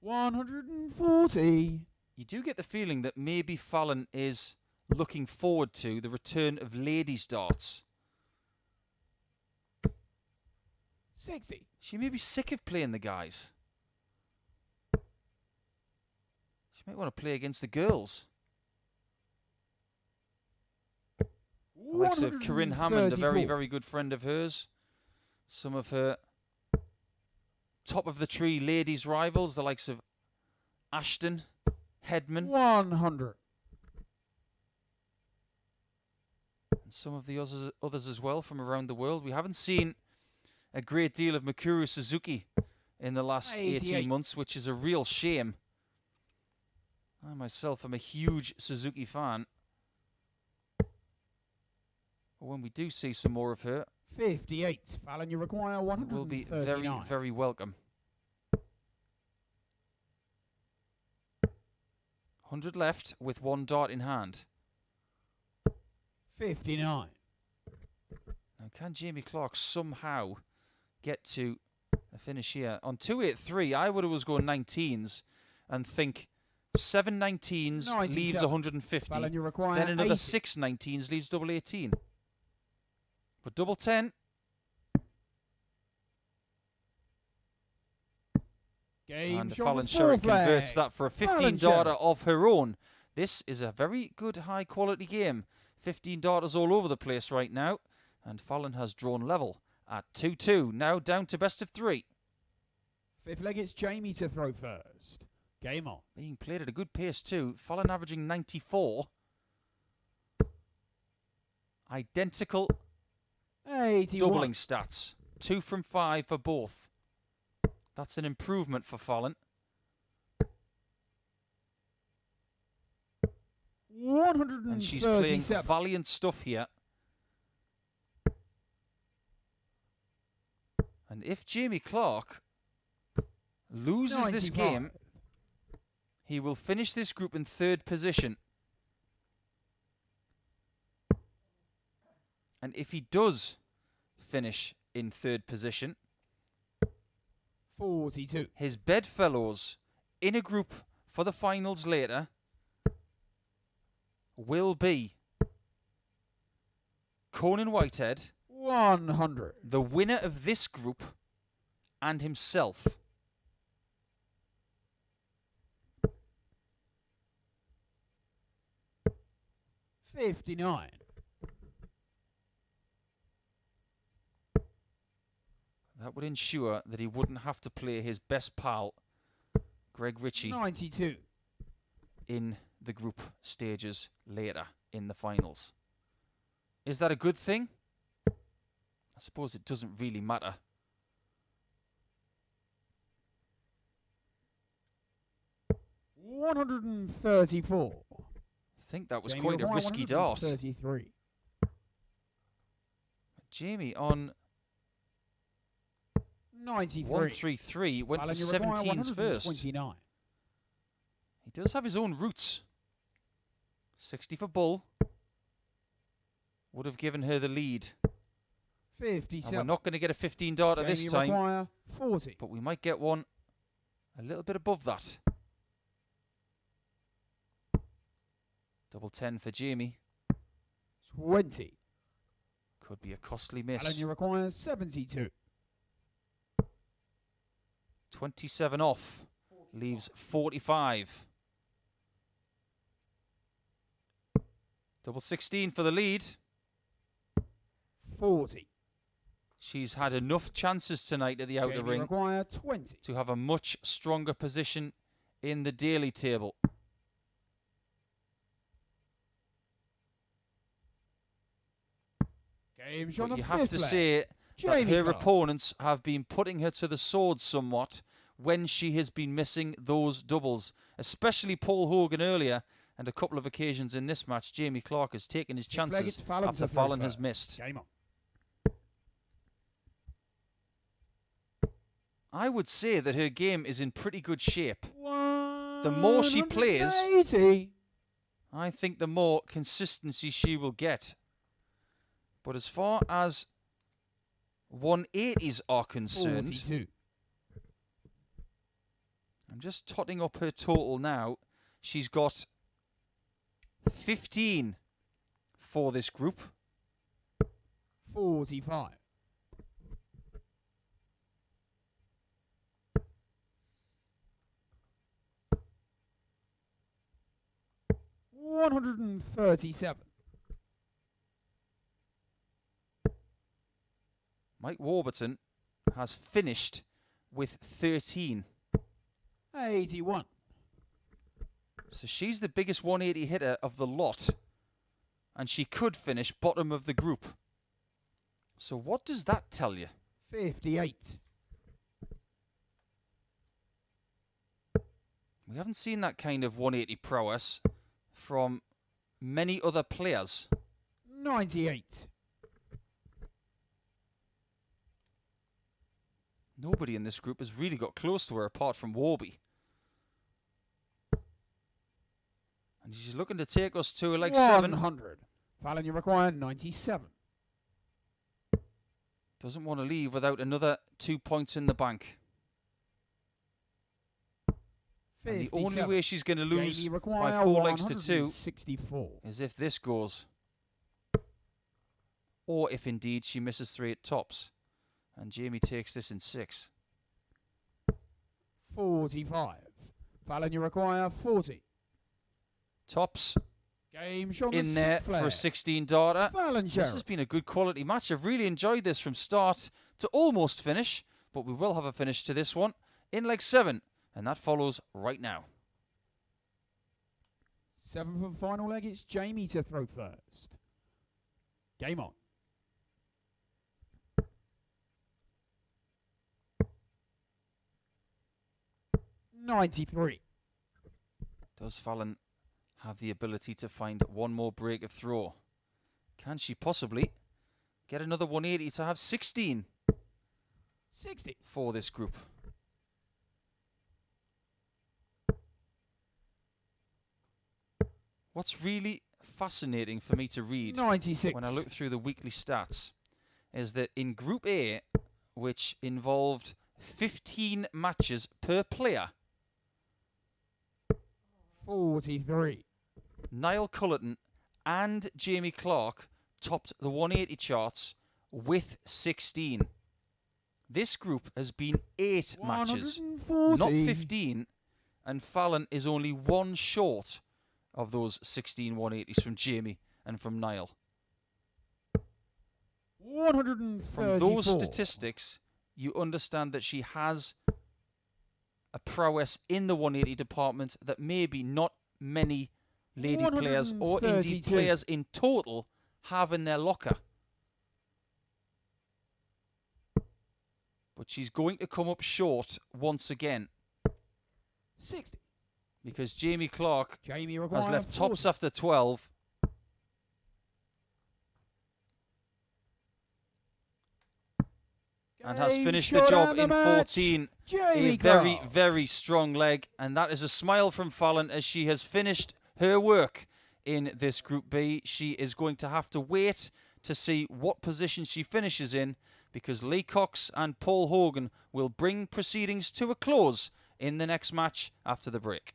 $140. You do get the feeling that maybe Fallon is looking forward to the return of ladies' darts. 60. She may be sick of playing the guys. She might want to play against the girls. The likes of Corinne Hammond, a very, 134. very good friend of hers. Some of her top-of-the-tree ladies' rivals, the likes of Ashton, Hedman, 100. and some of the others as well from around the world. We haven't seen a great deal of Mikuru Suzuki in the last 88. 18 months, which is a real shame. I myself am a huge Suzuki fan. But when we do see some more of her, 58. Fallon, you require it will be 139. very, very welcome. 100 left with one dart in hand. 59. Now, can Jamie Clark somehow get to a finish here? On 283, I would always go 19s and think 7 19s leaves 97. 150. Fallon, you require Then another 80. 6 19s leaves double 18. But double 10, Game and shot Fallon on the Sherrock fourth converts leg. that for a Fallon 15 darter Sherrock. of her own. This is a very good high quality game. 15 darters all over the place right now. And Fallon has drawn level at 2-2. Now down to best of 3. Fifth leg, it's Jamie to throw first. Game on. Being played at a good pace too. Fallon averaging 94. Identical 81. doubling stats. 2 from 5 for both. That's an improvement for Fallon. 137. And she's playing valiant stuff here. And if Jamie Clark loses this 95. game, he will finish this group in 3rd position. And if he does finish in 3rd position, 42. his bedfellows in a group for the finals later will be Conan Whitehead, 100. the winner of this group, and himself. $59. That would ensure that he wouldn't have to play his best pal, Greg Ritchie, 92. in the group stages later in the finals. Is that a good thing? I suppose it doesn't really matter. $134. think that was Jamie quite a Maguire, risky dart. 133. Jamie on 93. 133 went for Fallon Maguire, 17s first. 129. He does have his own roots. 60 for Bull. Would have given her the lead. 57. And we're not going to get a 15 darter this Jamie time. Maguire, 40. But we might get one a little bit above that. Double 10 for Jamie. 20. Could be a costly miss. Fallon requires 72. 27 off. Leaves 45. Double 16 for the lead. 40. She's had enough chances tonight at the outer Jamie ring Maguire, 20. to have a much stronger position in the daily table. Game's on But the you have fifth to leg. say that Jamie her Clark. opponents have been putting her to the sword somewhat when she has been missing those doubles, especially Paul Hogan earlier and a couple of occasions in this match. Jamie Clark has taken his Sixth leg, chances it's Fallon after to throw Fallon has first. missed. Game on. I would say that her game is in pretty good shape. The more she plays, 80. I think the more consistency she will get. But as far as 180s are concerned, 42. I'm just totting up her total now. She's got 15 for this group. 45. 137. Mike Warburton has finished with 13. 81. So she's the biggest 180 hitter of the lot. And she could finish bottom of the group. So what does that tell you? 58. We haven't seen that kind of 180 prowess from many other players. 98. Nobody in this group has really got close to her apart from Warby. And she's looking to take us to like 7. 100. Fallon, you require 97. Doesn't want to leave without another 2 points in the bank. And the only way she's going to lose by 4 legs to 2 is if this goes. Or if indeed she misses 3 at tops. And Jamie takes this in 6. 45. Fallon, you require 40. Tops Game shown in there for a 16 darter. Fallon This Sherrock. has been a good quality match. I've really enjoyed this from start to almost finish. But we will have a finish to this one in leg 7. And that follows right now. 7th and final leg, it's Jamie to throw first. Game on. $93. Does Fallon have the ability to find one more break of throw? Can she possibly get another 180 to have 16 60. for this group? What's really fascinating for me to read 96. when I look through the weekly stats is that in Group A, which involved 15 matches per player, 43. Niall Cullerton and Jamie Clark topped the 180 charts with 16. This group has been 8 matches, 140. not 15, and Fallon is only 1 short of those 16 180s from Jamie and from Niall. 134. From those statistics, you understand that she has a prowess in the 180 department that maybe not many lady players or indeed 132. players in total have in their locker. But she's going to come up short once again. 60. because Jamie Clark Jamie has left tops after 12. And has finished the job in 14. A very, very strong leg. And that is a smile from Fallon as she has finished her work in this Group B. She is going to have to wait to see what position she finishes in, because Lee Cocks and Paul Hogan will bring proceedings to a close in the next match after the break.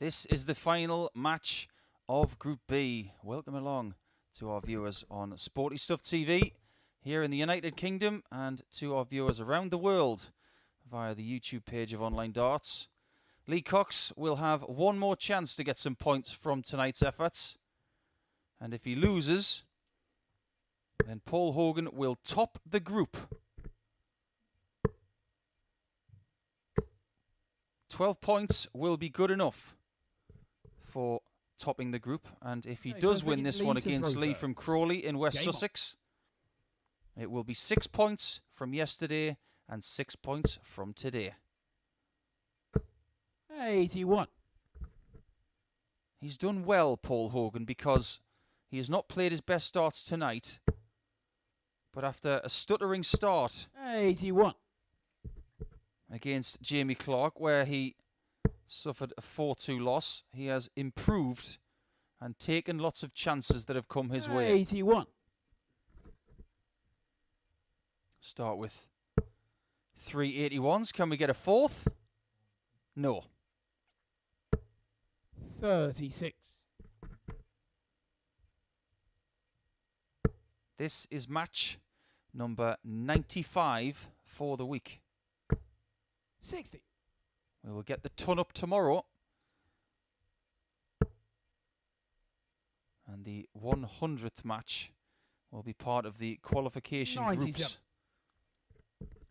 This is the final match of Group B. Welcome along to our viewers on Sporty Stuff TV here in the United Kingdom, and to our viewers around the world via the YouTube page of Online Darts. Lee Cocks will have one more chance to get some points from tonight's efforts, and if he loses, then Paul Hogan will top the group 12 points will be good enough for topping the group. And if he does win this one against Lee from Crawley in West Sussex, it will be 6 points from yesterday and 6 points from today. 81. He's done well, Paul Hogan, because he has not played his best starts tonight. But after a stuttering start 81. Against Jamie Clark, where he suffered a 4-2 loss, he has improved and taken lots of chances that have come his way. 81. Start with 3 81s. Can we get a fourth? No. 36. This is match number 95 for the week. 60. We will get the ton up tomorrow. And the 100th match will be part of the qualification 97. groups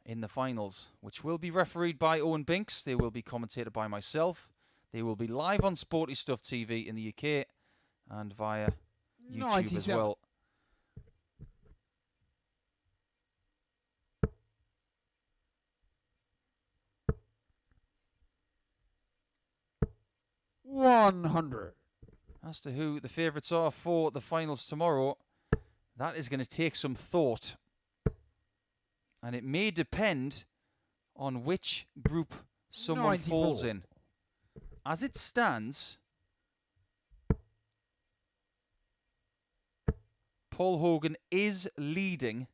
in the finals, which will be refereed by Owen Binks. They will be commentated by myself. They will be live on Sporty Stuff TV in the UK and via YouTube 97. as well. $100. As to who the favourites are for the finals tomorrow, that is going to take some thought. And it may depend on which group someone 94. falls in. As it stands, Paul Hogan is leading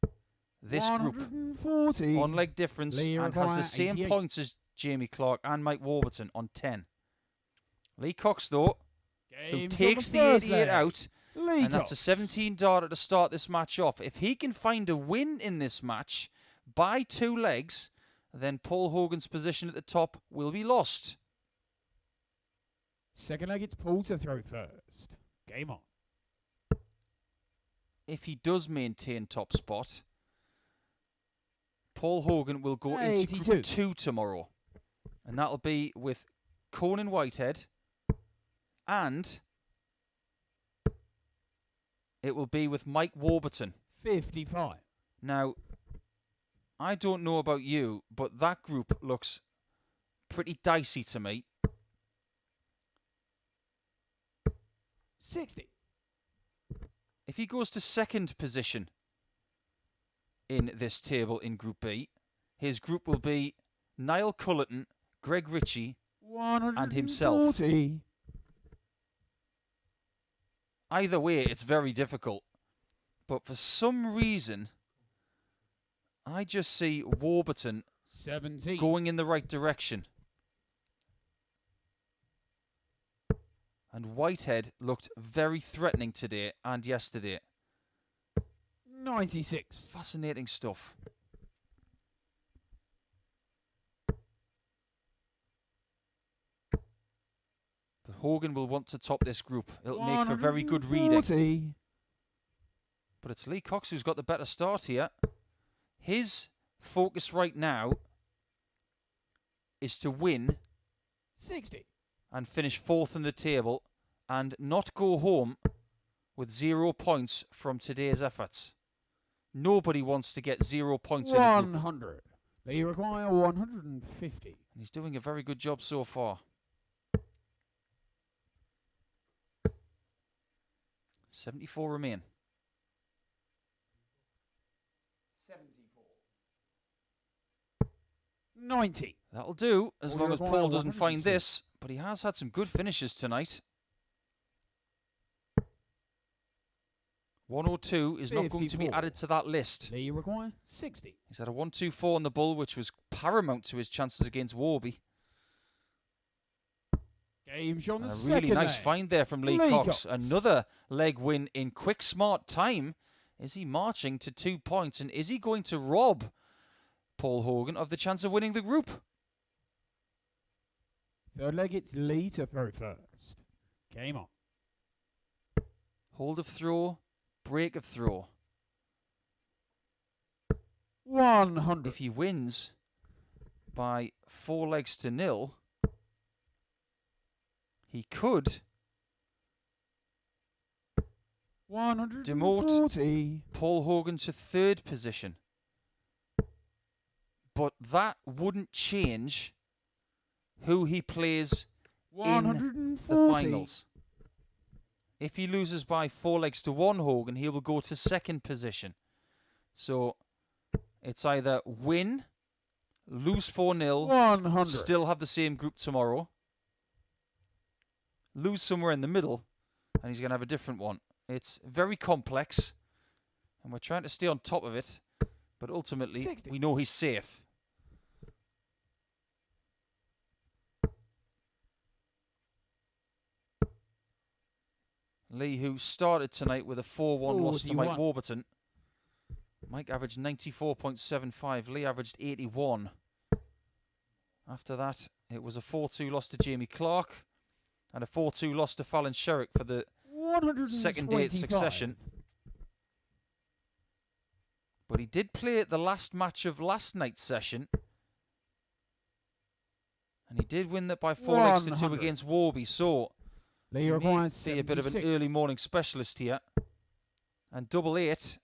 this group 140. on leg difference Lee and has the Maguire, same 88. points as Jamie Clark and Mike Warburton on 10. Lee Cocks, though, who Games takes on the first 88 leg. out, Lee and that's a Cocks. 17 darter to start this match off. If he can find a win in this match by 2 legs, then Paul Hogan's position at the top will be lost. Second leg, it's Paul to throw first. Game on. If he does maintain top spot, Paul Hogan will go into 82. Group 2 tomorrow. And that'll be with Conan Whitehead, and it will be with Mike Warburton. 55. Now, I don't know about you, but that group looks pretty dicey to me. 60. If he goes to second position in this table in Group B, his group will be Niall Cullerton, Greg Ritchie, 140. and himself. Either way, it's very difficult. But for some reason, I just see Warburton 17. going in the right direction. And Whitehead looked very threatening today and yesterday. 96. Fascinating stuff. But Hogan will want to top this group. It'll make for very good reading. 140. But it's Lee Cocks who's got the better start here. His focus right now is to win 60. and finish 4th in the table and not go home with 0 points from today's efforts. Nobody wants to get 0 points in a group. 100. They require 150. And he's doing a very good job so far. 74 remain. 74. 90. That'll do, as Well, long we as require Paul doesn't find 102. this. But he has had some good finishes tonight. 102 is not going to be 54. added to that list. They require 60. He's had a 1-2-4 on the bull, which was paramount to his chances against Warby. Game shot on And the a second really nice leg. find there from Lee Lee Cocks. Cocks. Another leg win in quick, smart time. Is he marching to 2 points? And is he going to rob Paul Hogan of the chance of winning the group? Third leg, it's Lee to throw first. Game on. Hold of throw, break of throw. 100. If he wins by 4 legs to 0, he could 140. Paul Hogan to 3rd position. But that wouldn't change who he plays in the finals. If he loses by 4 legs to 1 Hogan, he will go to 2nd position. So it's either win, lose 4-0, still have the same group tomorrow, lose somewhere in the middle, and he's going to have a different one. It's very complex, and we're trying to stay on top of it, but ultimately 60. we know he's safe. Lee, who started tonight with a 4-1 loss to Mike Warburton. Mike averaged 94.75. Lee averaged 81. After that, it was a 4-2 loss to Jamie Clark and a 4-2 loss to Fallon Sherrock for the 2nd day in succession. But he did play at the last match of last night's session. And he did win that by 4 legs to 2 against Warby. So Lee requires see a bit of an early morning specialist here. And double 8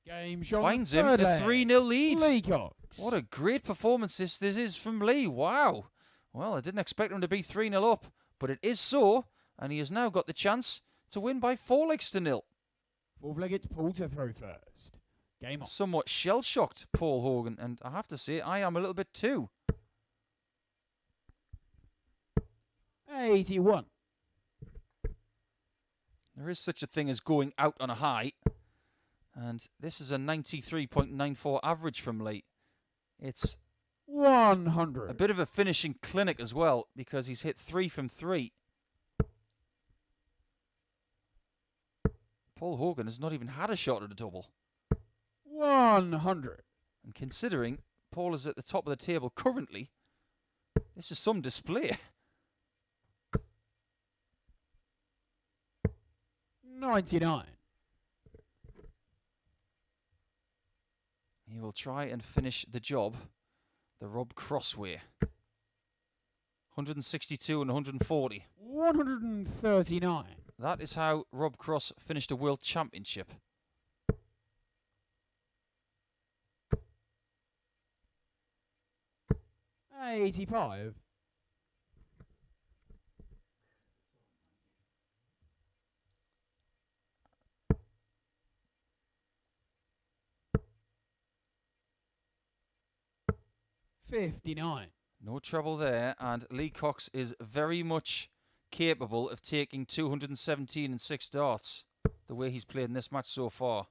finds him a 3-0 lead. Lee Cocks. What a great performance this is from Lee. Wow. Well, I didn't expect him to be 3-0 up, but it is so. And he has now got the chance to win by 4 legs to 0. 4-legged Paul to throw first. Game on. Somewhat shell-shocked, Paul Hogan. And I have to say, I am a little bit too. 81. There is such a thing as going out on a high. And this is a 93.94 average from Lee. It's 100. a bit of a finishing clinic as well, because he's hit 3 from 3. Paul Hogan has not even had a shot at a double. 100. And considering Paul is at the top of the table currently, this is some display. 99. He will try and finish the job the Rob Cross way. 162 and 140. 139. That is how Rob Cross finished a World Championship. $85. 59. No trouble there, and Lee Cocks is very much capable of taking 217 and 6 darts, the way he's played in this match so far.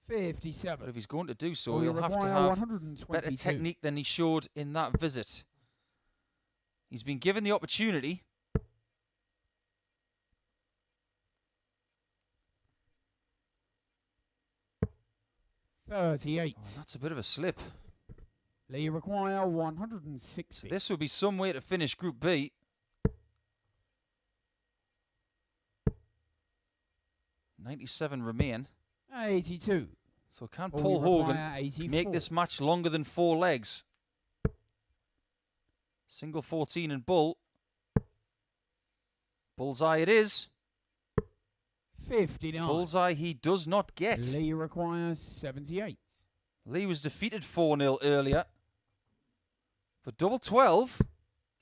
57. But if he's going to do so, he'll have to have better technique than he showed in that visit. He's been given the opportunity. $38. Oh, that's a bit of a slip. Lee require 160. So this would be some way to finish Group B. $97 remain. 82. So can Paul Hogan make this match longer than 4 legs? Single 14 and bull. Bullseye it is. 59. Bullseye he does not get. Lee requires 78. Lee was defeated 4-0 earlier. For double 12.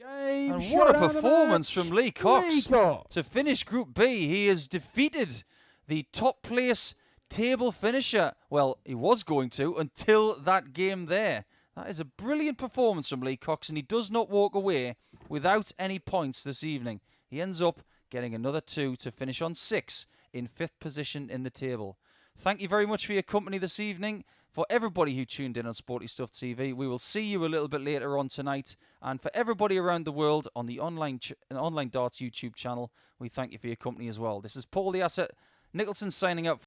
And what a performance from Lee Cocks. To finish Group B, he has defeated the top place table finisher. Well, he was going to until that game there. That is a brilliant performance from Lee Cocks, and he does not walk away without any points this evening. He ends up getting another 2 to finish on 6 in 5th position in the table. Thank you very much for your company this evening. For everybody who tuned in on Sporty Stuff TV, we will see you a little bit later on tonight. And for everybody around the world on the Online Darts YouTube channel, we thank you for your company as well. This is Paul the Asset Nicholson signing out.